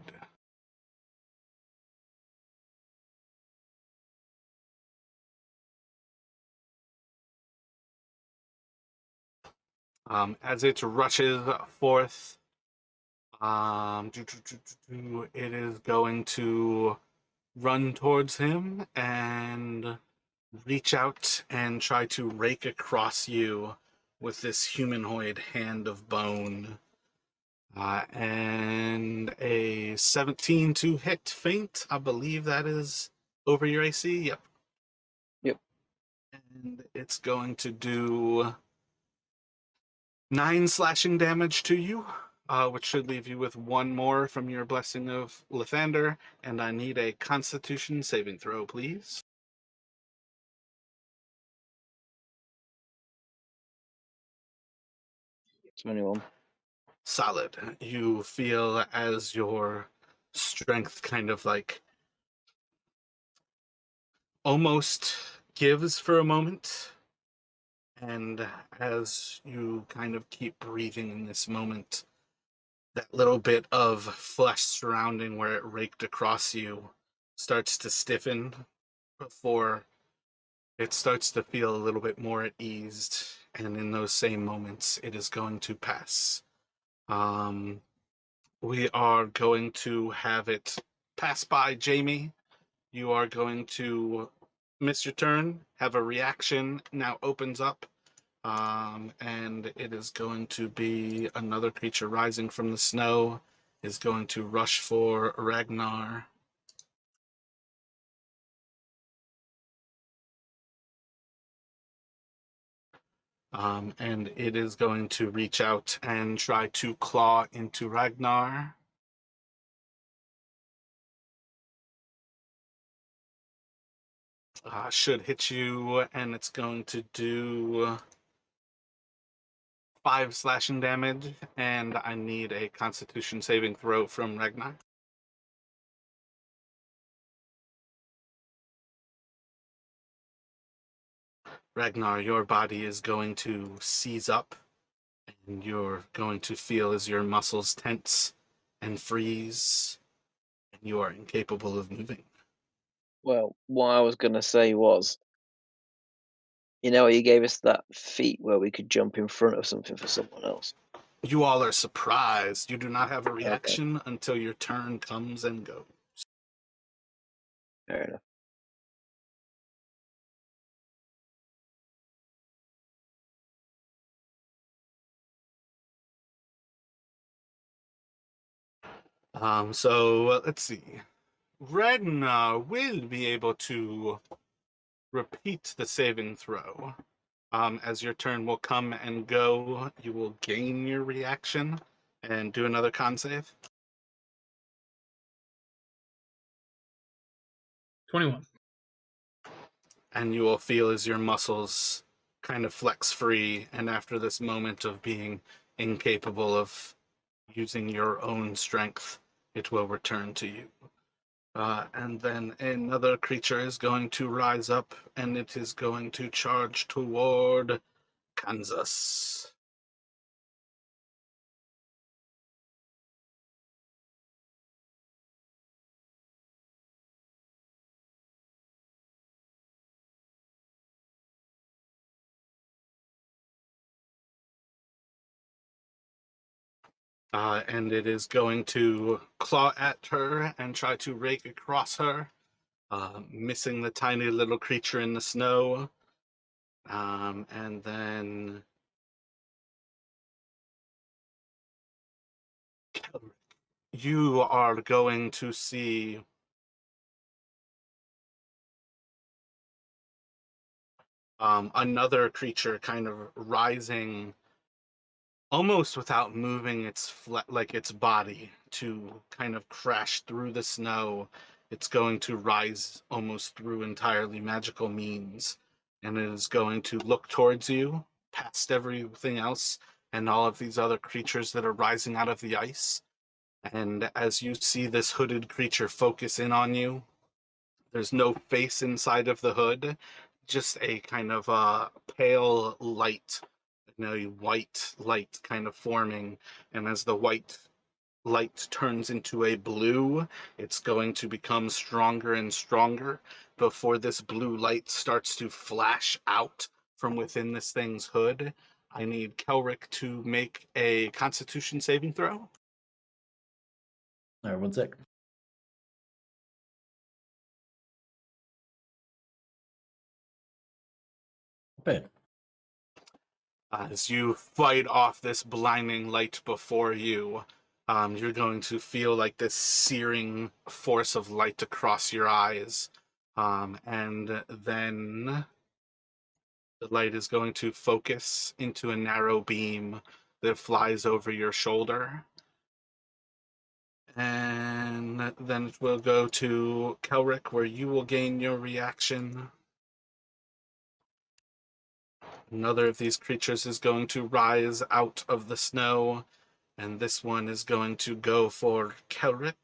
As it rushes forth, it is going to run towards him and reach out and try to rake across you with this humanoid hand of bone. And a 17 to hit Faint. I believe that is over your AC. Yep. Yep. And it's going to do 9 slashing damage to you, which should leave you with 1 more from your Blessing of Lathander. And I need a Constitution saving throw, please. 21. Solid. You feel as your strength kind of like almost gives for a moment. And as you kind of keep breathing in this moment, that little bit of flesh surrounding where it raked across you starts to stiffen before it starts to feel a little bit more at ease. And in those same moments, it is going to pass. We are going to have it pass by Jamie. You are going to miss your turn, have a reaction, now opens up. And it is going to be another creature rising from the snow, is going to rush for Ragnar. And it is going to reach out and try to claw into Ragnar. Should hit you, and it's going to do 5 slashing damage, and I need a Constitution saving throw from Ragnar. Ragnar, your body is going to seize up, and you're going to feel as your muscles tense and freeze, and you are incapable of moving. Well, what I was going to say was, you know, you gave us that feat where we could jump in front of something for someone else. You all are surprised. You do not have a Okay, reaction until your turn comes and goes. fair enough. So let's see. Ragnar will be able to repeat the saving throw. As your turn will come and go, you will gain your reaction and do another con save. 21. And you will feel as your muscles kind of flex free, and after this moment of being incapable of using your own strength, it will return to you. And then another creature is going to rise up, and it is going to charge toward Kansas. And it is going to claw at her and try to rake across her, missing the tiny little creature in the snow. And then you are going to see another creature kind of rising almost without moving its its body to kind of crash through the snow. It's going to rise almost through entirely magical means, and it is going to look towards you past everything else and all of these other creatures that are rising out of the ice. And as you see this hooded creature focus in on you, there's no face inside of the hood, just a kind of pale light, white light kind of forming. And as the white light turns into a blue, it's going to become stronger and stronger before this blue light starts to flash out from within this thing's hood. I need Kelric to make a Constitution saving throw. All right, 1 sec. Bad. As you fight off this blinding light before you, you're going to feel like this searing force of light across your eyes. And then the light is going to focus into a narrow beam that flies over your shoulder. And then it will go to Kelric, where you will gain your reaction. Another of these creatures is going to rise out of the snow, and this one is going to go for Kelric.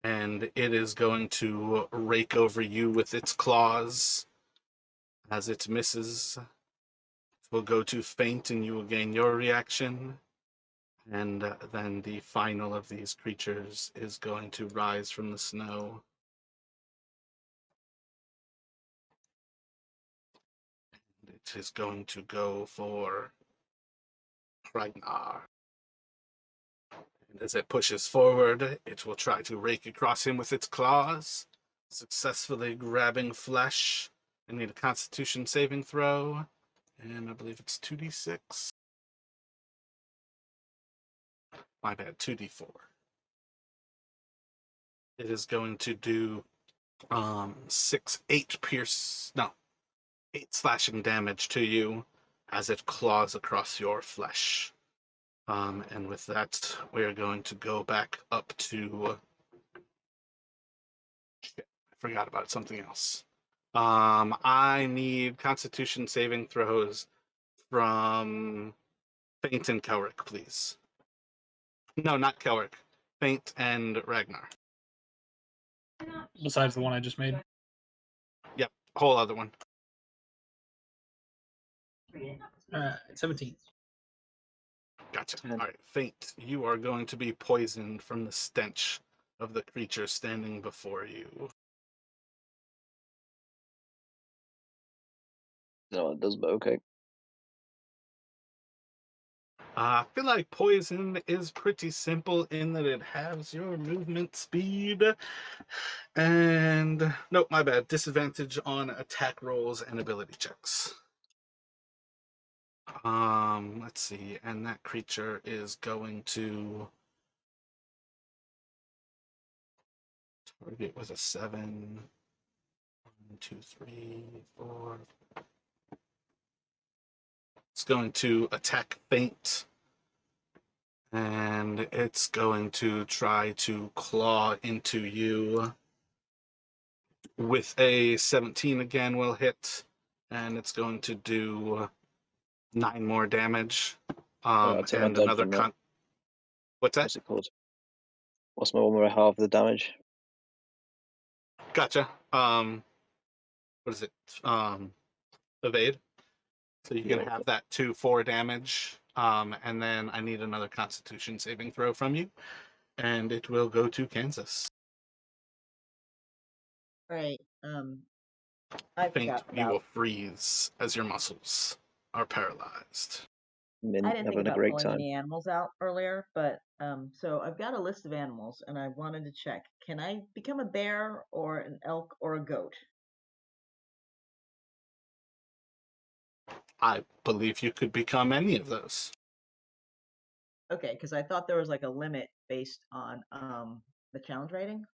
And it is going to rake over you with its claws. As it misses, it will go to faint, and you will gain your reaction. And then the final of these creatures is going to rise from the snow. And it is going to go for Ragnar. And as it pushes forward, it will try to rake across him with its claws, successfully grabbing flesh. I need a Constitution saving throw, and I believe it's 2d6. My bad, 2d4. It is going to do 8 slashing damage to you as it claws across your flesh. And with that, we're going to go back up to... Shit, I forgot about something else. I need Constitution saving throws from Feint and Kelric, please. No, not Kelric. Feint and Ragnar. Besides the one I just made. Yep, whole other one. 17. Gotcha. And- All right, Feint, you are going to be poisoned from the stench of the creature standing before you. No, it does, but okay. I feel like poison is pretty simple in that it halves your movement speed. And nope, my bad. Disadvantage on attack rolls and ability checks. Let's see, and that creature is going to target with a 7. 1, 2, 3, 4. It's going to attack Feint. And it's going to try to claw into you. With a 17 again will hit. And it's going to do 9 more damage. I'll take my And dodge another from that. What's that? What's it called? What's my 1 more half of the damage? Gotcha. What is it? Evade. So you can Yeah. have that 2-4 damage. And then I need another Constitution saving throw from you. And it will go to Kansas. Right. I Faint, forgot you will about. freeze as your muscles are paralyzed. I Mint didn't think having a about great pulling time. any animals out earlier, but so I've got a list of animals, and I wanted to check: can I become a bear or an elk or a goat? I believe you could become any of those. Okay, because I thought there was like a limit based on the challenge rating.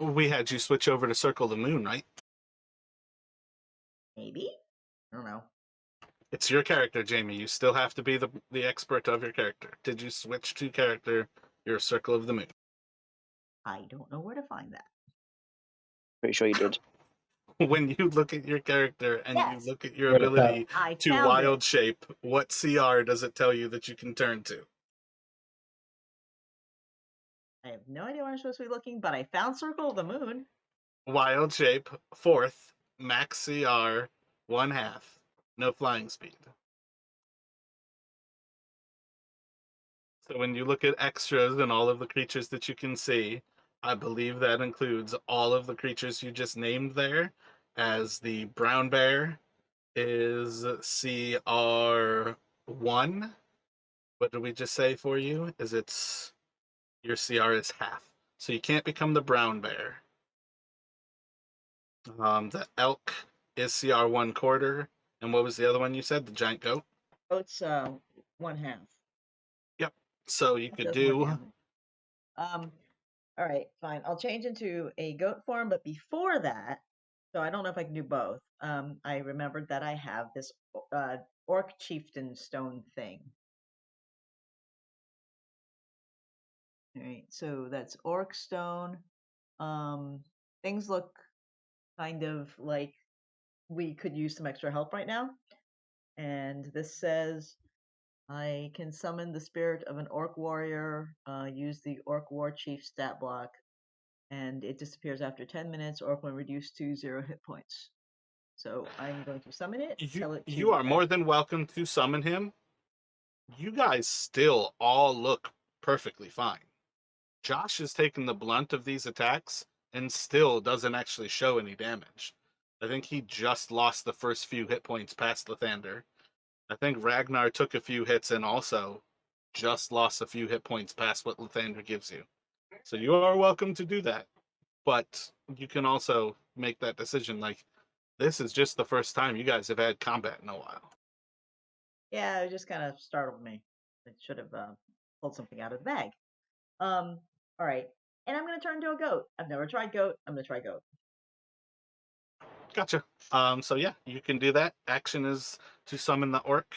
We had you switch over to Circle the Moon, right? Maybe. I don't know. It's your character, Jamie. You still have to be the expert of your character. Did you switch to character your Circle of the Moon? I don't know where to find that. Pretty sure you did. When you look at your character and Yes. you look at your Right up top. ability I to found wild it. shape, what CR does it tell you that you can turn to? I have no idea where I'm supposed to be looking, but I found Circle of the Moon. Wild shape, 4th, max CR, 1/2, no flying speed. So when you look at extras and all of the creatures that you can see, I believe that includes all of the creatures you just named there, as the brown bear is CR1. What did we just say for you? Your CR is half. So you can't become the brown bear. The elk is CR 1/4. And what was the other one you said? The giant goat? Oh, it's 1/2. Yep. So you It could does more do damage. All right, fine. I'll change into a goat form, but before that, so I don't know if I can do both. I remembered that I have this orc chieftain stone thing. All right, so that's orc stone. Things look kind of like we could use some extra help right now. And this says I can summon the spirit of an orc warrior, use the orc war chief stat block, and it disappears after 10 minutes or when reduced to 0 hit points. So I'm going to summon it, tell it to. you are more than welcome to summon him. You guys still all look perfectly fine. Josh has taken the blunt of these attacks and still doesn't actually show any damage. I think he just lost the first few hit points past Lathander. I think Ragnar took a few hits and also just lost a few hit points past what Lathander gives you. So you are welcome to do that. But you can also make that decision like, this is just the first time you guys have had combat in a while. Yeah, it just kind of startled me. It should have pulled something out of the bag. All right. And I'm going to turn into a goat. I've never tried goat. I'm going to try goat. Gotcha. So yeah, you can do that. Action is to summon the orc.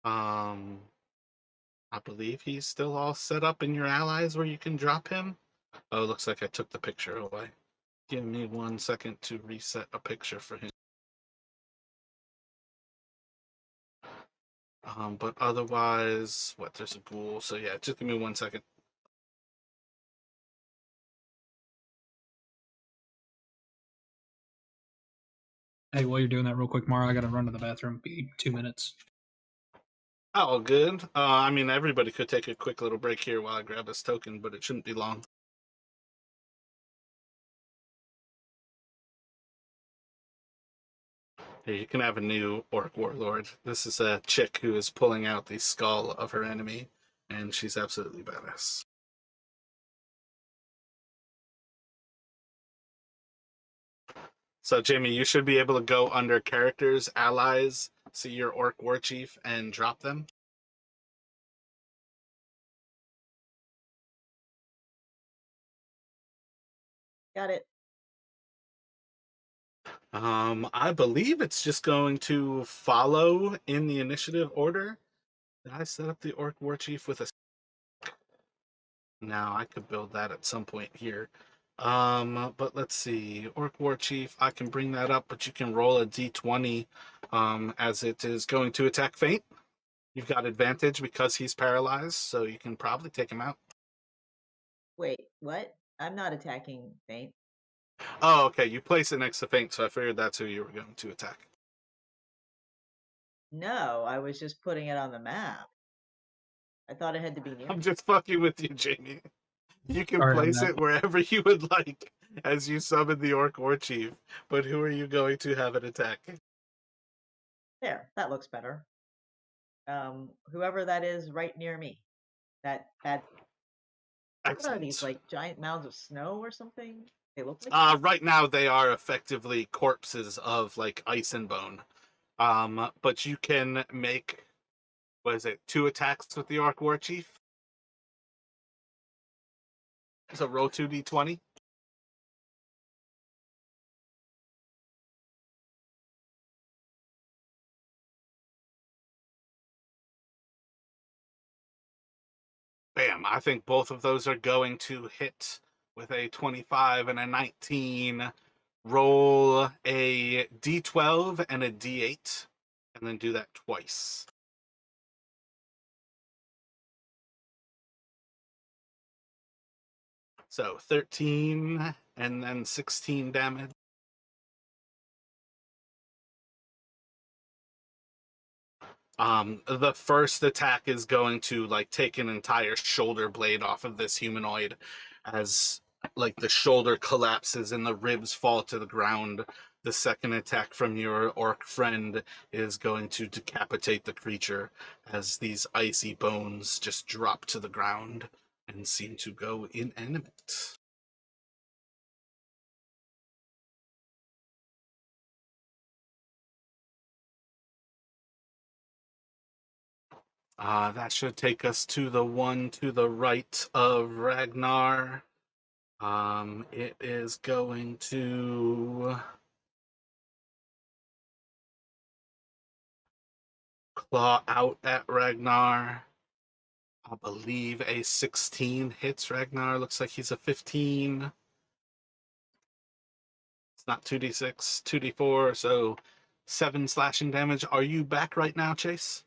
I believe he's still all set up in your allies where you can drop him. Oh, looks like I took the picture away. Give me 1 second to reset a picture for him. But otherwise, what? There's a ghoul. So yeah, just give me 1 second. Hey, while you're doing that real quick, Mara, I gotta run to the bathroom. Be 2 minutes. Oh, good. I mean, everybody could take a quick little break here while I grab this token, but it shouldn't be long. Here, you can have a new orc warlord. This is a chick who is pulling out the skull of her enemy, and she's absolutely badass. So, Jamie, you should be able to go under characters, allies, see your orc war chief, and drop them. Got it. I believe it's just going to follow in the initiative order. Did I set up the orc war chief with a... Now I could build that at some point here. But let's see. Orc War Chief, I can bring that up, but you can roll a d20 as it is going to attack Feint. You've got advantage because he's paralyzed, so you can probably take him out. Wait, what? I'm not attacking Feint. Oh, okay. You place it next to Feint, so I figured that's who you were going to attack. No, I was just putting it on the map. I thought it had to be near. I'm just fucking with you, Jamie. You can Sorry, place it wherever you would like as you summon the Orc War Chief, but who are you going to have it attack? There, that looks better. Whoever that is right near me. That what are these, Excellent. like giant mounds of snow or something? They look like Right now they are effectively corpses of like ice and bone. But you can make, what is it, 2 attacks with the Orc War Chief? So roll 2d20. Bam. I think both of those are going to hit with a 25 and a 19. Roll a d12 and a d8, and then do that twice. So 13 and then 16 damage. The first attack is going to like take an entire shoulder blade off of this humanoid as like the shoulder collapses and the ribs fall to the ground. The second attack from your orc friend is going to decapitate the creature as these icy bones just drop to the ground and seem to go inanimate. That should take us to the one to the right of Ragnar. It is going to claw out at Ragnar. I believe a 16 hits Ragnar. Looks like he's a 15. It's not 2d6, 2d4, so 7 slashing damage. Are you back right now, Chase?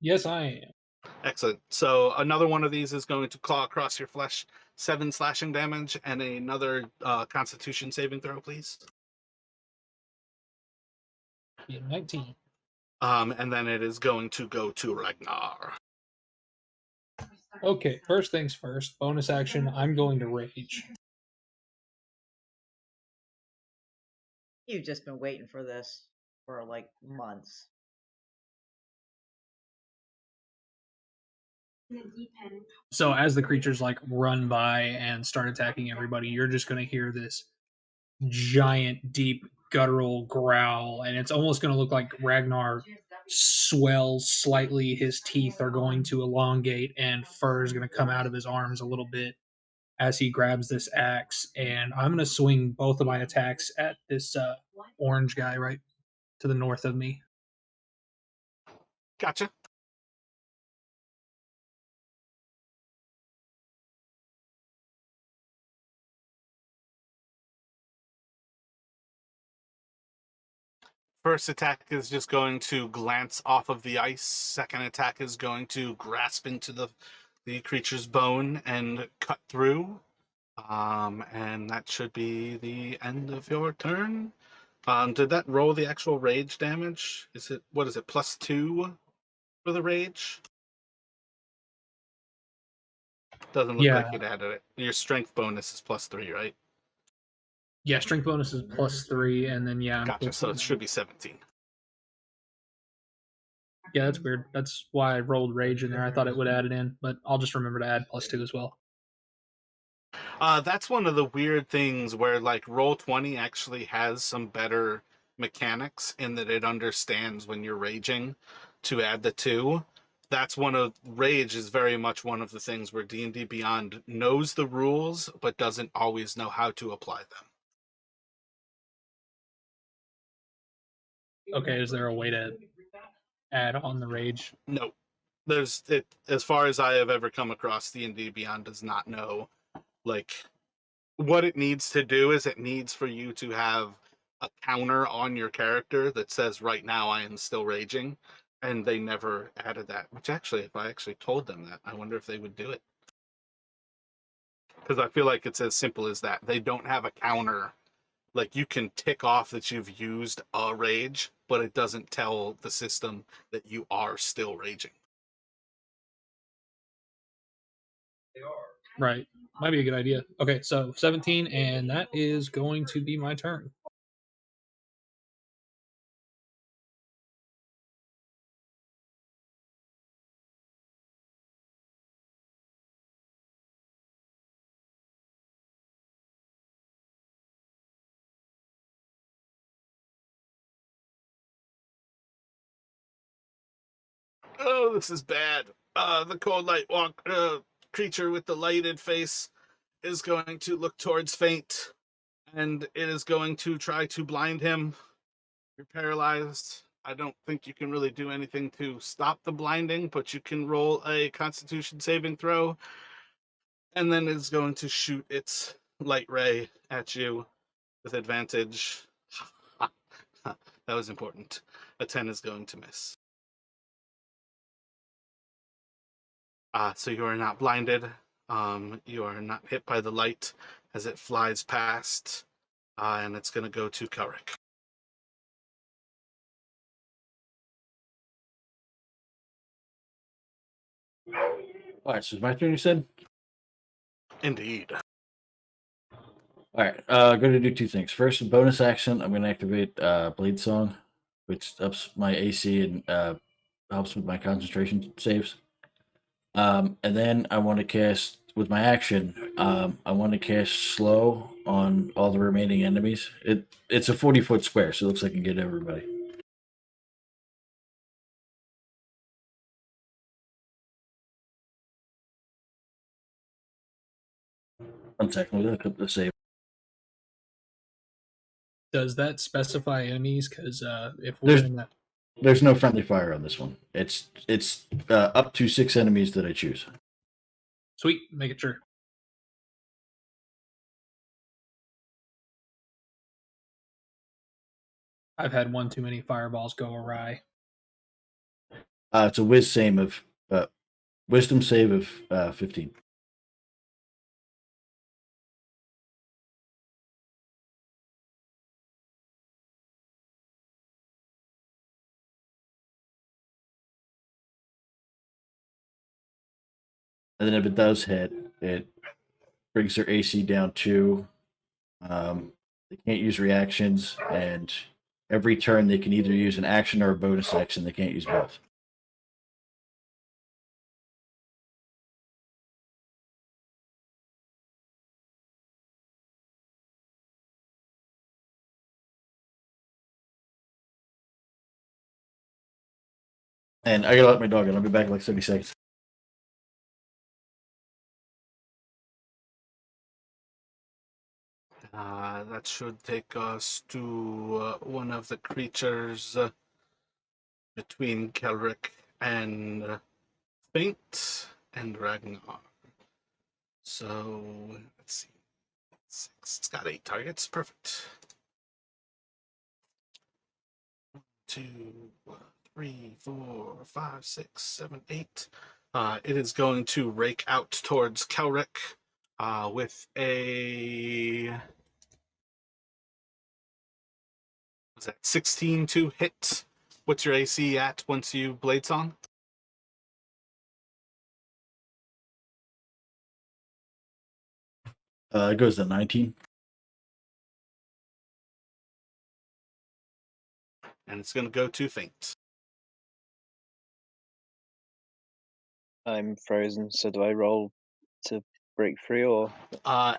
Yes, I am. Excellent. So another one of these is going to claw across your flesh. 7 slashing damage, and another Constitution saving throw, please. Yeah, 19. And then it is going to go to Ragnar. Okay, first things first. Bonus action, I'm going to rage. you've just been waiting for this for like months. So as the creatures like run by and start attacking everybody, you're just going to hear this giant, deep, guttural growl, and it's almost going to look like Ragnar swells slightly. His teeth are going to elongate, and fur is going to come out of his arms a little bit as he grabs this axe. And I'm going to swing both of my attacks at this orange guy right to the north of me. Gotcha. First attack is just going to glance off of the ice. Second attack is going to grasp into the creature's bone and cut through. And that should be the end of your turn. Did that roll the actual rage damage? What is it, +2 for the rage? Doesn't look Yeah, like it added it. Your strength bonus is +3, right? yeah. Strength bonus is +3, and then I'm Gotcha. So it should be 17. Yeah, that's weird. That's why I rolled rage in there. I thought it would add it in, but I'll just remember to add +2 as well. That's one of the weird things where like Roll20 actually has some better mechanics in that it understands when you're raging to add the 2. That's rage is very much one of the things where D&D Beyond knows the rules but doesn't always know how to apply them. Okay, is there a way to add on the rage? No. There's it as far as I have ever come across, D&D Beyond does not know like what it needs to do is it needs for you to have a counter on your character that says right now I am still raging, and they never added that, which actually if I actually told them that, I wonder if they would do it, because I feel like it's as simple as that. They don't have a counter. Like you can tick off that you've used a rage, but it doesn't tell the system that you are still raging. Right. Might be a good idea. Okay, so 17, and that is going to be my turn. Oh, this is bad. The cold light walk creature with the lighted face is going to look towards Faint, and it is going to try to blind him. You're paralyzed. I don't think you can really do anything to stop the blinding, but you can roll a Constitution saving throw, and then it's going to shoot its light ray at you with advantage. That was important. A 10 is going to miss. So you are not blinded. You are not hit by the light as it flies past, and it's going to go to Karik. All right, so it's my turn, you said? Indeed. All right, I'm going to do 2 things. First, a bonus action, I'm going to activate Blade Song, which ups my AC and helps with my concentration saves. And then I want to cast, with my action, I want to cast Slow on all the remaining enemies. It's a 40-foot square, so it looks like I can get everybody. One second, we'll look up the save. Does that specify enemies? Because if we're There's in that, there's no friendly fire on this one. It's up to 6 enemies that I choose. sweet, make it sure. I've had one too many fireballs go awry. It's a wisdom save of 15. And then if it does hit, it brings their AC down 2. They can't use reactions, and every turn they can either use an action or a bonus action. They can't use both. And I gotta let my dog in. I'll be back in like 30 seconds. That should take us to one of the creatures between Kelric and Faint and Ragnar. So, let's see. 6. It's got 8 targets. Perfect. 2, 3, 4, 5, 6, 7, 8. It is going to rake out towards Kelric with a. Was that 16 to hit? What's your AC at once you Blade Song? It goes to 19. And it's going to go to Faint. I'm frozen, so do I roll to break free or?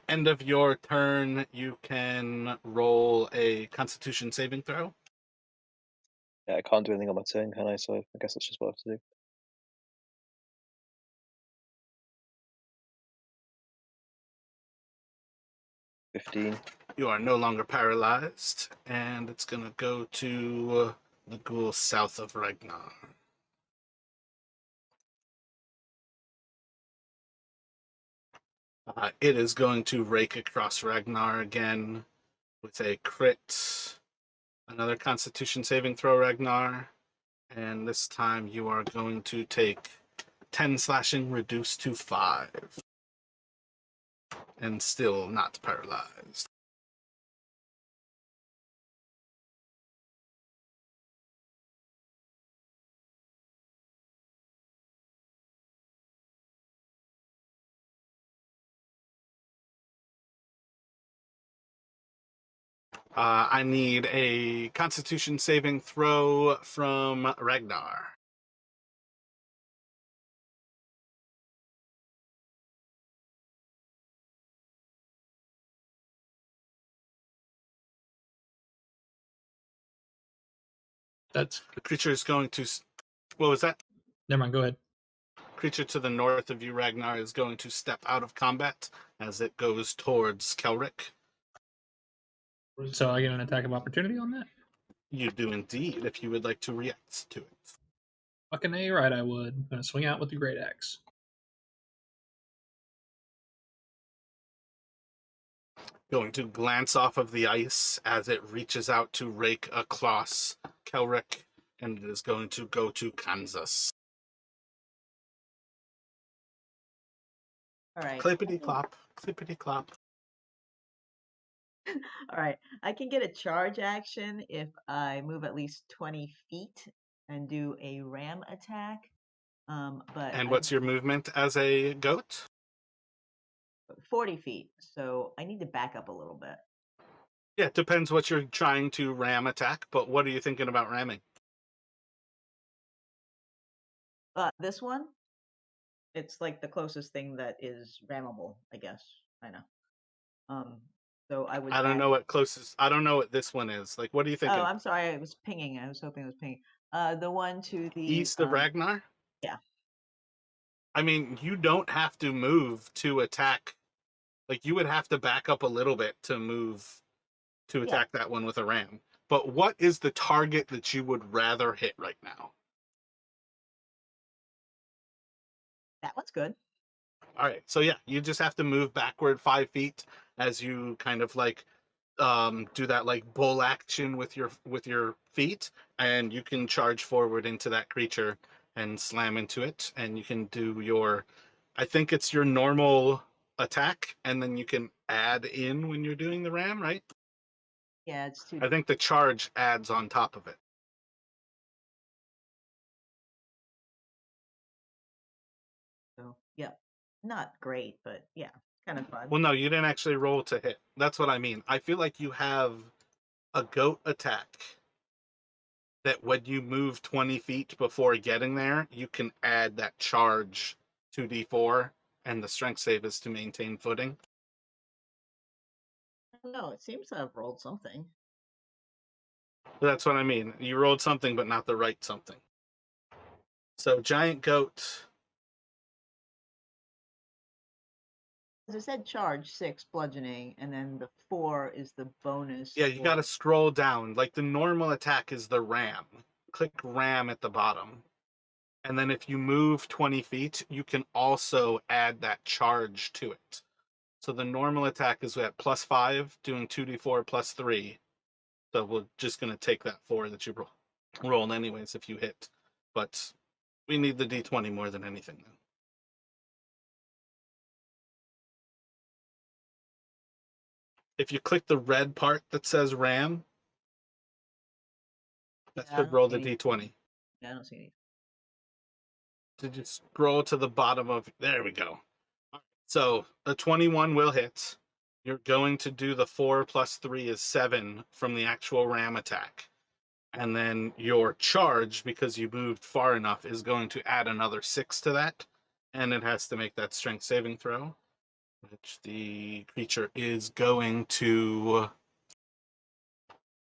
End of your turn, you can roll a Constitution saving throw. Yeah, I can't do anything on my turn, can I? So I guess that's just what I have to do. 15. You are no longer paralyzed, and it's going to go to the ghoul south of Ragnar. It is going to rake across Ragnar again with a crit. Another Constitution saving throw, Ragnar. And this time you are going to take 10 slashing reduced to 5. And still not paralyzed. I need a Constitution saving throw from Ragnar. That's The creature is going to. What was that? never mind. Go ahead. Creature to the north of you, Ragnar, is going to step out of combat as it goes towards Kelric. So I get an attack of opportunity on that. You do indeed, if you would like to react to it. Fucking A, right? I would. I'm gonna swing out with the great axe. Going to glance off of the ice as it reaches out to rake across Kelric, and it is going to go to Kansas. All right. Clippity clop, clippity clop. All right. I can get a charge action if I move at least 20 feet and do a ram attack. But And I what's your movement as a goat? 40 feet, so I need to back up a little bit. Yeah, it depends what you're trying to ram attack, but what are you thinking about ramming? This one, it's like the closest thing that is rammable, I guess. I know. So I would I don't back. know what closest. I don't know what this one is. Like, what are you Oh, thinking? I'm sorry. I was pinging. I was hoping it was pinging. The one to the East of Ragnar? yeah. I mean, you don't have to move to attack. Like, you would have to back up a little bit to move to Yeah. attack that one with a ram. But what is the target that you would rather hit right now? That one's good. All right, so yeah, you just have to move backward 5 feet as you kind of like do that like bull action with your feet, and you can charge forward into that creature and slam into it, and you can do your, I think it's your normal attack, and then you can add in when you're doing the ram, right? Yeah, it's too. I think the charge adds on top of it. So yeah, not great, but yeah, kind of fun. Well, no, you didn't actually roll to hit. That's what I mean. I feel like you have a goat attack that when you move 20 feet before getting there, you can add that charge 2d4, and the strength save is to maintain footing. No, it seems to have rolled something. That's what I mean. You rolled something, but not the right something. So giant goat. As I said, charge 6 bludgeoning, and then the 4 is the bonus. Yeah, you got to scroll down. Like the normal attack is the ram. Click ram at the bottom. And then if you move 20 feet, you can also add that charge to it. So the normal attack is at +5, doing 2d4 +3. So we're just going to take that 4 that you rolled anyways if you hit. But we need the d20 more than anything now. If you click the red part that says ram, that should roll the d20. Yeah, I don't see any. Did you scroll to the bottom of... There we go. So a 21 will hit. You're going to do the 4 + 3 is 7 from the actual ram attack. And then your charge, because you moved far enough, is going to add another 6 to that. And it has to make that strength saving throw, which the creature is going to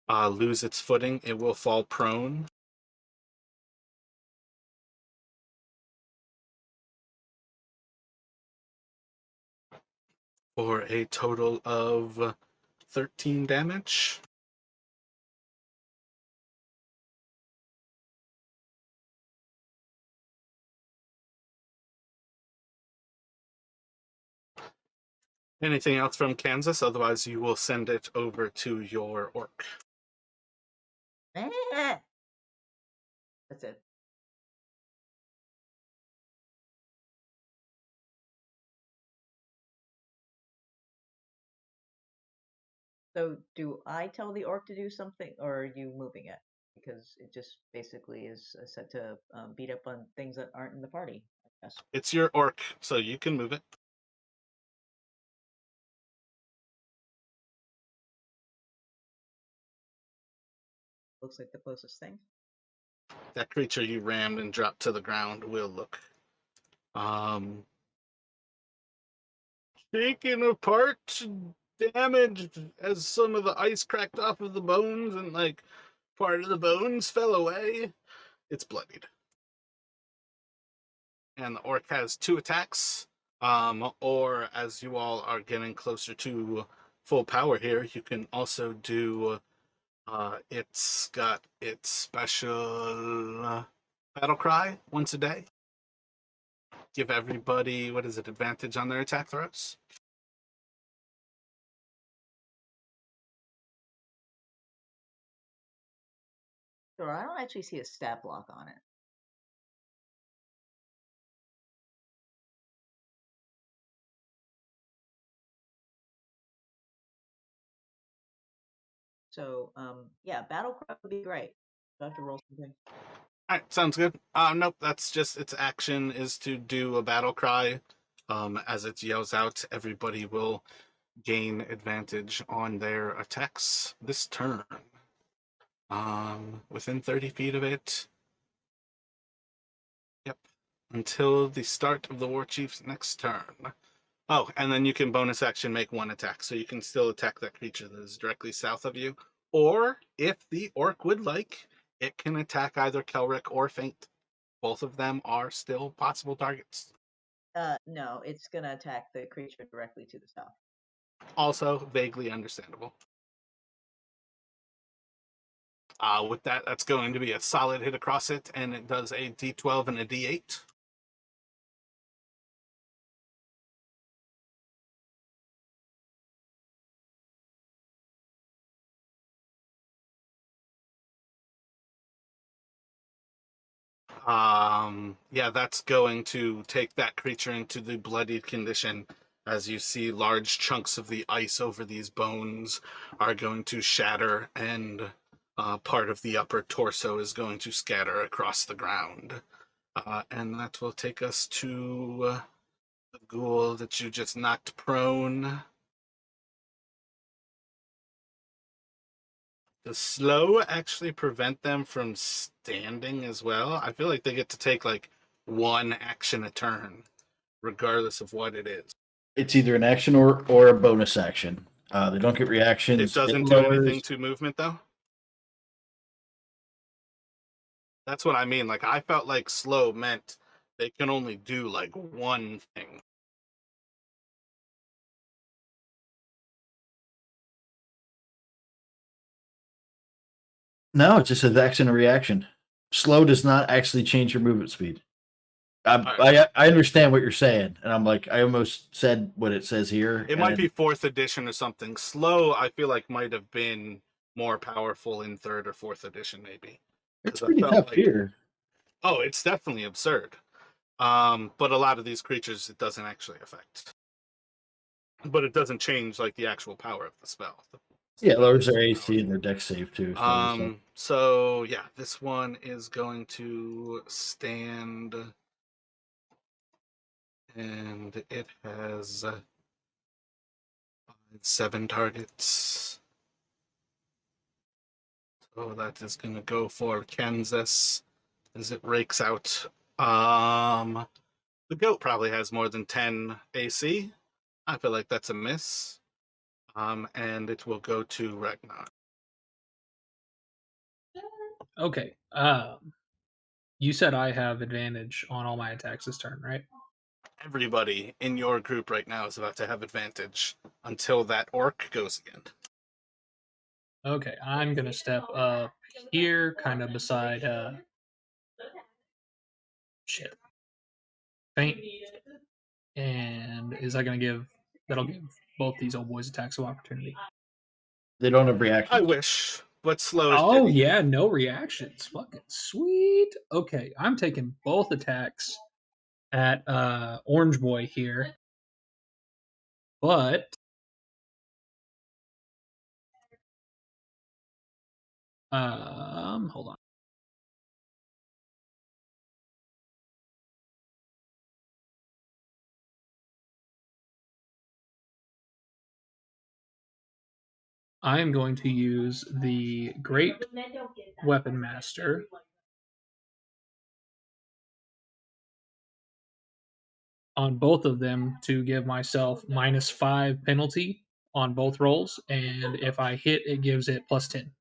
lose its footing. It will fall prone. For a total of 13 damage. Anything else from Kansas? Otherwise, you will send it over to your orc. That's it. So do I tell the orc to do something, or are you moving it? Because it just basically is set to beat up on things that aren't in the party, I guess. It's your orc, so you can move it. Looks like the closest thing. That creature you rammed and dropped to the ground will look shaken apart, damaged as some of the ice cracked off of the bones and like part of the bones fell away. It's bloodied. And the orc has 2 attacks. Or as you all are getting closer to full power here, you can also do it's got its special battle cry once a day. Give everybody, what is it, advantage on their attack throws? Sure, I don't actually see a stat block on it. So, yeah, battle cry would be great. Do I have to roll something? All right, sounds good. Nope, that's just its action is to do a battle cry. As it yells out, everybody will gain advantage on their attacks this turn. Within 30 feet of it. Yep. Until the start of the war chief's next turn. Oh, and then you can bonus action make 1 attack, so you can still attack that creature that is directly south of you. Or, if the orc would like, it can attack either Kelric or Feint. Both of them are still possible targets. No, it's gonna attack the creature directly to the south. Also, vaguely understandable. With that, that's going to be a solid hit across it, and it does a d12 and a d8. Yeah, that's going to take that creature into the bloodied condition. As you see, large chunks of the ice over these bones are going to shatter, and part of the upper torso is going to scatter across the ground. And that will take us to the ghoul that you just knocked prone. Does slow actually prevent them from standing as well? I feel like they get to take like 1 action a turn, regardless of what it is. It's either an action or a bonus action. They don't get reactions. It doesn't do anything to movement, though? That's what I mean. Like, I felt like slow meant they can only do like one thing. No, it just says action and reaction. Slow does not actually change your movement speed. I understand what you're saying, and I'm like, I almost said what it says here. It might be 4th edition or something. Slow, I feel like might have been more powerful in 3rd or 4th edition, maybe. It's Because I pretty felt tough like, here. oh, it's definitely absurd. But a lot of these creatures, it doesn't actually affect. But it doesn't change like the actual power of the spell. Yeah, lowers their AC and their dex save too. So yeah, this one is going to stand, and it has 7 targets. So that is going to go for Kansas as it rakes out. The goat probably has more than 10 AC. I feel like that's a miss. And it will go to Ragnar. Okay. You said I have advantage on all my attacks this turn, right? Everybody in your group right now is about to have advantage until that orc goes again. Okay, I'm gonna step up here, kind of beside shit. Faint. And is that gonna give that'll give both these old boys attacks of opportunity? They don't have I reactions. wish, but slow is Oh shitty. yeah, no reactions. Fucking sweet. Okay, I'm taking both attacks at Orange Boy here. But hold on. I am going to use the Great Weapon Master on both of them to give myself -5 penalty on both rolls, and if I hit, it gives it +10.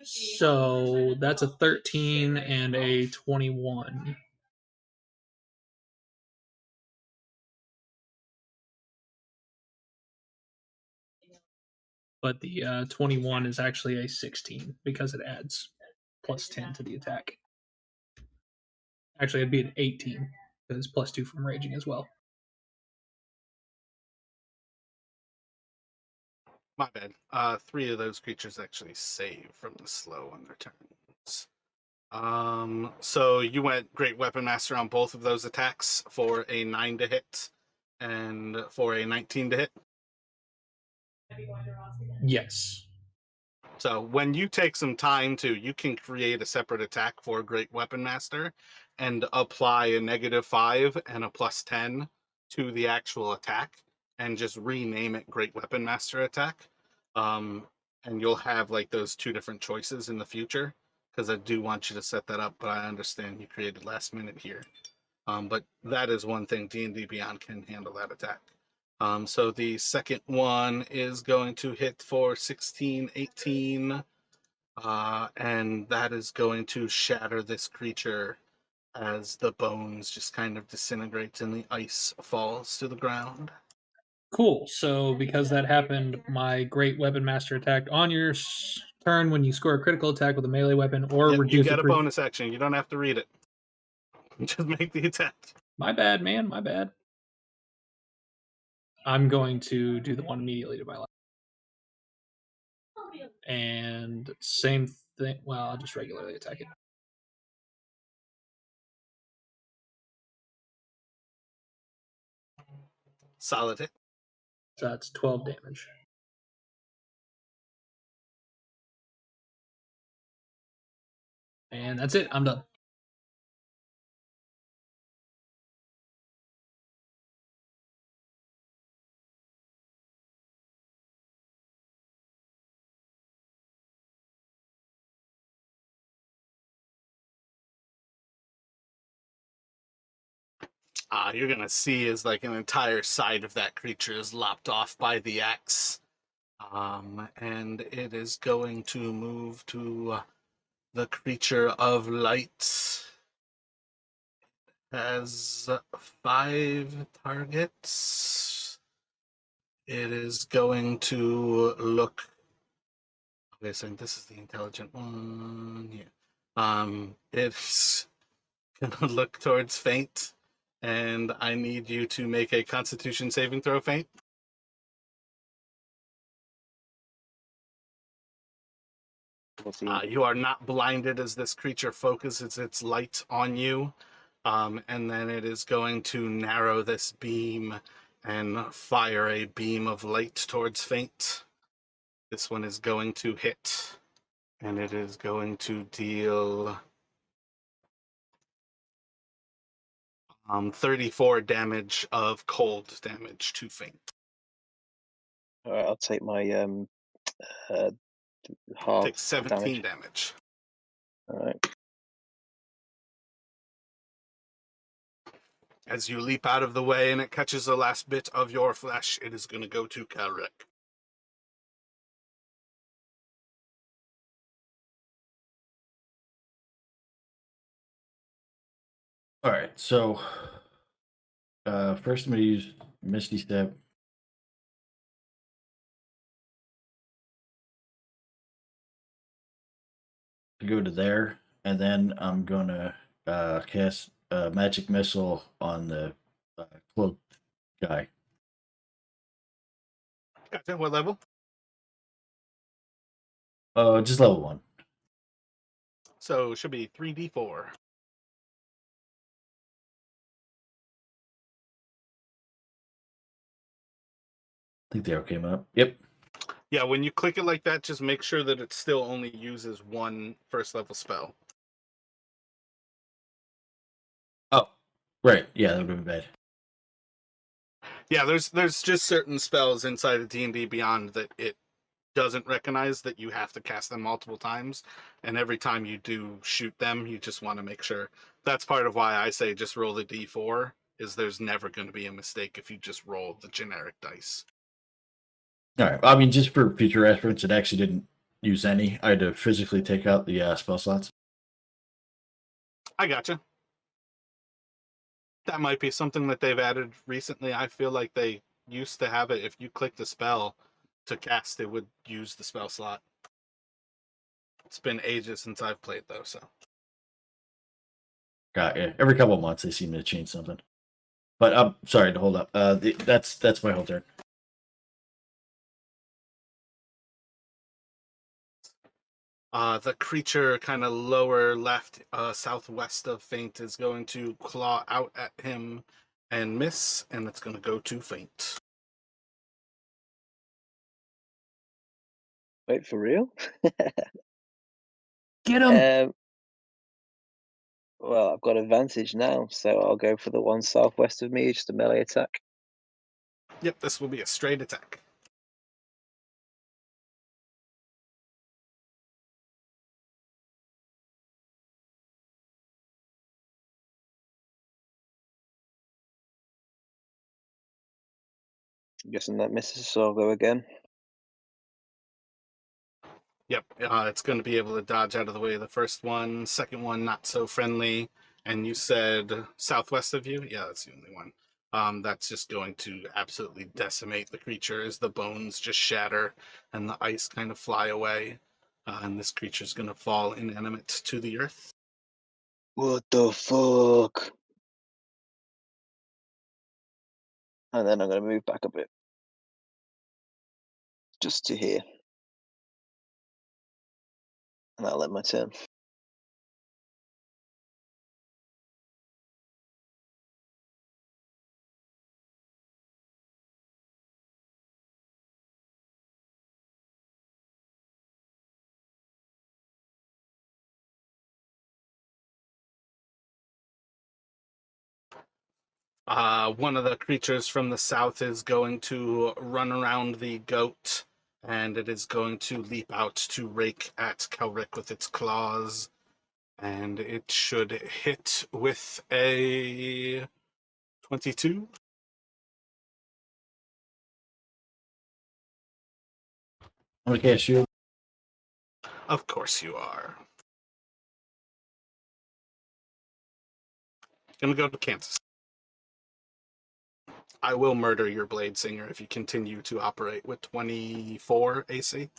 So that's a 13 and a 21. But the 21 is actually a 16 because it adds +10 to the attack. Actually, it'd be an 18 because it's +2 from raging as well. My bad. 3 of those creatures actually save from the slow on their turns. So you went Great Weapon Master on both of those attacks for a 9 to hit and for a 19 to hit. Yes. So when you take some time to, you can create a separate attack for Great Weapon Master and apply a -5 and a +10 to the actual attack and just rename it Great Weapon Master attack. And you'll have like those 2 different choices in the future, because I do want you to set that up, but I understand you created last minute here. But that is one thing D&D Beyond can handle that attack. So the second one is going to hit for 16, 18, and that is going to shatter this creature as the bones just kind of disintegrate and the ice falls to the ground. Cool. So because that happened, my Great Weapon Master attack on your turn when you score a critical attack with a melee weapon or Yep, you reduce get a crit- bonus action. You don't have to read it. Just make the attack. My bad, man. My bad. I'm going to do the one immediately to my left. And same thing. Well, I'll just regularly attack it. Solid hit. So that's 12 damage. And that's it. I'm done. You're going to see is like an entire side of that creature is lopped off by the axe. And it is going to move to the creature of light. Has 5 targets. It is going to look. Okay, so this is the intelligent one. Yeah. It's gonna look towards Faint, and I need you to make a Constitution saving throw, Faint. You are not blinded as this creature focuses its light on you, and then it is going to narrow this beam and fire a beam of light towards Faint. This one is going to hit, and it is going to deal 34 damage of cold damage to Faint. All right, I'll take my half Takes 17 damage. All right. As you leap out of the way and it catches the last bit of your flesh, it is going to go to Kalrik. All right, so first I'm gonna use Misty Step. To go to there, and then I'm gonna cast a magic missile on the cloaked guy. Gotcha. What level? Just level 1. So it should be 3d4. I think the arrow came up. Yep. Yeah, when you click it like that, just make sure that it still only uses one first level spell. Oh, right. Yeah, that would have been bad. Yeah, there's just certain spells inside of D&D Beyond that it doesn't recognize that you have to cast them multiple times, and every time you do shoot them, you just want to make sure. That's part of why I say just roll the d4, is there's never going to be a mistake if you just roll the generic dice. All right. I mean, just for future reference, it actually didn't use any. I had to physically take out the spell slots. I gotcha. That might be something that they've added recently. I feel like they used to have it. If you click the spell to cast, it would use the spell slot. It's been ages since I've played, though, so. Got yeah. Every couple of months, they seem to change something. But I'm sorry to hold up. That's my whole turn. The creature kind of lower left, southwest of Faint is going to claw out at him and miss, and it's going to go to Faint. Wait, for real? Get him! Well, I've got advantage now, so I'll go for the one southwest of me, just a melee attack. Yep, this will be a straight attack. I'm guessing that misses, so I'll go again. Yep, it's going to be able to dodge out of the way of the first one. Second one, not so friendly. And you said southwest of you? Yeah, that's the only one. That's just going to absolutely decimate the creature as the bones just shatter and the ice kind of fly away. And this creature is going to fall inanimate to the earth. What the fuck? And then I'm going to move back a bit. Just to here. And that'll end my turn. One of the creatures from the south is going to run around the goat, and it is going to leap out to rake at Kelric with its claws. And it should hit with a 22. Okay, shield. Of course you are. Gonna go to Kansas. I will murder your Blade Singer if you continue to operate with 24 AC.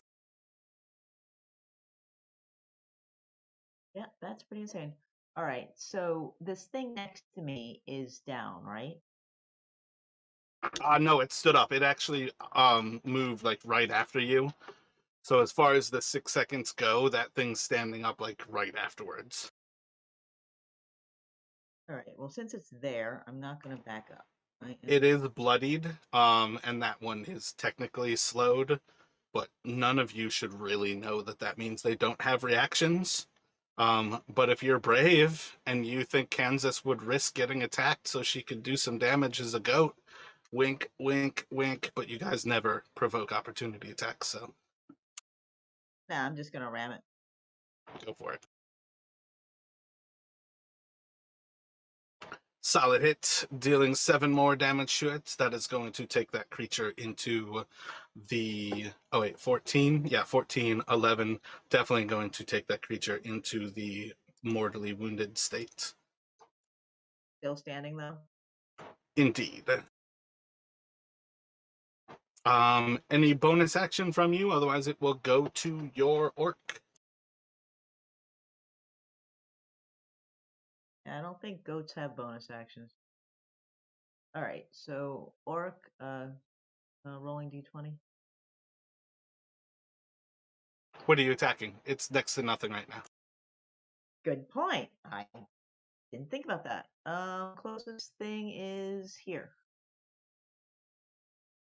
Yeah, that's pretty insane. All right, so this thing next to me is down, right? No, it stood up. It actually moved like right after you. So as far as the 6 seconds go, that thing's standing up like right afterwards. All right, well, since it's there, I'm not going to back up. It is bloodied, and that one is technically slowed, but none of you should really know that that means they don't have reactions. But if you're brave and you think Kansas would risk getting attacked so she could do some damage as a goat, wink, wink, wink. But you guys never provoke opportunity attacks, so Nah, I'm just going to ram it. go for it. Solid hit, dealing 7 more damage to it. That is going to take that creature into the... Oh, wait, 14? Yeah, 14, 11. Definitely going to take that creature into the mortally wounded state. Still standing, though? Indeed. Any bonus action from you? Otherwise, it will go to your orc. I don't think goats have bonus actions. All right, so orc, rolling d20. What are you attacking? It's next to nothing right now. Good point. I didn't think about that. Closest thing is here.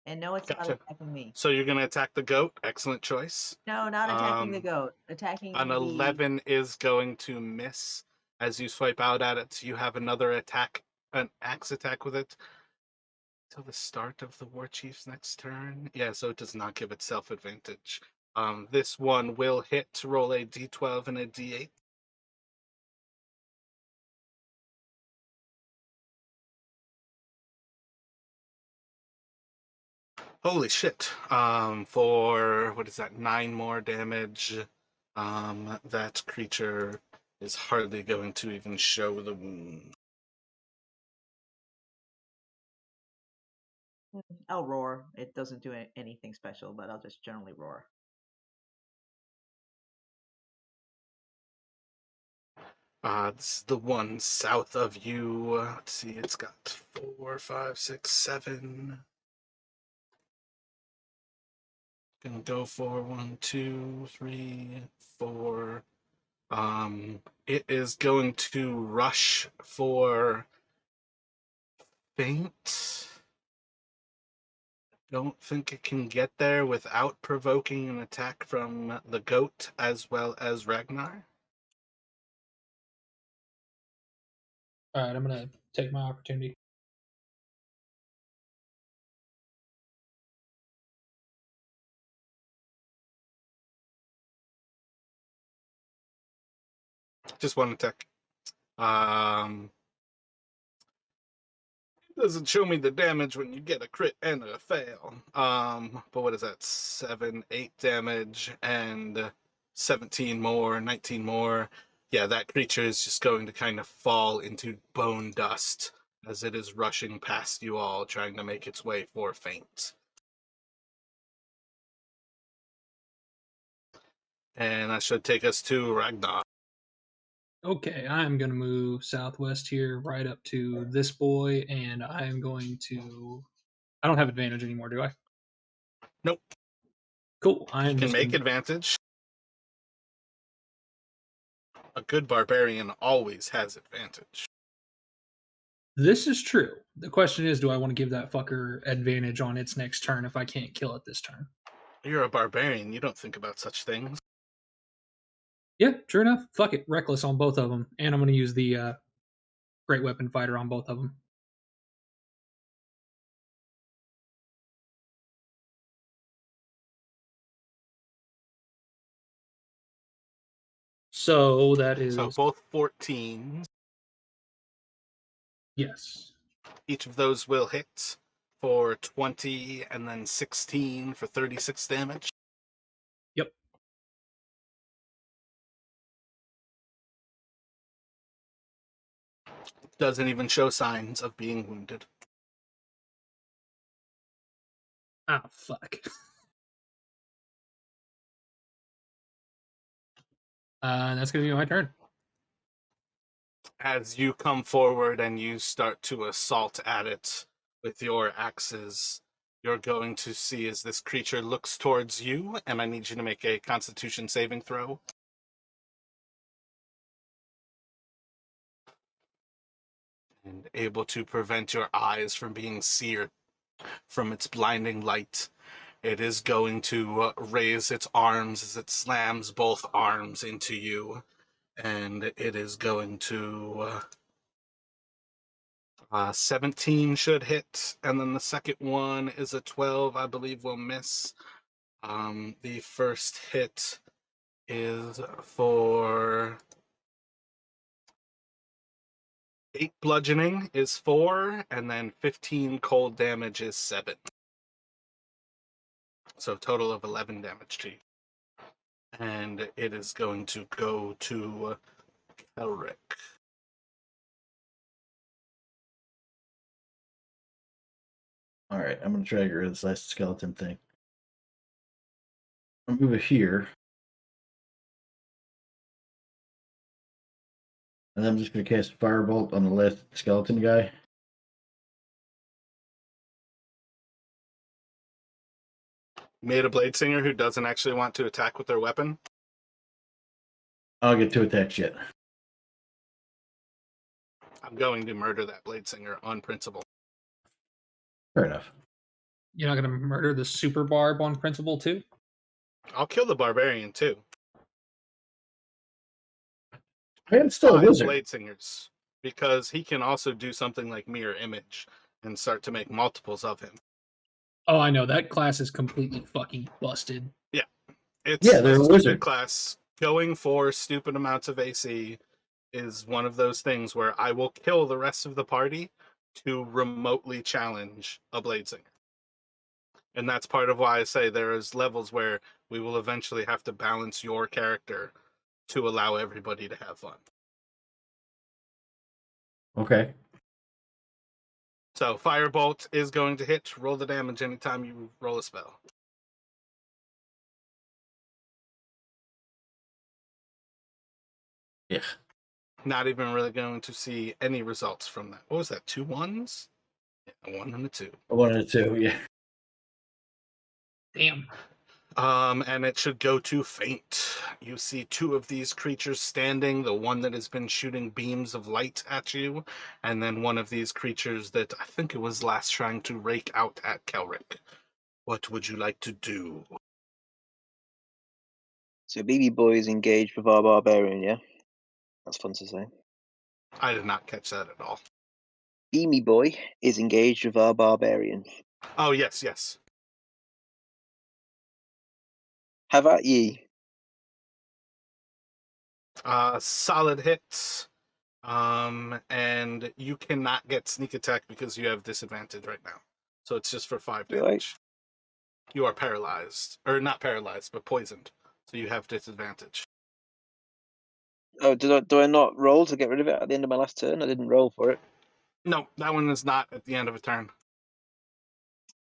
And no, it's not Gotcha. attacking me. So you're going to attack the goat. Excellent choice. No, not attacking the goat. Attacking An the... 11 is going to miss as you swipe out at it. You have another attack, an axe attack with it till the start of the war chief's next turn. Yeah, so it does not give itself advantage. This one will hit. Roll a d12 and a d8. Holy shit. For, what is that, 9 more damage. That creature is hardly going to even show the wound. I'll roar. It doesn't do anything special, but I'll just generally roar. This is the one south of you. Let's see, it's got 4, 5, 6, 7. Gonna go for 1, 2, 3, 4. It is going to rush for faint. Don't think it can get there without provoking an attack from the goat as well as Ragnar. All right, I'm gonna take my opportunity. Just one attack. Doesn't show me the damage when you get a crit and a fail. But what is that? 7, 8 damage and 17 more, 19 more. Yeah, that creature is just going to kind of fall into bone dust as it is rushing past you all, trying to make its way for faint. And that should take us to Ragnar. Okay, I'm gonna move southwest here, right up to this boy, and I am going to. I don't have advantage anymore, do I? Nope. Cool. I You am can just make gonna... advantage. A good barbarian always has advantage. This is true. The question is, do I want to give that fucker advantage on its next turn if I can't kill it this turn? You're a barbarian. You don't think about such things. Yeah, true enough. Fuck it. Reckless on both of them. And I'm going to use the Great Weapon Fighter on both of them. So that is... So both 14s. Yes. Each of those will hit for 20 and then 16 for 36 damage. Yep. Doesn't even show signs of being wounded. Ah, fuck. That's going to be my turn. As you come forward and you start to assault at it with your axes, you're going to see as this creature looks towards you, and I need you to make a Constitution saving throw. And able to prevent your eyes from being seared from its blinding light. It is going to raise its arms as it slams both arms into you, and it is going to 17 should hit, and then the second one is a 12, I believe will miss. The first hit is for 8 bludgeoning is 4, and then 15 cold damage is 7. So total of 11 damage to you. And it is going to go to Elric. All right, I'm gonna try to get rid of this last skeleton thing. I'll move it here, and then I'm just gonna cast Firebolt on the last skeleton guy. Made a blade singer who doesn't actually want to attack with their weapon. I'll get 2 attacks yet. I'm going to murder that blade singer on principle. Fair enough. You're not going to murder the super barb on principle, too? I'll kill the barbarian too. Man, still a 5 wizard. blade singers, because he can also do something like mirror image and start to make multiples of him. Oh, I know. That class is completely fucking busted. It's Yeah, they're a a stupid wizard. class. Going for stupid amounts of AC is one of those things where I will kill the rest of the party to remotely challenge a blade singer. And that's part of why I say there is levels where we will eventually have to balance your character to allow everybody to have fun. Okay. So Firebolt is going to hit. Roll the damage anytime you roll a spell. Yeah. Not even really going to see any results from that. What was that? 2 1s? Yeah, 1 and a 2. 1 and a 2. Yeah. Damn. And it should go to faint. You see 2 of these creatures standing, the one that has been shooting beams of light at you, and then one of these creatures that I think it was last trying to rake out at Kelric. What would you like to do? So BB Boy is engaged with our barbarian, yeah? That's fun to say. I did not catch that at all. Beamy Boy is engaged with our barbarian. Oh, yes. Have at ye. Solid hits. And you cannot get sneak attack because you have disadvantage right now. So it's just for 5 damage. Right. You are paralyzed. Or not paralyzed, but poisoned. So you have disadvantage. Oh, do I not roll to get rid of it at the end of my last turn? I didn't roll for it. No, that one is not at the end of a turn.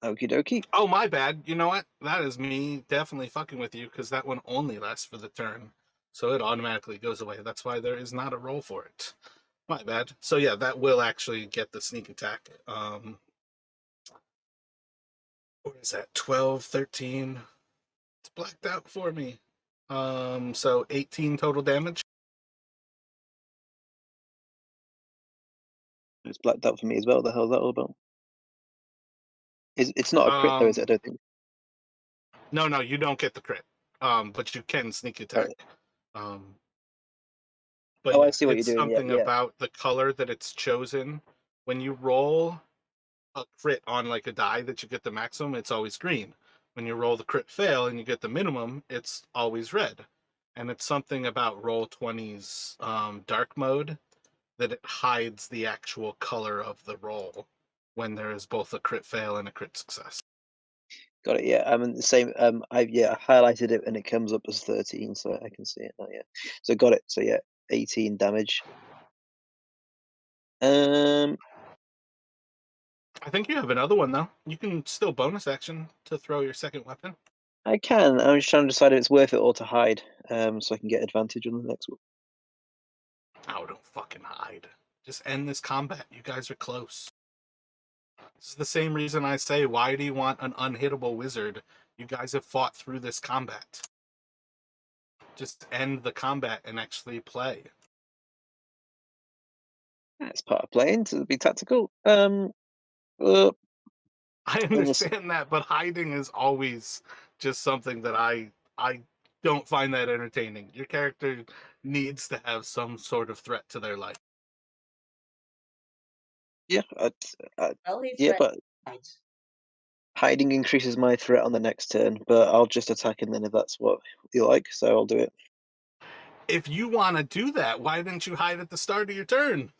Okie dokie. Oh, my bad. You know what? That is me definitely fucking with you because that one only lasts for the turn. So it automatically goes away. That's why there is not a roll for it. My bad. So yeah, that will actually get the sneak attack. What is that? 12, 13. It's blacked out for me. So 18 total damage. It's blacked out for me as well. The hell is that all about? It's not a crit though, is it? I don't think. No, you don't get the crit. But you can sneak attack. Right. But Oh, yeah, I see what it's you're doing. something Yeah. about the color that it's chosen. When you roll a crit on like a die that you get the maximum, it's always green. When you roll the crit fail and you get the minimum, it's always red. And it's something about Roll20's dark mode that it hides the actual color of the roll when there is both a crit fail and a crit success. Got it. Yeah, I'm in the same. I highlighted it and it comes up as 13, so I can see it now. Yeah, so got it. So yeah, 18 damage. I think you have another one though. You can still bonus action to throw your second weapon. I can. I'm just trying to decide if it's worth it or to hide, so I can get advantage on the next one. Oh, don't fucking hide. Just end this combat. You guys are close. This is the same reason I say, why do you want an unhittable wizard? You guys have fought through this combat. Just end the combat and actually play. That's part of playing to be tactical. I understand that, but hiding is always just something that I don't find that entertaining. Your character needs to have some sort of threat to their life. Yeah, Well, he yeah, but threatens. hiding increases my threat on the next turn. But I'll just attack and then if that's what you like, so I'll do it. If you want to do that, why didn't you hide at the start of your turn?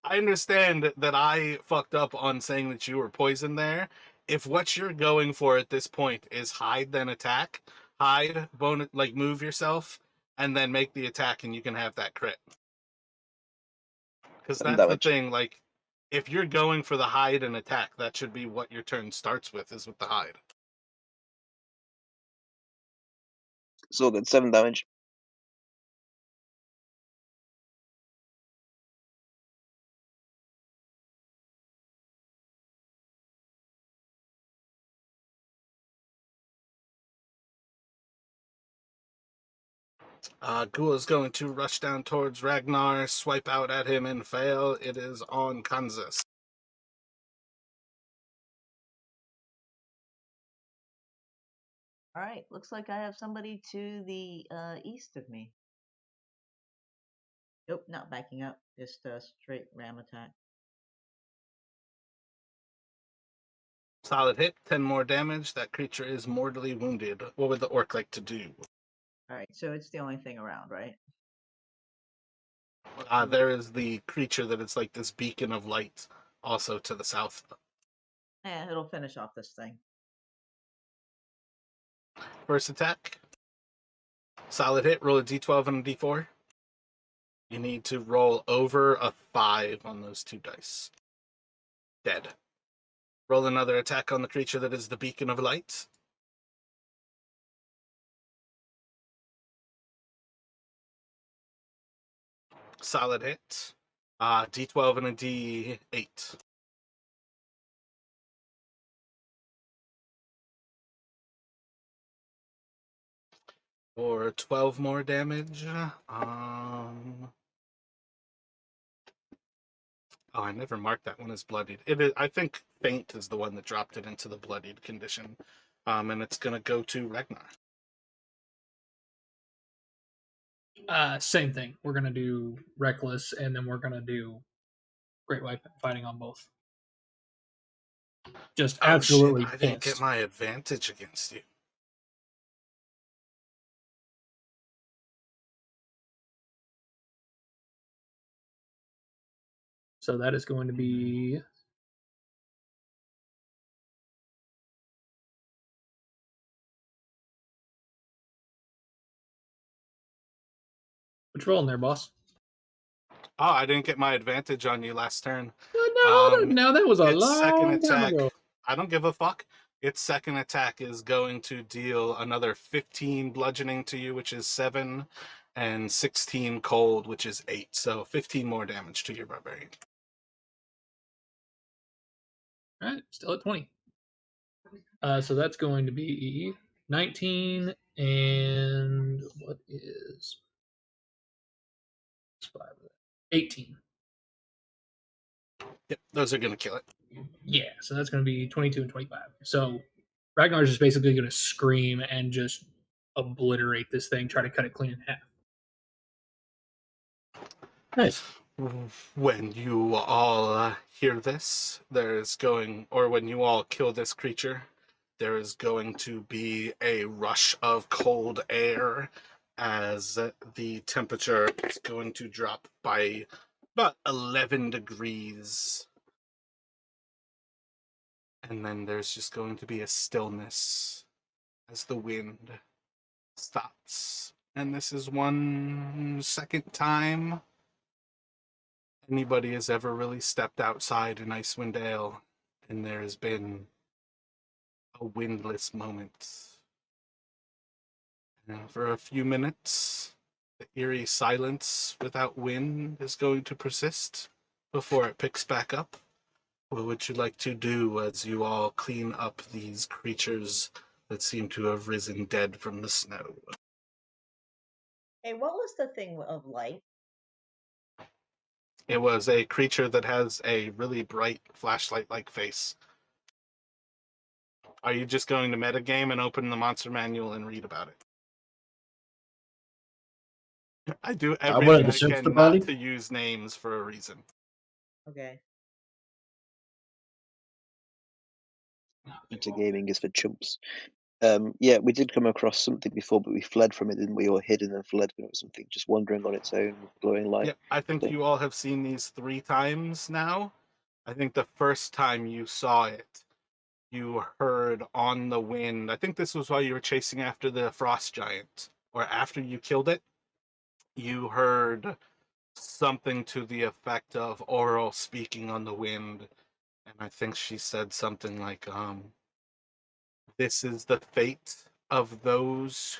I understand that I fucked up on saying that you were poisoned there. If what you're going for at this point is hide then attack, hide, move yourself, and then make the attack, and you can have that crit. Because 7 that's the damage. thing, like, if you're going for the hide and attack, that should be what your turn starts with, is with the hide. It's all good. 7 damage. Ghoul is going to rush down towards Ragnar, swipe out at him and fail. It is on Kansas. All right, looks like I have somebody to the east of me. Nope, not backing up. Just a straight ram attack. Solid hit, 10 more damage. That creature is mortally wounded. What would the orc like to do? All right, so it's the only thing around, right? There is the creature that is like this beacon of light, also to the south. Yeah, it'll finish off this thing. First attack. Solid hit, roll a d12 and a d4. You need to roll over a 5 on those 2 dice. Dead. Roll another attack on the creature that is the beacon of light. Solid hit. D12 and a D8. For 12 more damage. Oh, I never marked that one as bloodied. It is, I think faint is the one that dropped it into the bloodied condition. And it's going to go to Ragnar. Same thing. We're gonna do reckless, and then we're gonna do great weapon fighting on both. Just absolutely I didn't get pissed. my advantage against you. So that is going to be what's rolling there, boss? Oh, I didn't get my advantage on you last turn. No, that was a Its second long time attack, ago. I don't give a fuck. Its second attack is going to deal another 15 bludgeoning to you, which is 7, and 16 cold, which is 8. So 15 more damage to your barbarian. All right, still at 20. So that's going to be 19 and what is 18. Yep, those are going to kill it. Yeah, so that's going to be 22 and 25. So Ragnar's just basically going to scream and just obliterate this thing, try to cut it clean in half. Nice. When you all hear this, when you all kill this creature, there is going to be a rush of cold air as the temperature is going to drop by about 11 degrees. And then there's just going to be a stillness as the wind stops. And this is one second time anybody has ever really stepped outside in Icewind Dale, and there has been a windless moment. And for a few minutes, the eerie silence without wind is going to persist before it picks back up. What would you like to do as you all clean up these creatures that seem to have risen dead from the snow? Hey, what was the thing of light? It was a creature that has a really bright flashlight-like face. Are you just going to metagame and open the monster manual and read about it? I do I wanted everything to I search the can not body. to use names for a reason. Okay. Gaming is for chumps. Yeah, we did come across something before, but we fled from it, didn't we? Or hid and then fled when it was something just wandering on its own with glowing light. Yeah, I think So- you all have seen these 3 times now. I think the first time you saw it, you heard on the wind. I think this was while you were chasing after the frost giant, or after you killed it. You heard something to the effect of Oral speaking on the wind, and I think she said something like, "This is the fate of those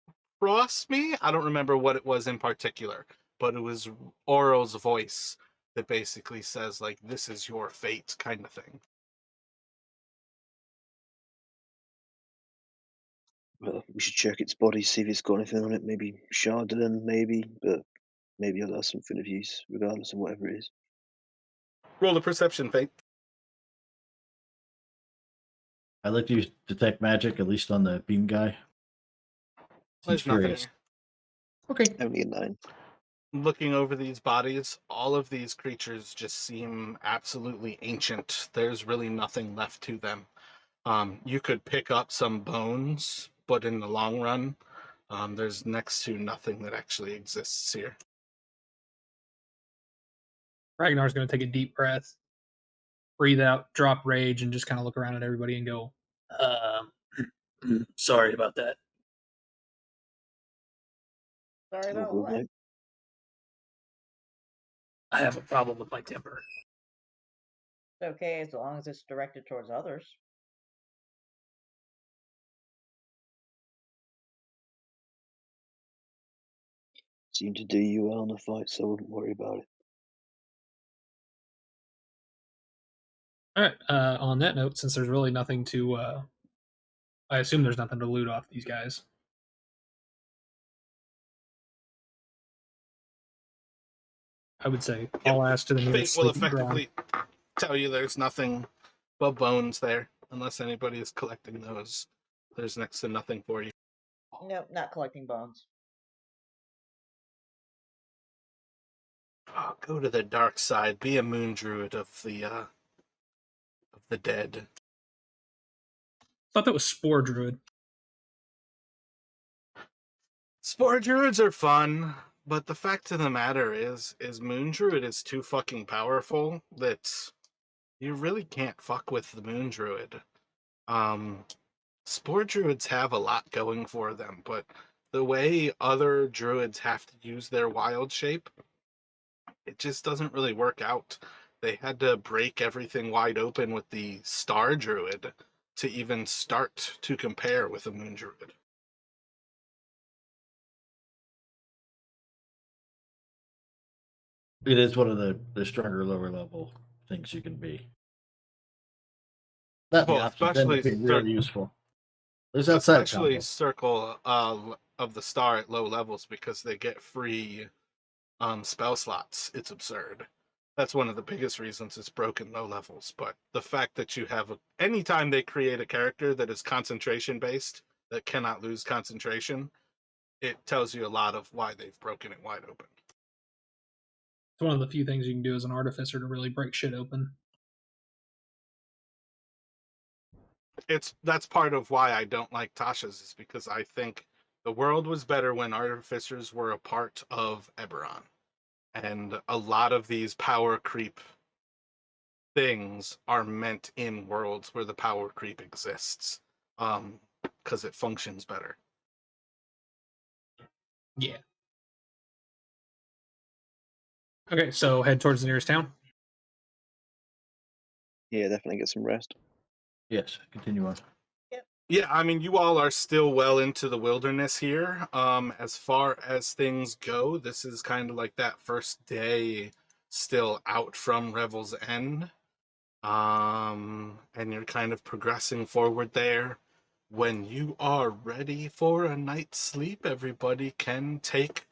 who cross me." I don't remember what it was in particular, but it was Oral's voice that basically says, like, "This is your fate," kind of thing. Well, we should check its body, see if it's got anything on it. Maybe Chardonnay, maybe, but maybe it'll have something of use, regardless of whatever it is. Roll a perception, Fate. I like to use detect magic, at least on the beam guy. Seems There's nothing curious. here. Okay. Only a 9. Looking over these bodies, all of these creatures just seem absolutely ancient. There's really nothing left to them. You could pick up some bones, but in the long run, there's next to nothing that actually exists here. Ragnar's going to take a deep breath, breathe out, drop rage, and just kind of look around at everybody and go, sorry about that. Sorry All about good, what? mate. I have a problem with my temper. It's okay as long as it's directed towards others. Seemed to do you well in the fight, so I wouldn't worry about it. All right. On that note, since there's really nothing to, I assume there's nothing to loot off these guys. I would say I'll ask to the Fate nearest will sleeping ground. effectively tell you there's nothing but bones there, unless anybody is collecting those. There's next to nothing for you. Nope, not collecting bones. Oh, go to the dark side. Be a moon druid of the dead. Thought that was Spore Druid. Spore druids are fun, but the fact of the matter is moon druid is too fucking powerful that you really can't fuck with the moon druid. Spore druids have a lot going for them, but the way other druids have to use their wild shape, it just doesn't really work out. They had to break everything wide open with the star druid to even start to compare with a moon druid. It is one of the stronger lower level things you can be. That the Well, options end up being really useful. There's outside especially combo. circle of the star at low levels because they get free spell slots. It's absurd. That's one of the biggest reasons it's broken low levels. But the fact that you have anytime they create a character that is concentration based that cannot lose concentration, it tells you a lot of why they've broken it wide open. It's one of the few things you can do as an artificer to really break shit open. That's part of why I don't like Tasha's, is because I think The world was better when artificers were a part of Eberron. And a lot of these power creep things are meant in worlds where the power creep exists. Because it functions better. Yeah. Okay, so head towards the nearest town. Yeah, definitely get some rest. Yes, continue on. Yeah, I mean, you all are still well into the wilderness here. As far as things go, this is kind of like that first day still out from Revel's End. And you're kind of progressing forward there. When you are ready for a night's sleep, everybody can take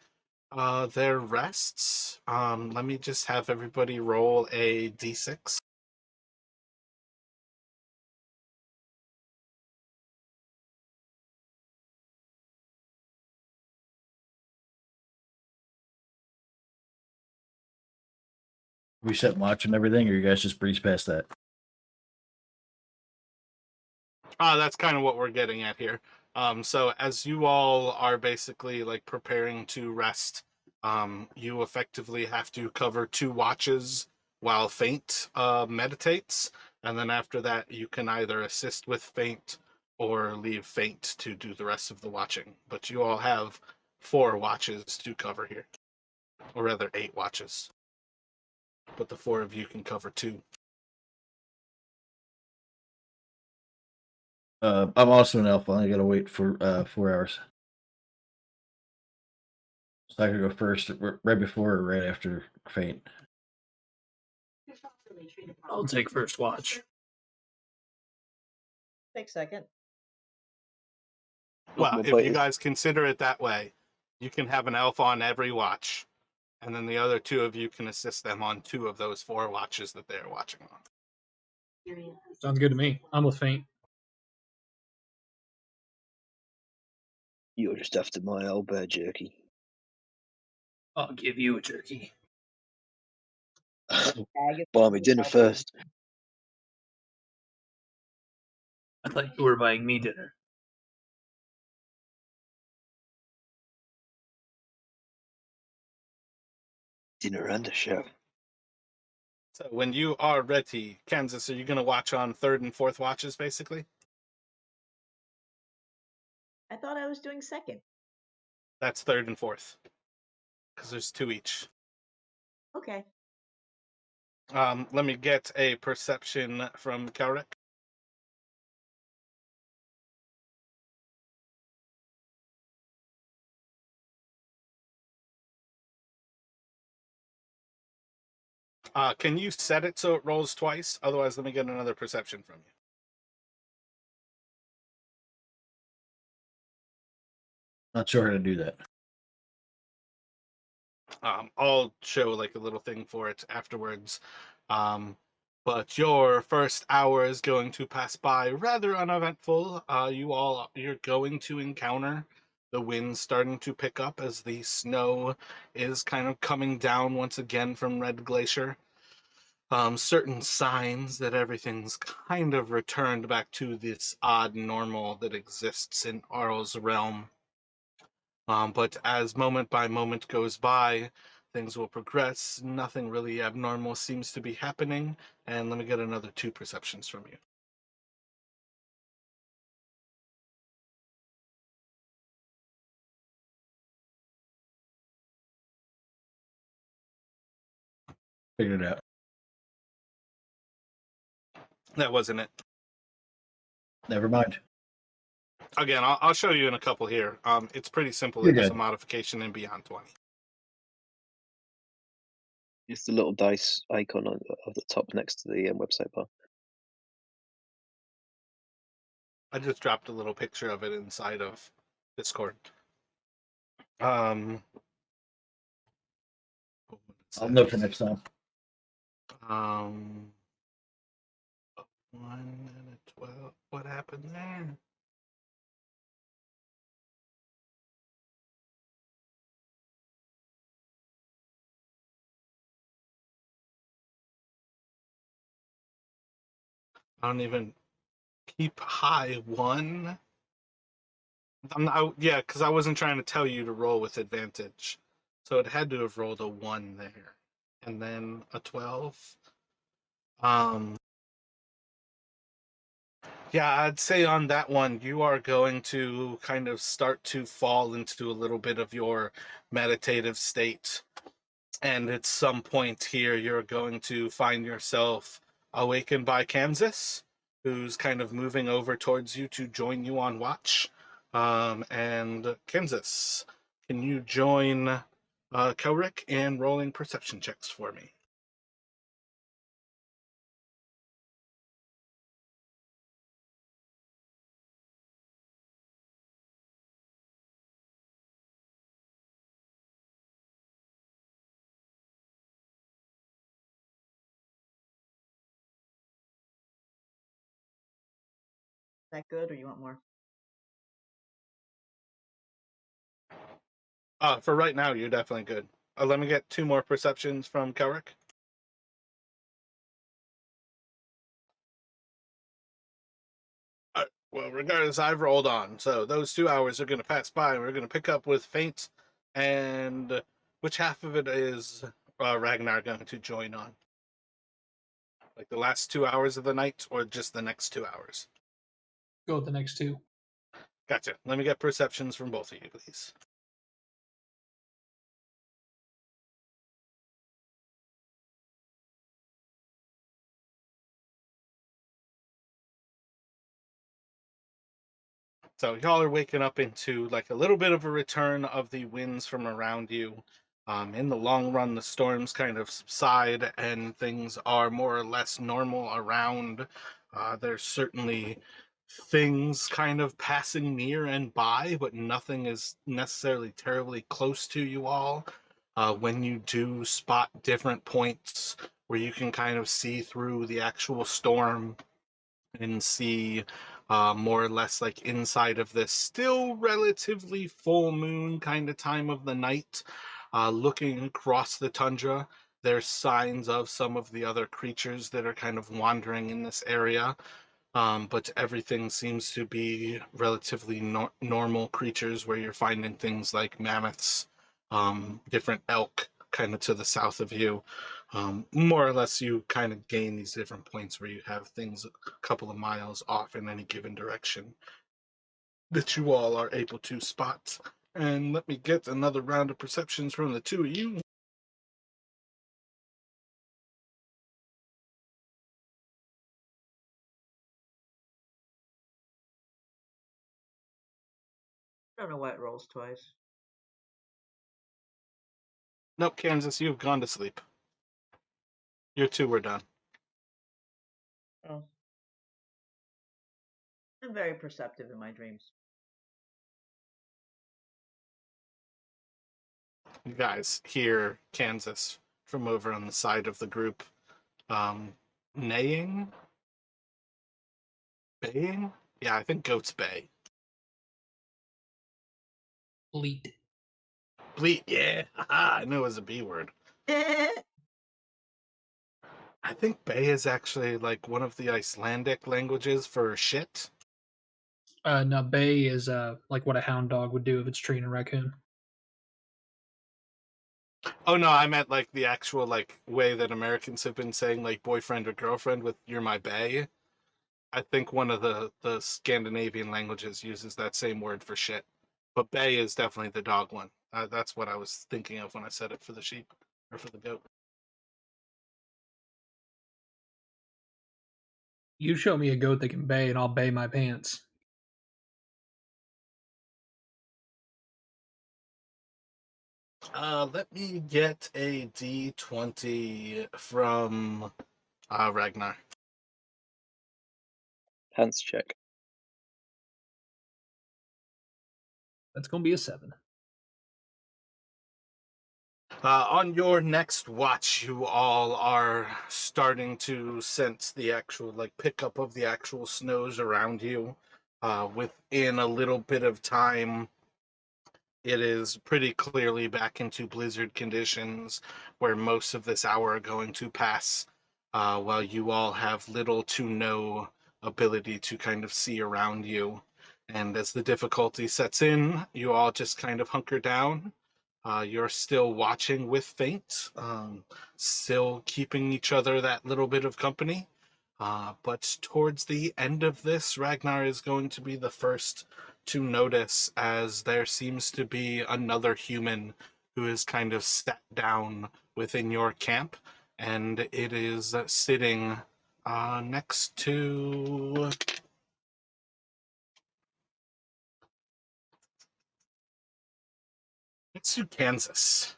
their rests. Let me just have everybody roll a d6. We set watch and everything, or you guys just breeze past that? That's kind of what we're getting at here. So as you all are basically like preparing to rest, you effectively have to cover 2 watches while Faint meditates, and then after that you can either assist with Faint or leave Faint to do the rest of the watching. But you all have 4 watches to cover here, or rather 8 watches. But the 4 of you can cover 2. I'm also an elf. I only gotta wait for 4 hours. So I could go first, right before or right after faint. I'll take first watch. Take second. Well, Well, if but you guys consider it that way, you can have an elf on every watch, and then the other 2 of you can assist them on 2 of those 4 watches that they're watching on. Sounds good to me. I'm with Faint. You're just after my old bear jerky. I'll give you a jerky. Buy me dinner first. I thought you were buying me dinner. Dinner and a show. So when you are ready, Kansas, are you going to watch on 3rd and 4th watches, basically? I thought I was doing second. That's 3rd and 4th, because there's 2 each. Okay. Let me get a perception from Karik. Can you set it so it rolls twice? Otherwise, let me get another perception from you. Not sure how to do that. I'll show like a little thing for it afterwards. But your first hour is going to pass by rather uneventful. You're going to encounter the wind starting to pick up as the snow is kind of coming down once again from Red Glacier. Certain signs that everything's kind of returned back to this odd normal that exists in Arl's realm. But as moment by moment goes by, things will progress. Nothing really abnormal seems to be happening. And let me get another 2 perceptions from you. Figured it out. That wasn't it. Never mind. Again, I'll show you in a couple here. It's pretty simple. You're It is a good. modification in Beyond 20. it's the little dice icon on the top next to the website bar. I just dropped a little picture of it inside of Discord. Um, I'll know for next time. Um, 1 and a 12. What happened there? I don't even keep high 1. Yeah, because I wasn't trying to tell you to roll with advantage. So it had to have rolled a 1 there. And then a 12. Um, yeah, I'd say on that one, you are going to kind of start to fall into a little bit of your meditative state. And at some point here, you're going to find yourself awakened by Kansas, who's kind of moving over towards you to join you on watch. And Kansas, can you join Kelric in rolling perception checks for me? That good, or you want more? For right now, you're definitely good. Let me get 2 more perceptions from Kelric. Well, regardless, I've rolled on. So those 2 hours are going to pass by, and we're going to pick up with Faint. And which half of it is Ragnar going to join on? Like the last 2 hours of the night, or just the next 2 hours? Go with the next two. Gotcha. Let me get perceptions from both of you, please. So y'all are waking up into like a little bit of a return of the winds from around you. In the long run, the storms kind of subside and things are more or less normal around. There's certainly things kind of passing near and by, but nothing is necessarily terribly close to you all. When you do spot different points where you can kind of see through the actual storm and see more or less like inside of this still relatively full moon kind of time of the night, looking across the tundra, there's signs of some of the other creatures that are kind of wandering in this area. But everything seems to be relatively normal creatures where you're finding things like mammoths, different elk kind of to the south of you. More or less, you kind of gain these different points where you have things a couple of miles off in any given direction that you all are able to spot. And let me get another round of perceptions from the 2 of you. I don't know why it rolls twice. Nope, Kansas, you've gone to sleep. Your 2 were done. Oh. I'm very perceptive in my dreams. You guys hear Kansas from over on the side of the group neighing, baying. Yeah, I think goats bay. Bleat. Bleat. Yeah, I knew it was a B word. I think bay is actually like one of the Icelandic languages for shit. No, bay is like what a hound dog would do if it's treating a raccoon. Oh no, I meant like the actual like way that Americans have been saying like boyfriend or girlfriend with "you're my bae." I think one of the Scandinavian languages uses that same word for shit, but bay is definitely the dog one. That's what I was thinking of when I said it for the sheep or for the goat. You show me a goat that can bay, and I'll bay my pants. Let me get a D20 from Ragnar. Pants check. That's gonna be a 7. On your next watch, you all are starting to sense the actual like pickup of the actual snows around you. Within a little bit of time, it is pretty clearly back into blizzard conditions where most of this hour are going to pass, while you all have little to no ability to kind of see around you. And as the difficulty sets in, you all just kind of hunker down. You're still watching with Faint, still keeping each other that little bit of company. But towards the end of this, Ragnar is going to be the first to notice, as there seems to be another human who is kind of sat down within your camp, and it is sitting next to. It's to Kansas.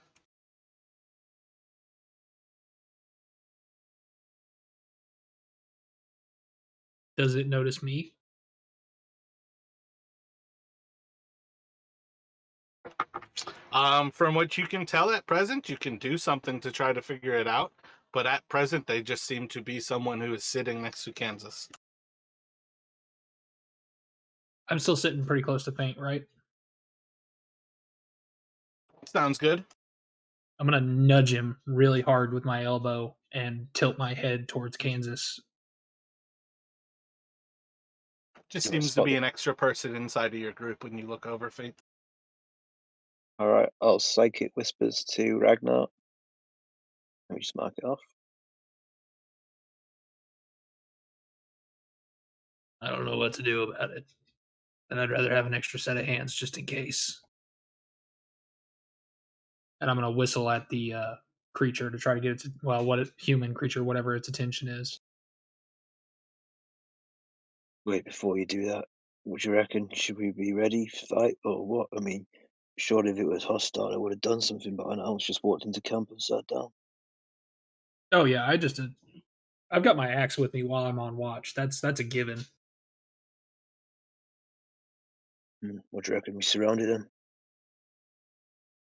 Does it notice me? From what you can tell at present, you can do something to try to figure it out. But at present, they just seem to be someone who is sitting next to Kansas. I'm still sitting pretty close to Faint, right? Sounds good. I'm gonna nudge him really hard with my elbow and tilt my head towards Kansas. Just You wanna seems to spot be the- an extra person inside of your group when you look over Faith. All right, I'll psychic whispers to Ragnar. Let me just mark it off. I don't know what to do about it. And I'd rather have an extra set of hands just in case. And I'm gonna whistle at the creature to try to get its human creature, whatever its attention is. Wait, before you do that, what do you reckon? Should we be ready to fight or what? I mean, surely if it was hostile, I would have done something by now. It's just walked into camp and sat down. Oh yeah, I've got my axe with me while I'm on watch. That's a given. What do you reckon? We surrounded them.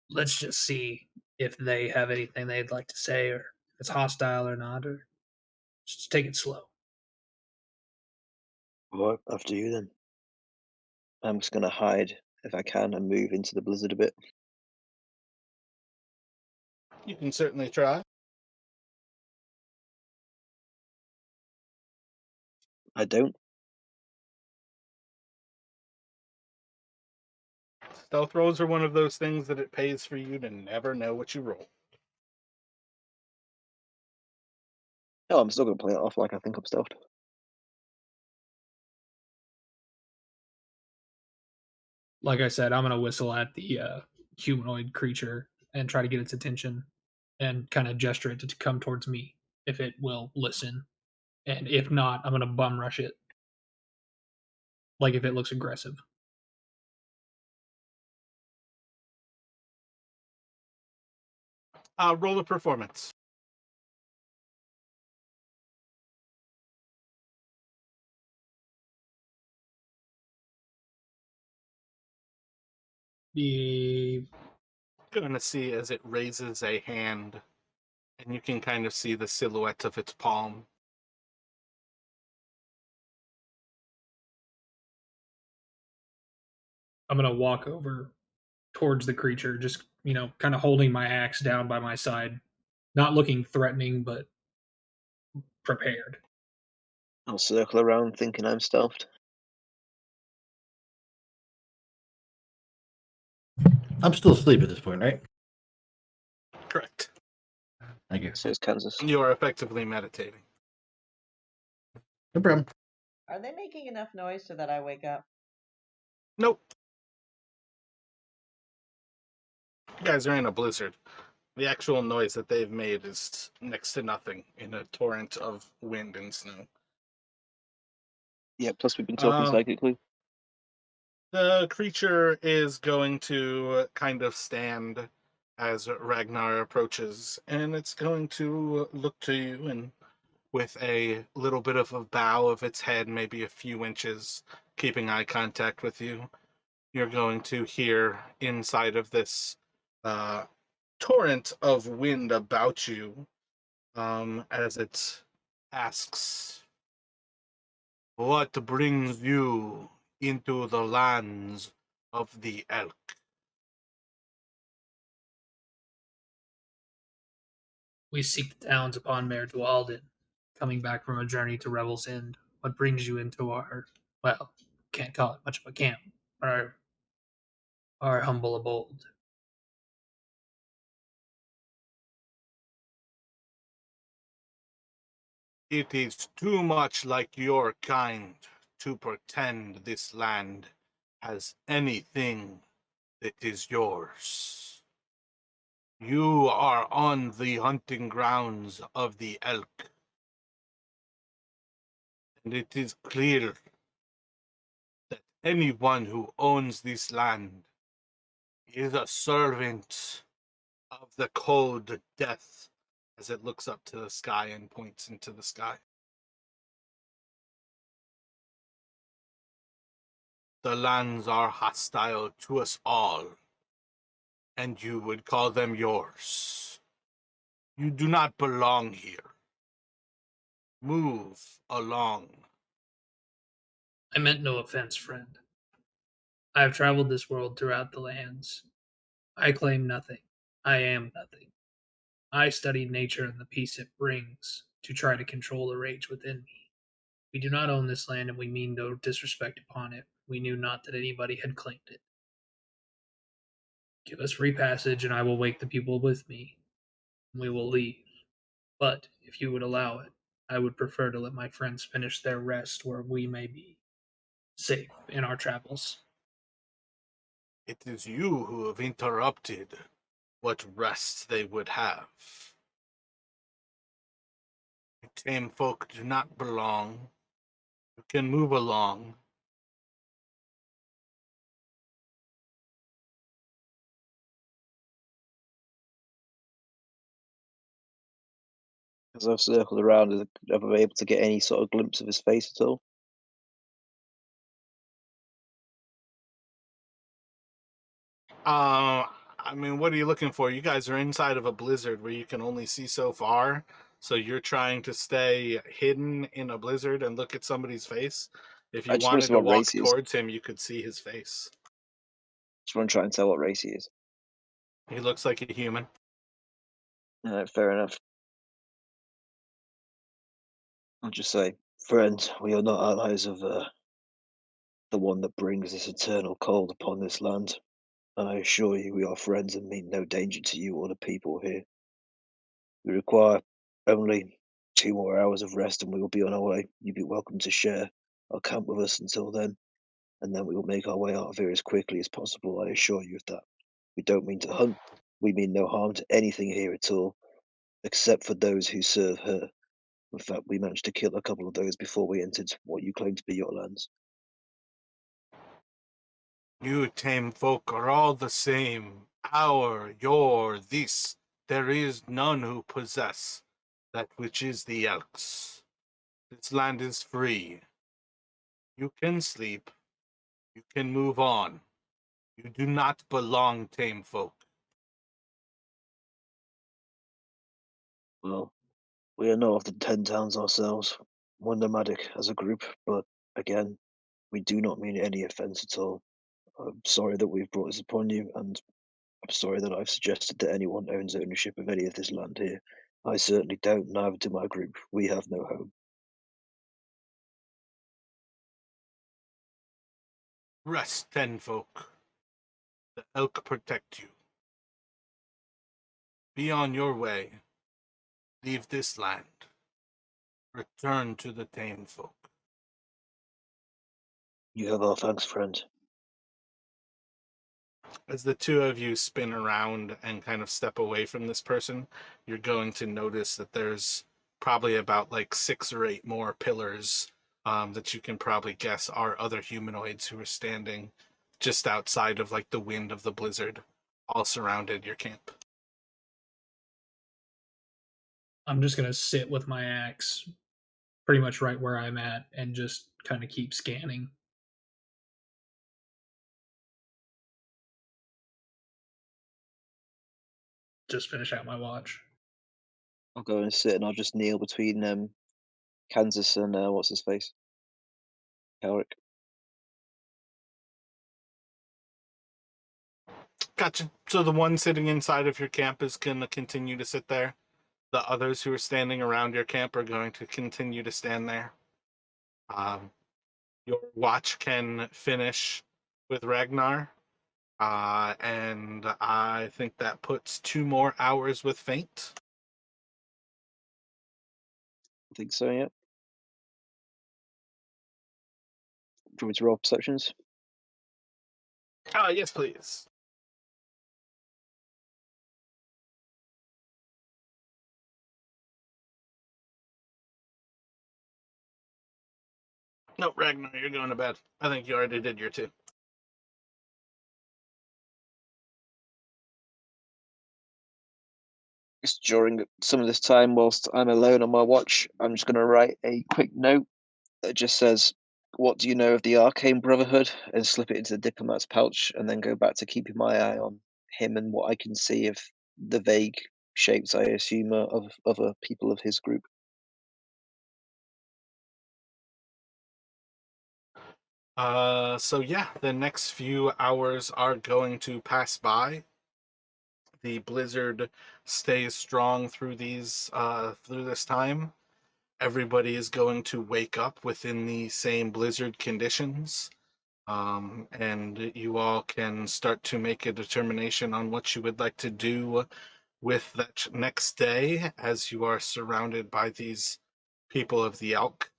Let's just see if they have anything they'd like to say, or if it's hostile or not, or just take it slow. All right, after you then. I'm just gonna hide if I can and move into the blizzard a bit. You can certainly try. I don't. Stealth rolls are one of those things that it pays for you to never know what you roll. No, I'm still gonna play it off like I think I'm stealthed. Like I said, I'm gonna whistle at the humanoid creature and try to get its attention, and kind of gesture it to come towards me if it will listen. And if not, I'm gonna bum rush it. Like if it looks aggressive. Roll a performance. The Going to see as it raises a hand, and you can kind of see the silhouette of its palm. I'm gonna walk over towards the creature, just kind of holding my axe down by my side, not looking threatening, but prepared. I'll circle around thinking I'm stealthed. I'm still asleep at this point, right? Correct. Thank you. So is Kansas. You are effectively meditating. No problem. Are they making enough noise so that I wake up? Nope. You guys are in a blizzard. The actual noise that they've made is next to nothing in a torrent of wind and snow. Yeah, plus we've been talking Uh, psychically. The creature is going to kind of stand as Ragnar approaches, and it's going to look to you and with a little bit of a bow of its head, maybe a few inches, keeping eye contact with you. You're going to hear inside of this uh, torrent of wind about you as it asks, "What brings you into the lands of the elk?" We seek the towns upon Mare Dwalden, coming back from a journey to Revel's End. What brings you into our, well, can't call it much of a camp. Our humble abode. It is too much like your kind to pretend this land has anything that is yours. You are on the hunting grounds of the elk, and it is clear that anyone who owns this land is a servant of the cold death, as it looks up to the sky and points into the sky. The lands are hostile to us all, and you would call them yours. You do not belong here. Move along. I meant no offense, friend. I have traveled this world throughout the lands. I claim nothing. I am nothing. I study nature and the peace it brings to try to control the rage within me. We do not own this land, and we mean no disrespect upon it. We knew not that anybody had claimed it. Give us free passage, and I will wake the people with me. And we will leave. But if you would allow it, I would prefer to let my friends finish their rest where we may be safe in our travels. It is you who have interrupted what rest they would have. You tame folk do not belong. You can move along. As I've circled around, have I been able to get any sort of glimpse of his face at all? I mean, what are you looking for? You guys are inside of a blizzard where you can only see so far. So you're trying to stay hidden in a blizzard and look at somebody's face. If I you just want to wanted see to what race walk he is. towards him, you could see his face. Just want to try and tell what race he is. He looks like a human. Fair enough. I'll just say, friend, we are not allies of the one that brings this eternal cold upon this land. And I assure you, we are friends and mean no danger to you or the people here. We require only 2 more hours of rest and we will be on our way. You'd be welcome to share our camp with us until then, and then we will make our way out of here as quickly as possible. I assure you of that. We don't mean to hunt. We mean no harm to anything here at all, except for those who serve her. In fact, we managed to kill a couple of those before we entered what you claim to be your lands. You tame folk are all the same. Our, your, this. There is none who possess that which is the Elks. This land is free. You can sleep. You can move on. You do not belong, tame folk. Well, we are not of the 10 towns ourselves. We're nomadic as a group, but again, we do not mean any offence at all. I'm sorry that we've brought this upon you, and I'm sorry that I've suggested that anyone owns ownership of any of this land here. I certainly don't, neither do my group. We have no home. Rest, ten folk. The elk protect you. Be on your way. Leave this land. Return to the tame folk. You have our thanks, friend. As the two of you spin around and kind of step away from this person, you're going to notice that there's probably about like 6 or 8 more pillars that you can probably guess are other humanoids who are standing just outside of like the wind of the blizzard, all surrounded your camp. I'm just gonna sit with my axe pretty much right where I'm at and just kind of keep scanning. Just finish out my watch. I'll go and sit and I'll just kneel between Kansas and what's his face? Elric. Gotcha. So the one sitting inside of your camp is going to continue to sit there. The others who are standing around your camp are going to continue to stand there. Um, your watch can finish with Ragnar. And I think that puts 2 more hours with Faint. I think so, yeah. Do you want me to roll perceptions? Yes, please. No, Ragnar, you're going to bed. I think you already did your 2. Just during some of this time, whilst I'm alone on my watch, I'm just going to write a quick note that just says, "What do you know of the Arcane Brotherhood?" and slip it into the diplomat's pouch, and then go back to keeping my eye on him and what I can see of the vague shapes I assume are of other people of his group. So yeah, the next few hours are going to pass by. The blizzard stays strong through this time. Everybody is going to wake up within the same blizzard conditions. And you all can start to make a determination on what you would like to do with that next day, as you are surrounded by these people of the elk.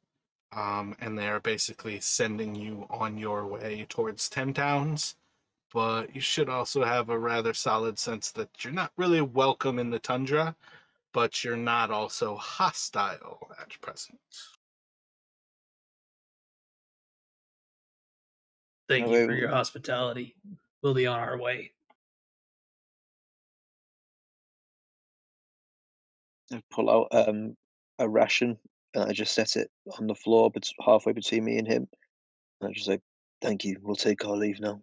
And they are basically sending you on your way towards 10 towns. But you should also have a rather solid sense that you're not really welcome in the tundra, but you're not also hostile at present. Thank Now, you for your hospitality. We'll be on our way. I pull out a ration and I just set it on the floor, but halfway between me and him. And I just say, "Thank you. We'll take our leave now."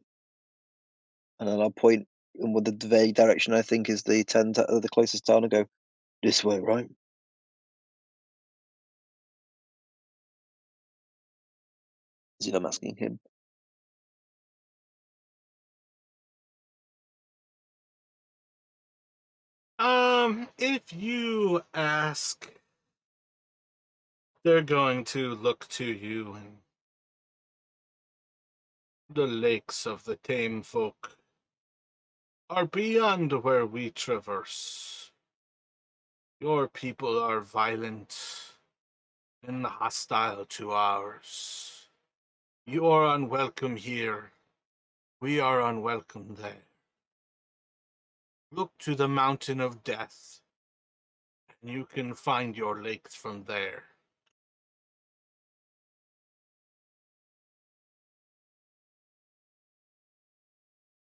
And then I'll point in with the vague direction I think is the the closest town, and go, "This way, right?" As if I'm asking him. If you ask, they're going to look to you, and the lakes of the tame folk are beyond where we traverse. Your people are violent and hostile to ours. You are unwelcome here. We are unwelcome there. Look to the mountain of death, and you can find your lakes from there.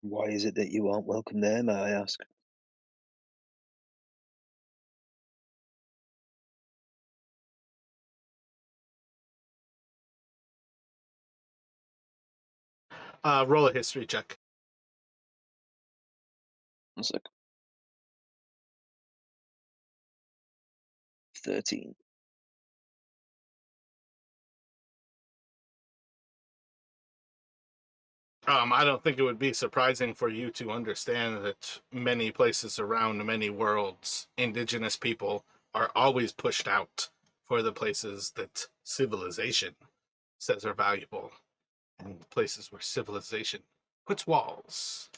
Why is it that you aren't welcome there, may I ask? Roll a history check. One sec. 13. I don't think it would be surprising for you to understand that many places around many worlds, indigenous people are always pushed out for the places that civilization says are valuable, and places where civilization puts walls.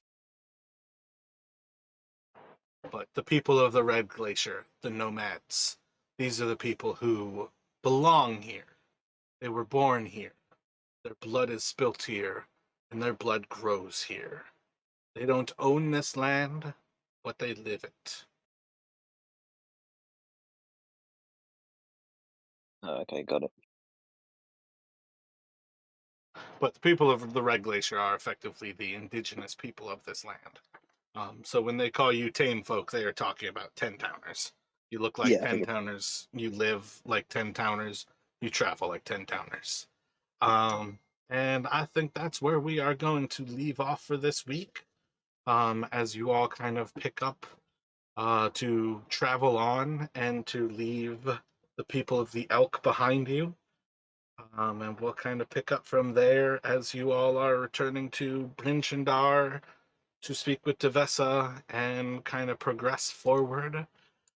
But the people of the Red Glacier, the nomads, these are the people who belong here. They were born here. Their blood is spilt here, and their blood grows here. They don't own this land, but they live it. Okay, got it. But the people of the Red Glacier are effectively the indigenous people of this land. So when they call you tame folk, they are talking about 10 towners. You look like Yeah, I 10 figured. towners, you live like 10 towners, you travel like 10 towners. Um, and I think that's where we are going to leave off for this week. As you all kind of pick up to travel on and to leave the people of the elk behind you. And we'll kind of pick up from there as you all are returning to Brinchandar to speak with Devessa and kind of progress forward